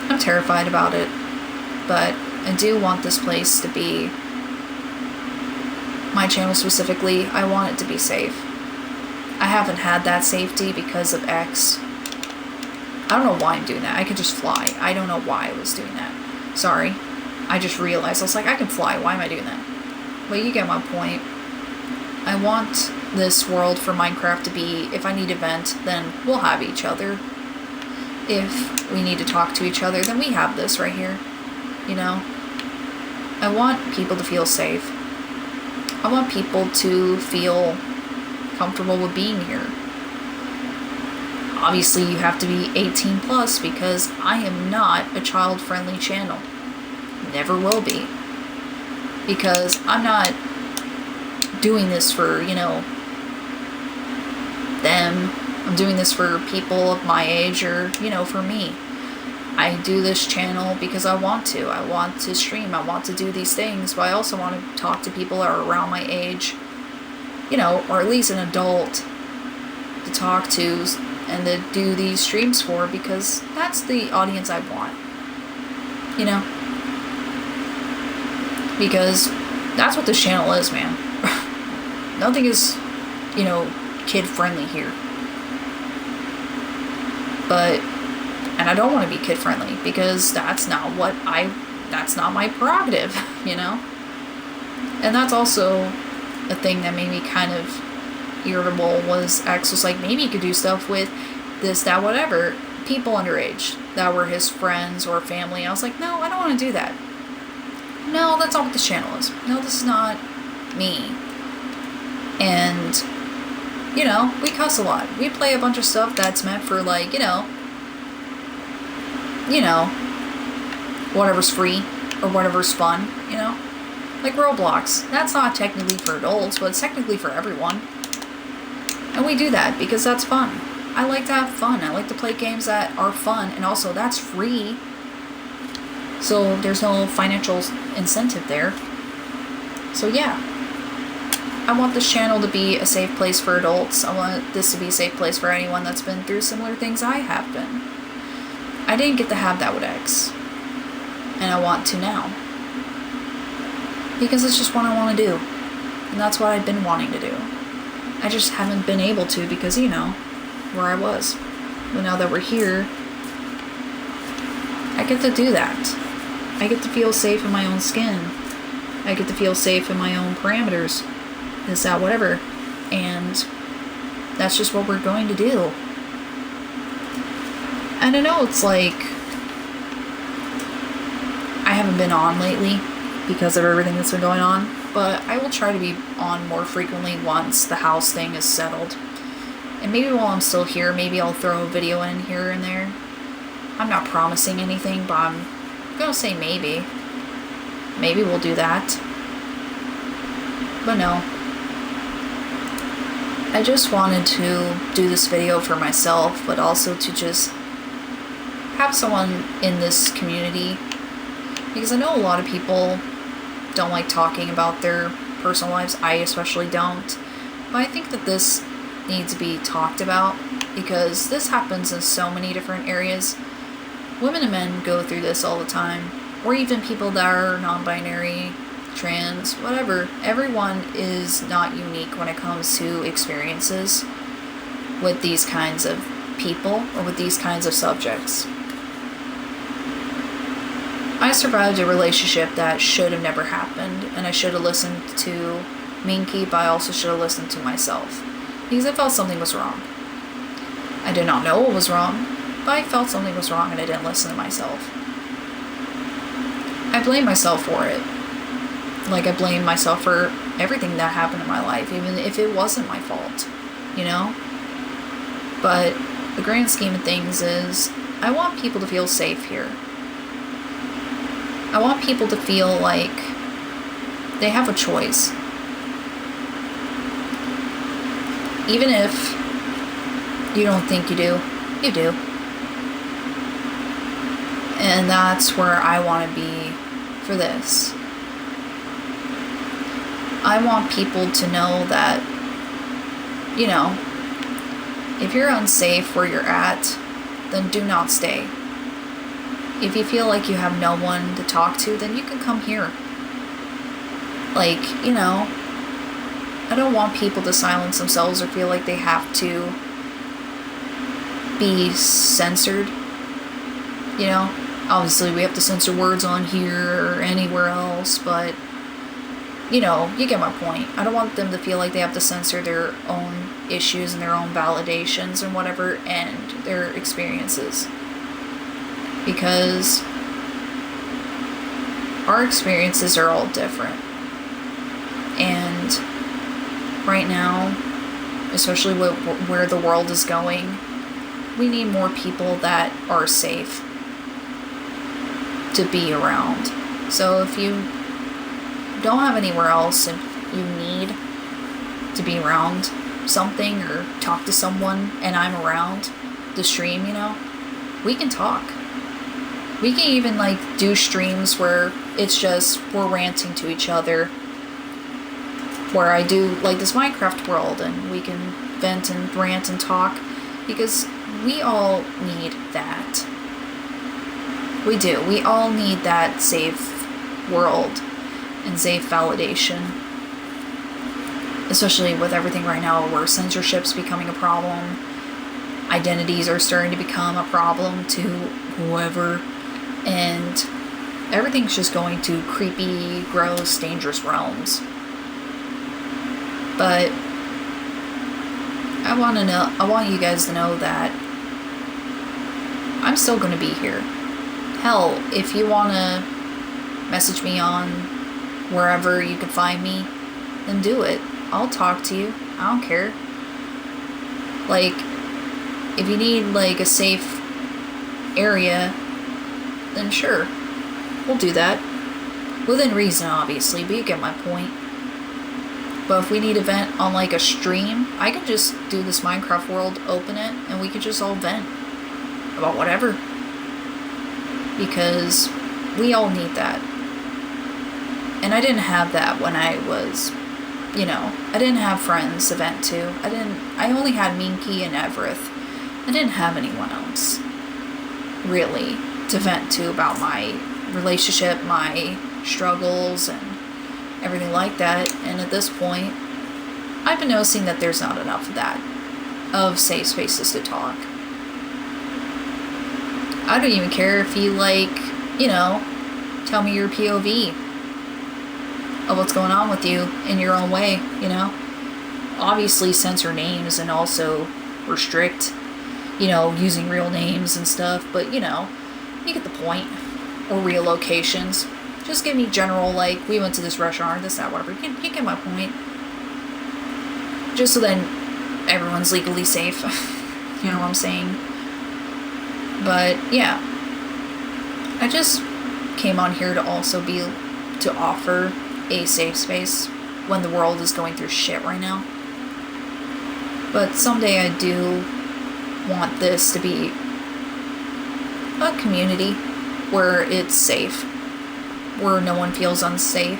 [SPEAKER 1] I'm terrified about it, but I do want this place to be, my channel specifically, I want it to be safe. I haven't had that safety because of X. I don't know why I'm doing that. I could just fly. I don't know why I was doing that. Sorry. I just realized. I was like, I can fly. Why am I doing that? But you get my point. I want this world for Minecraft to be, if I need a vent, then we'll have each other. If we need to talk to each other, then we have this right here. You know? I want people to feel safe. I want people to feel comfortable with being here. Obviously you have to be 18 plus because I am not a child-friendly channel. Never will be. Because I'm not doing this for, you know, them. I'm doing this for people of my age or, you know, for me. I do this channel because I want to. I want to stream. I want to do these things, but I also want to talk to people that are around my age, you know, or at least an adult to talk to and to do these streams for, because that's the audience I want, you know, because that's what this channel is, man. Nothing is, you know, kid friendly here, but, and I don't want to be kid friendly because that's not my prerogative, you know, and that's also a thing that made me kind of irritable. Was X was like, maybe you could do stuff with this, that, whatever, people underage that were his friends or family. I was like, no, I don't want to do that. No, that's not what this channel is. No, this is not me. And, you know, we cuss a lot. We play a bunch of stuff that's meant for, like, you know, whatever's free or whatever's fun, you know? Like Roblox. That's not technically for adults, but it's technically for everyone. And we do that because that's fun. I like to have fun. I like to play games that are fun, and also that's free. So there's no financial incentive there. So yeah. I want this channel to be a safe place for adults. I want this to be a safe place for anyone that's been through similar things I have been. I didn't get to have that with X. And I want to now. Because it's just what I want to do. And that's what I've been wanting to do. I just haven't been able to because, you know, where I was. But now that we're here, I get to do that. I get to feel safe in my own skin. I get to feel safe in my own parameters. This, that, whatever. And that's just what we're going to do. And I know it's like, I haven't been on lately because of everything that's been going on, but I will try to be on more frequently once the house thing is settled. And maybe while I'm still here, maybe I'll throw a video in here and there. I'm not promising anything, but I'm gonna say maybe. Maybe we'll do that. But no. I just wanted to do this video for myself, but also to just have someone in this community, because I know a lot of people don't like talking about their personal lives. I especially don't. But I think that this needs to be talked about because this happens in so many different areas. Women and men go through this all the time, or even people that are non-binary, trans, whatever. Everyone is not unique when it comes to experiences with these kinds of people or with these kinds of subjects. I survived a relationship that should have never happened, and I should have listened to Minky, but I also should have listened to myself because I felt something was wrong. I did not know what was wrong, but I felt something was wrong and I didn't listen to myself. I blame myself for it. Like, I blame myself for everything that happened in my life, even if it wasn't my fault, you know? But the grand scheme of things is, I want people to feel safe here. I want people to feel like they have a choice. Even if you don't think you do, you do. And that's where I want to be for this. I want people to know that, you know, if you're unsafe where you're at, then do not stay. If you feel like you have no one to talk to, then you can come here. Like, you know, I don't want people to silence themselves or feel like they have to be censored. You know, obviously we have to censor words on here or anywhere else, but, you know, you get my point. I don't want them to feel like they have to censor their own issues and their own validations and whatever and their experiences. Because our experiences are all different. And right now, especially where the world is going, we need more people that are safe to be around. So if you don't have anywhere else and you need to be around something or talk to someone and I'm around the stream, you know, we can talk. We can even like do streams where it's just we're ranting to each other, where I do like this Minecraft world and we can vent and rant and talk, because we all need that. We do. We all need that safe world and safe validation. Especially with everything right now where censorship's becoming a problem. Identities are starting to become a problem to whoever. And everything's just going to creepy, gross, dangerous realms. But I want you guys to know that I'm still going to be here. Hell, if you want to message me on wherever you can find me, then do it. I'll talk to you. I don't care. Like, if you need like a safe area, then sure, we'll do that. Within reason, obviously, but you get my point. But if we need to vent on like a stream, I can just do this Minecraft world, open it, and we can just all vent about whatever. Because we all need that. And I didn't have that when I was, you know, I didn't have friends to vent to. I only had Minky and Everett. I didn't have anyone else, really, to vent to about my relationship, my struggles, and everything like that. And at this point, I've been noticing that there's not enough of that, of safe spaces to talk. I don't even care if you, like, you know, tell me your POV of what's going on with you in your own way, you know. Obviously censor names and also restrict, you know, using real names and stuff, but, you know, you get the point. Or real locations. Just give me general, like, we went to this restaurant, this, that, whatever. You get my point. Just so then everyone's legally safe. You know what I'm saying? But, yeah. I just came on here to also to offer a safe space when the world is going through shit right now. But someday I do want this to be a community where it's safe, where no one feels unsafe,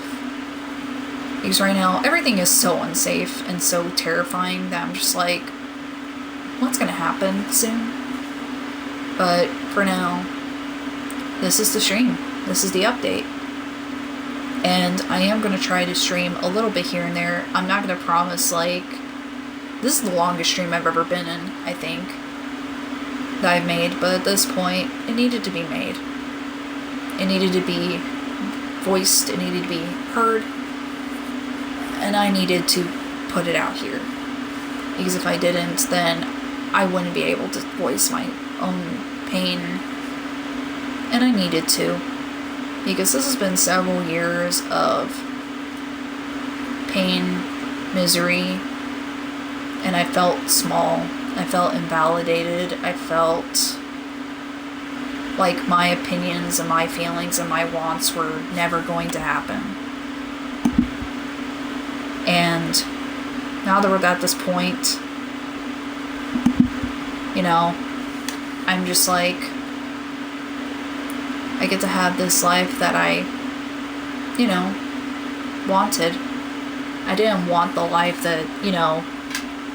[SPEAKER 1] Because right now, everything is so unsafe and so terrifying that I'm just like, what's gonna happen soon? But for now, this is the stream. This is the update. And I am gonna try to stream a little bit here and there. I'm not gonna promise, like, this is the longest stream I've ever been in, I think, that I've made. But at this point, it needed to be made. It needed to be voiced. It needed to be heard. And I needed to put it out here. Because if I didn't, then I wouldn't be able to voice my own pain. And I needed to. Because this has been several years of pain, misery, and I felt small. I felt invalidated. I felt like my opinions and my feelings and my wants were never going to happen. And now that we're at this point, you know, I'm just like, I get to have this life that I, you know, wanted. I didn't want the life that, you know,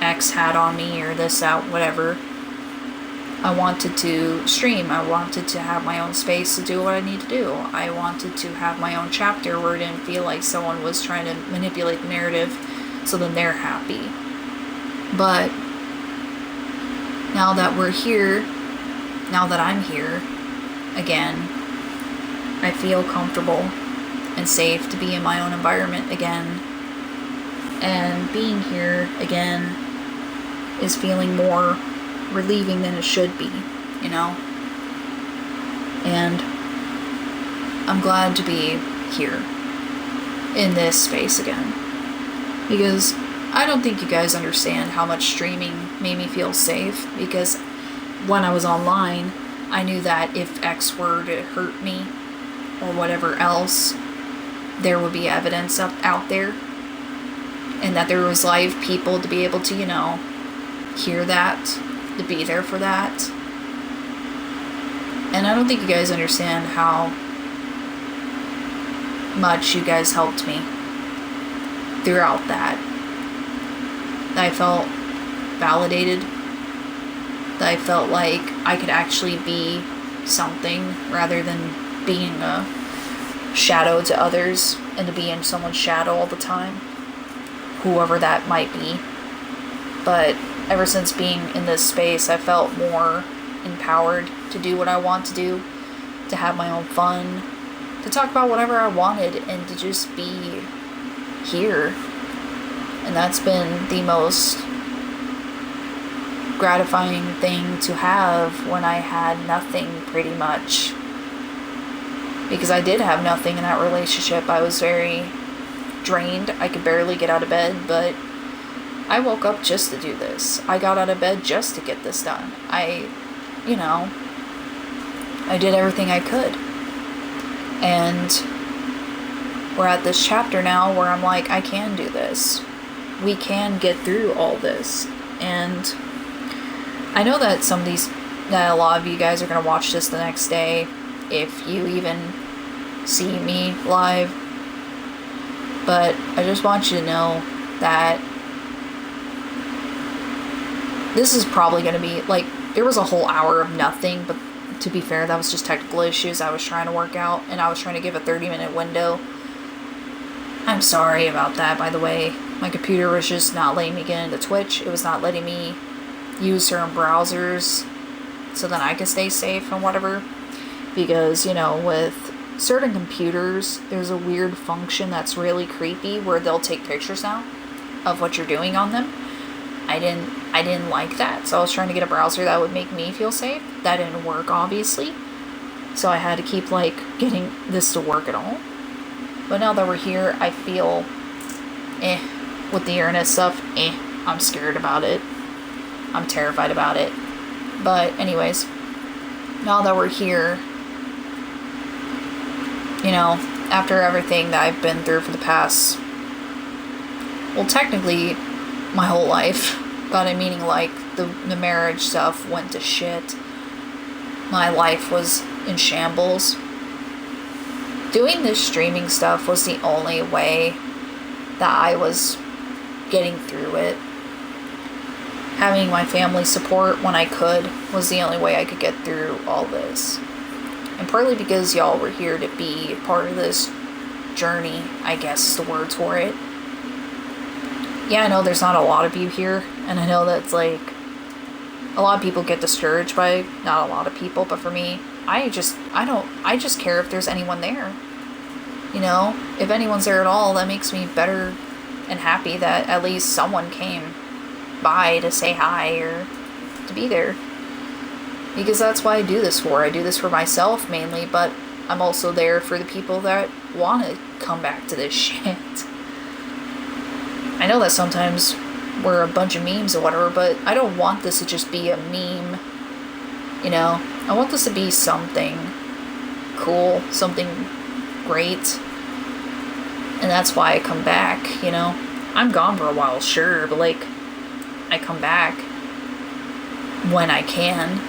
[SPEAKER 1] X had on me or this, that, whatever. I wanted to stream. I wanted to have my own space to do what I need to do. I wanted to have my own chapter where it didn't feel like someone was trying to manipulate the narrative so then they're happy. But now that we're here, now that I'm here again, I feel comfortable and safe to be in my own environment again. And being here again is feeling more relieving than it should be, you know? And I'm glad to be here in this space again. Because I don't think you guys understand how much streaming made me feel safe. Because when I was online, I knew that if X were to hurt me or whatever else, there would be evidence out there. And that there was live people to be able to, you know, hear that, to be there for that. And I don't think you guys understand how much you guys helped me throughout that. That I felt validated. That I felt like I could actually be something rather than being a shadow to others and to be in someone's shadow all the time. Whoever that might be. But ever since being in this space, I felt more empowered to do what I want to do, to have my own fun, to talk about whatever I wanted, and to just be here. And that's been the most gratifying thing to have when I had nothing, pretty much. Because I did have nothing in that relationship. I was very drained. I could barely get out of bed, but I woke up just to do this. I got out of bed just to get this done. I did everything I could. And we're at this chapter now where I'm like, I can do this. We can get through all this. And I know that that a lot of you guys are going to watch this the next day, if you even see me live. But I just want you to know that this is probably going to be, like, there was a whole hour of nothing, but to be fair, that was just technical issues I was trying to work out, and I was trying to give a 30-minute window. I'm sorry about that, by the way. My computer was just not letting me get into Twitch. It was not letting me use certain browsers so that I could stay safe and whatever. Because, you know, with certain computers, there's a weird function that's really creepy where they'll take pictures now of what you're doing on them. I didn't like that, so I was trying to get a browser that would make me feel safe. That didn't work, obviously. So I had to keep, like, getting this to work at all. But now that we're here, I feel with the internet stuff, I'm scared about it. I'm terrified about it. But anyways, now that we're here, you know, after everything that I've been through for the past, well, technically, my whole life, but I meaning, like, the marriage stuff went to shit. My life was in shambles. Doing this streaming stuff was the only way that I was getting through it. Having my family support when I could was the only way I could get through all this. And partly because y'all were here to be part of this journey, I guess is the word for it. Yeah, I know there's not a lot of you here, and I know that's like, a lot of people get discouraged by not a lot of people, but for me, I just care if there's anyone there. You know, if anyone's there at all, that makes me better and happy that at least someone came by to say hi or to be there. Because that's why I do this for. I do this for myself mainly, but I'm also there for the people that want to come back to this shit. I know that sometimes we're a bunch of memes or whatever, but I don't want this to just be a meme. You know, I want this to be something cool, something great. And that's why I come back, you know. I'm gone for a while, sure, but like, I come back when I can.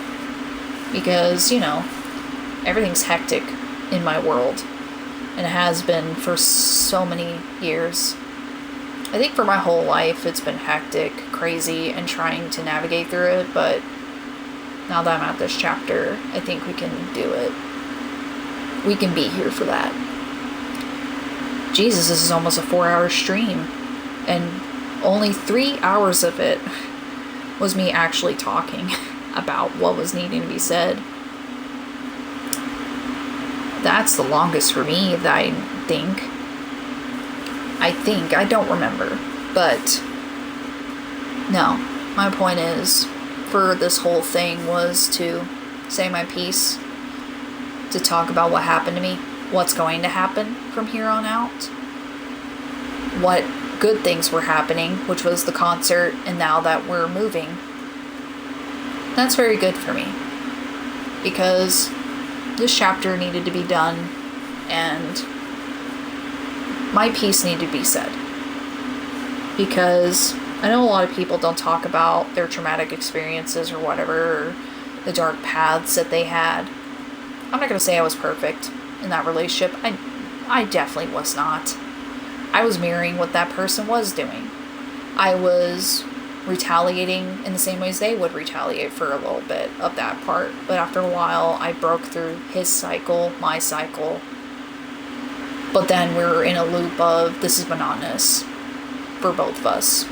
[SPEAKER 1] Because, you know, everything's hectic in my world. And it has been for so many years. I think for my whole life it's been hectic, crazy, and trying to navigate through it, but now that I'm at this chapter, I think we can do it. We can be here for that. Jesus, this is almost a 4-hour stream, and only 3 hours of it was me actually talking about what was needing to be said. That's the longest for me, that I think. I don't remember, but no, my point is, for this whole thing was to say my piece, to talk about what happened to me, what's going to happen from here on out, what good things were happening, which was the concert, and now that we're moving. That's very good for me, because this chapter needed to be done, and my piece needed to be said. Because I know a lot of people don't talk about their traumatic experiences or whatever, or the dark paths that they had. I'm not going to say I was perfect in that relationship. I definitely was not. I was mirroring what that person was doing. I was retaliating in the same ways they would retaliate for a little bit of that part. But after a while, I broke through his cycle, my cycle. But then we were in a loop of, this is monotonous for both of us.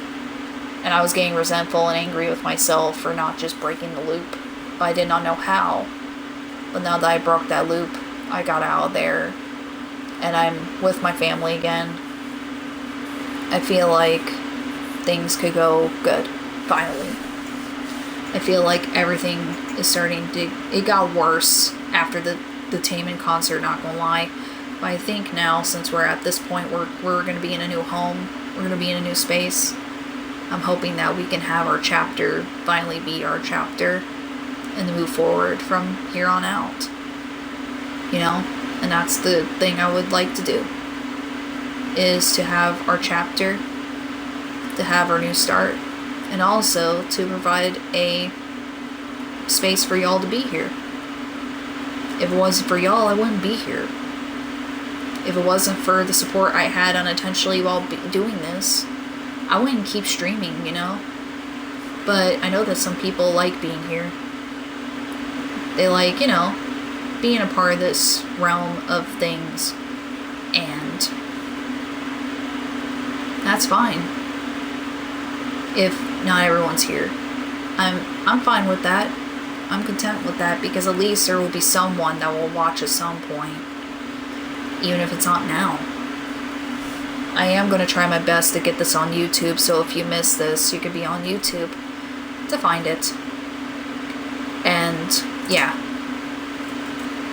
[SPEAKER 1] And I was getting resentful and angry with myself for not just breaking the loop. But I did not know how. But now that I broke that loop, I got out of there. And I'm with my family again. I feel like things could go good, finally. I feel like everything is starting to... It got worse after the Taemin concert, not gonna lie. But I think now, since we're at this point, we're going to be in a new home. We're going to be in a new space. I'm hoping that we can have our chapter finally be our chapter and move forward from here on out. You know? And that's the thing I would like to do. Is to have our chapter, to have our new start, and also to provide a space for y'all to be here. If it wasn't for y'all, I wouldn't be here. If it wasn't for the support I had unintentionally while doing this, I wouldn't keep streaming, you know? But I know that some people like being here. They like, you know, being a part of this realm of things. And that's fine. If not everyone's here. I'm fine with that. I'm content with that, because at least there will be someone that will watch at some point. Even if it's not now. I am going to try my best to get this on YouTube, so if you miss this, you could be on YouTube to find it. And, yeah.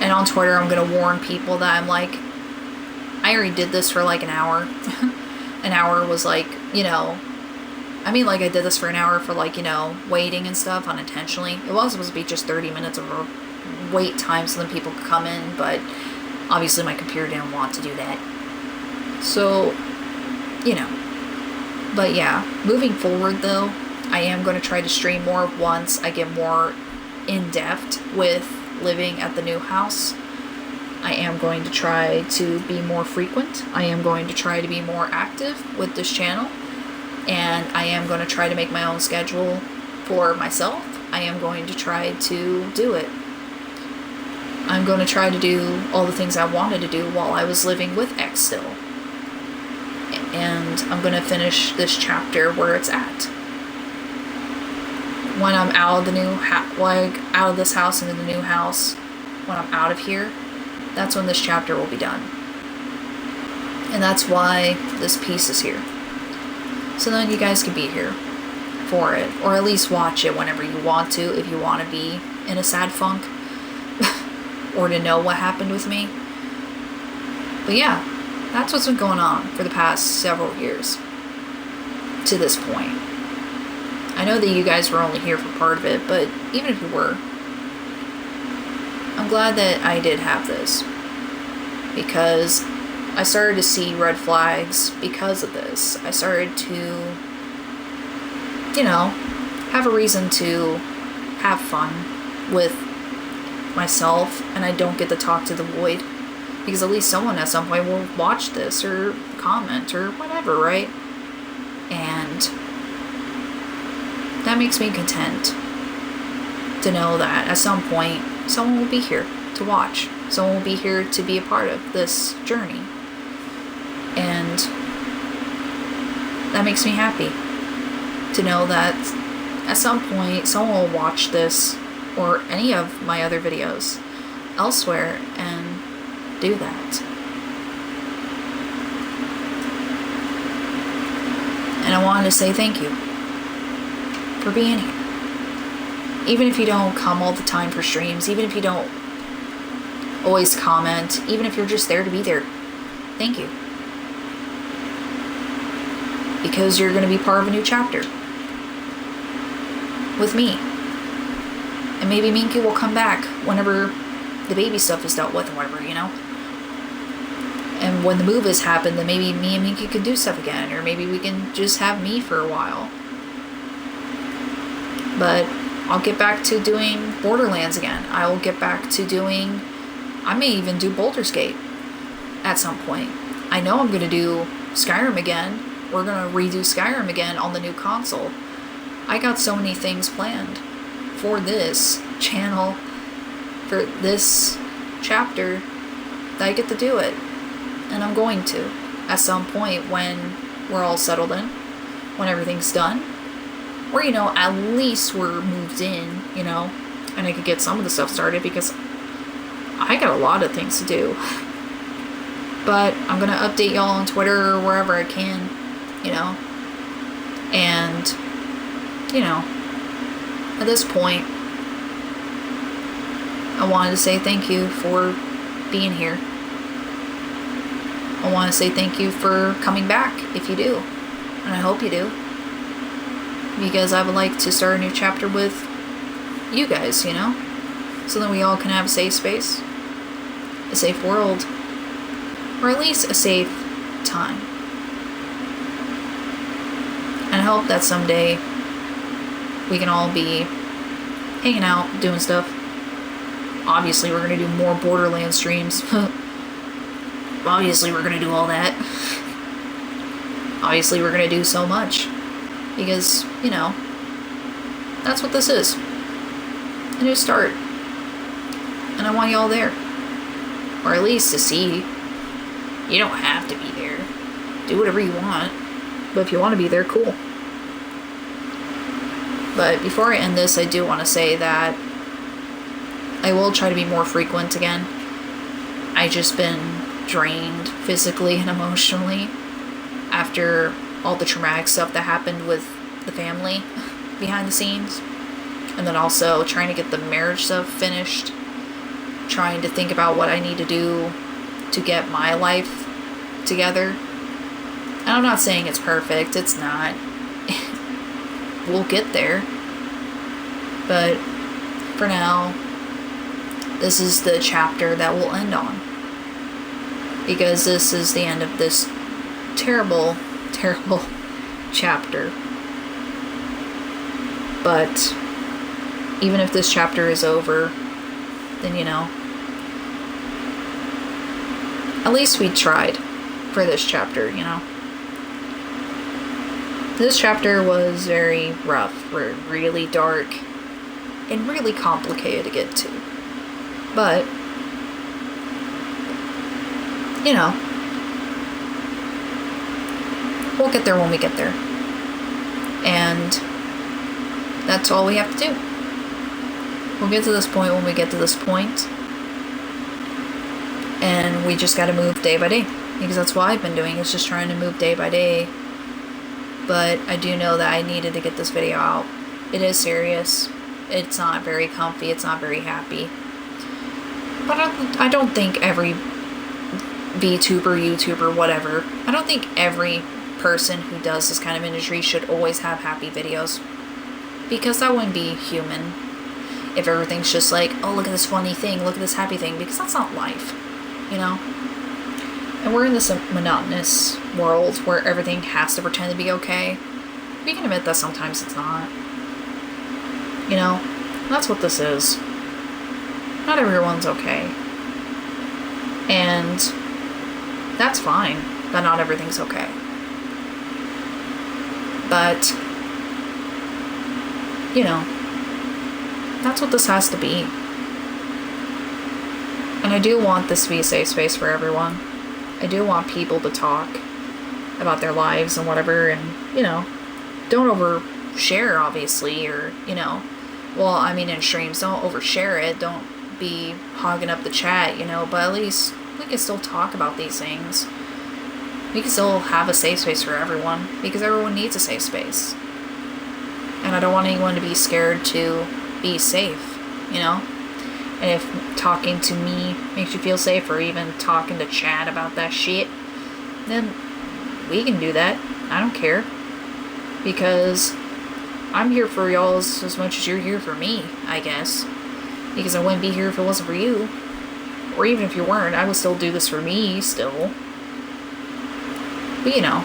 [SPEAKER 1] And on Twitter, I'm going to warn people that I'm like, I already did this for like an hour. An hour was like, you know, I mean, like, I did this for an hour for, like, you know, waiting and stuff unintentionally. It was supposed to be just 30 minutes of a wait time so then people could come in, but obviously my computer didn't want to do that. So, you know. But yeah, moving forward though, I am going to try to stream more once I get more in-depth with living at the new house. I am going to try to be more frequent. I am going to try to be more active with this channel. And I am going to try to make my own schedule for myself. I am going to try to do it. I'm going to try to do all the things I wanted to do while I was living with X still. And I'm going to finish this chapter where it's at. When I'm out of the new out of this house into the new house, when I'm out of here, that's when this chapter will be done. And that's why this piece is here. So then you guys can be here for it, or at least watch it whenever you want to, if you want to be in a sad funk, or to know what happened with me. But yeah, that's what's been going on for the past several years to this point. I know that you guys were only here for part of it, but even if you were, I'm glad that I did have this, because I started to see red flags because of this. I started to, have a reason to have fun with myself, and I don't get to talk to the void, because at least someone at some point will watch this or comment or whatever, right? And that makes me content to know that at some point someone will be here to watch. Someone will be here to be a part of this journey. And that makes me happy to know that at some point someone will watch this or any of my other videos elsewhere and do that. And I wanted to say thank you for being here. Even if you don't come all the time for streams, even if you don't always comment, even if you're just there to be there, thank you. Because you're going to be part of a new chapter with me. And maybe Minky will come back whenever the baby stuff is dealt with and whatever, And when the move has happened, then maybe me and Minky could do stuff again. Or maybe we can just have me for a while. But I'll get back to doing Borderlands again. I will get back to doing... I may even do Baldur's Gate at some point. I know I'm going to do Skyrim again. We're going to redo Skyrim again on the new console. I got so many things planned for this channel, for this chapter, that I get to do it. And I'm going to, at some point when we're all settled in, when everything's done. Or, at least we're moved in, and I could get some of the stuff started, because I got a lot of things to do. But I'm going to update y'all on Twitter or wherever I can, And, at this point, I wanted to say thank you for being here. I want to say thank you for coming back, if you do. And I hope you do. Because I would like to start a new chapter with you guys, so that we all can have a safe space, a safe world, or at least a safe time. And I hope that someday we can all be hanging out, doing stuff. Obviously, we're going to do more Borderlands streams. Obviously, we're going to do all that. Obviously, we're going to do so much. Because, that's what this is. A new start. And I want y'all there. Or at least to see. You don't have to be there. Do whatever you want. But if you want to be there, cool. But before I end this, I do want to say that I will try to be more frequent again. I just been drained physically and emotionally after all the traumatic stuff that happened with the family behind the scenes. And then also trying to get the marriage stuff finished. Trying to think about what I need to do to get my life together. And I'm not saying it's perfect. It's not. We'll get there. But for now, this is the chapter that we'll end on. Because this is the end of this terrible, terrible chapter. But even if this chapter is over, then at least we tried for this chapter, you know. This chapter was very rough, really dark, and really complicated to get to. But, you know, we'll get there when we get there. And that's all we have to do. We'll get to this point when we get to this point. And we just gotta move day by day. Because that's what I've been doing, is just trying to move day by day. But I do know that I needed to get this video out. It is serious. It's not very comfy. It's not very happy. But I don't think every VTuber, YouTuber, whatever, I don't think every person who does this kind of industry should always have happy videos. Because that wouldn't be human. If everything's just like, oh, look at this funny thing, look at this happy thing. Because that's not life. You know? And we're in this monotonous world where everything has to pretend to be okay. We can admit that sometimes it's not. You know? That's what this is. Not everyone's okay. And that's fine that not everything's okay. But, you know, that's what this has to be. And I do want this to be a safe space for everyone. I do want people to talk about their lives and whatever, and, you know, don't overshare, obviously, or, you know, well, I mean, in streams, don't overshare it, don't be hogging up the chat, you know, but at least we can still talk about these things. We can still have a safe space for everyone, because everyone needs a safe space. And I don't want anyone to be scared to be safe, you know? And if talking to me makes you feel safe, or even talking to chat about that shit, then we can do that. I don't care. Because I'm here for y'all as much as you're here for me, I guess. Because I wouldn't be here if it wasn't for you. Or even if you weren't, I would still do this for me, still. But you know.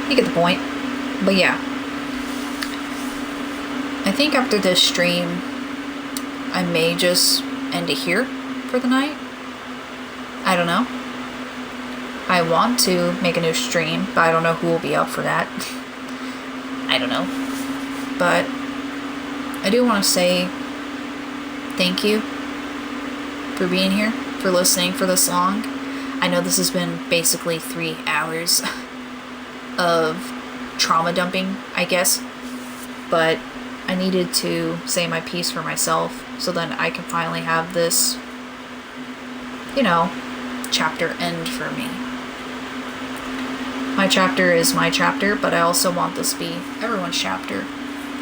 [SPEAKER 1] You get the point. But yeah. I think after this stream, I may just end it here for the night. I don't know. I want to make a new stream, but I don't know who will be up for that. I don't know. But I do want to say thank you for being here, for listening for this long. I know this has been basically 3 hours of trauma dumping, I guess. But I needed to say my piece for myself so then I can finally have this, you know, chapter end for me. My chapter is my chapter, but I also want this to be everyone's chapter.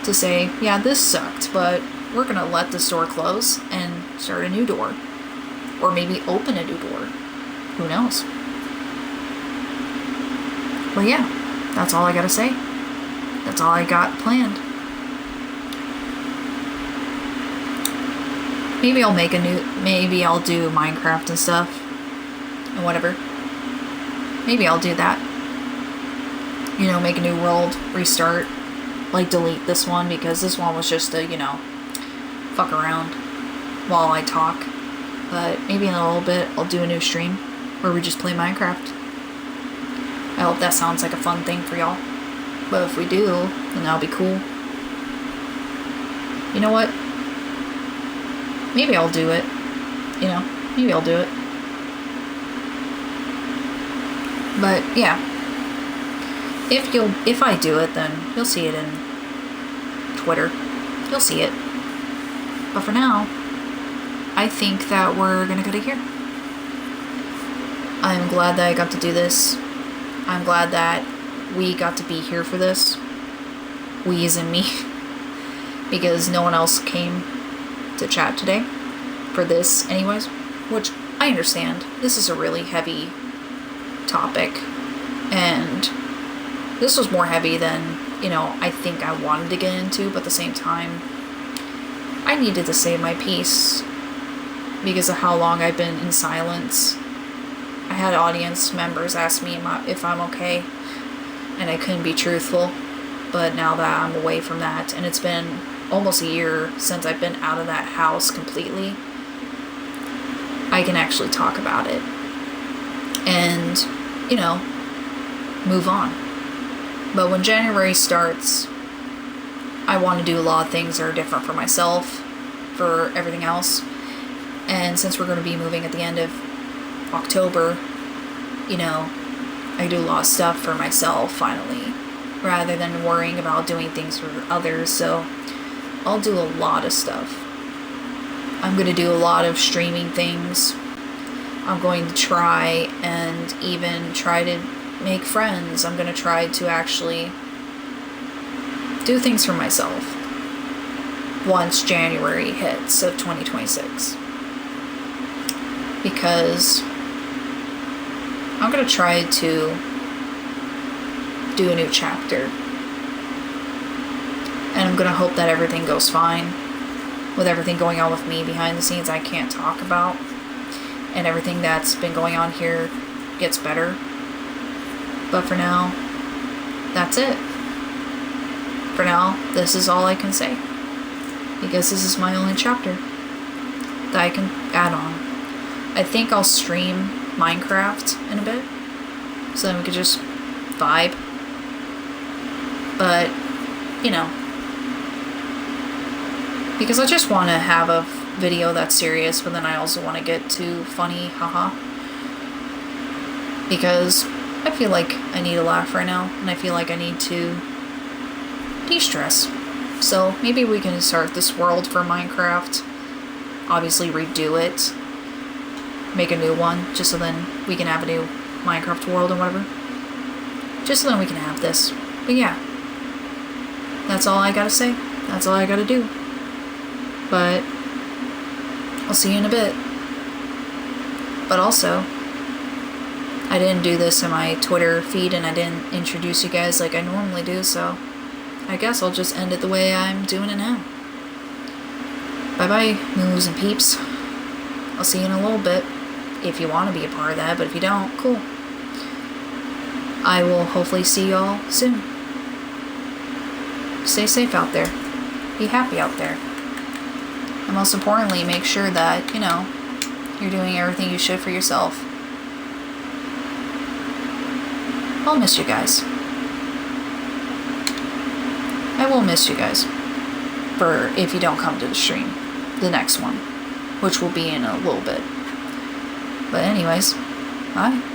[SPEAKER 1] To say, yeah, this sucked, but we're gonna let this door close and start a new door. Or maybe open a new door. Who knows? But yeah, that's all I gotta say. That's all I got planned. Maybe I'll do Minecraft and stuff. And whatever. Maybe I'll do that. You know, make a new world, restart. Like, delete this one, because this one was just to, you know, fuck around while I talk. But maybe in a little bit, I'll do a new stream where we just play Minecraft. I hope that sounds like a fun thing for y'all. But if we do, then that'll be cool. You know what? Maybe I'll do it. You know, maybe I'll do it. But, yeah. If I do it, then you'll see it in Twitter. You'll see it. But for now, I think that we're gonna go to here. I'm glad that I got to do this. I'm glad that we got to be here for this. We as in me. Because no one else came to chat today. For this, anyways. Which, I understand. This is a really heavy topic. And this was more heavy than, you know, I think I wanted to get into, but at the same time, I needed to say my piece because of how long I've been in silence. I had audience members ask me if I'm okay, and I couldn't be truthful, but now that I'm away from that, and it's been almost a year since I've been out of that house completely, I can actually talk about it and, you know, move on. But when January starts, I want to do a lot of things that are different for myself, for everything else. And since we're going to be moving at the end of October, you know, I do a lot of stuff for myself finally, rather than worrying about doing things for others. So I'll do a lot of stuff. I'm going to do a lot of streaming things. I'm going to try and even try to make friends. I'm going to try to actually do things for myself once January hits of 2026. Because I'm going to try to do a new chapter. And I'm going to hope that everything goes fine. With everything going on with me behind the scenes I can't talk about. And everything that's been going on here gets better. But for now, that's it. For now, this is all I can say. Because this is my only chapter that I can add on. I think I'll stream Minecraft in a bit. So then we could just vibe. But, you know. Because I just want to have a video that's serious, but then I also want to get to funny, haha. Because I feel like I need a laugh right now, and I feel like I need to de-stress. So maybe we can start this world for Minecraft. Obviously redo it. Make a new one, just so then we can have a new Minecraft world or whatever. Just so then we can have this. But yeah. That's all I gotta say. That's all I gotta do. But I'll see you in a bit. But also, I didn't do this in my Twitter feed and I didn't introduce you guys like I normally do, so I guess I'll just end it the way I'm doing it now. Bye bye, moos and peeps. I'll see you in a little bit if you want to be a part of that, but if you don't, cool. I will hopefully see y'all soon. Stay safe out there. Be happy out there. And most importantly, make sure that, you know, you're doing everything you should for yourself. I'll miss you guys. I will miss you guys. For if you don't come to the stream. The next one. Which will be in a little bit. But anyways, bye.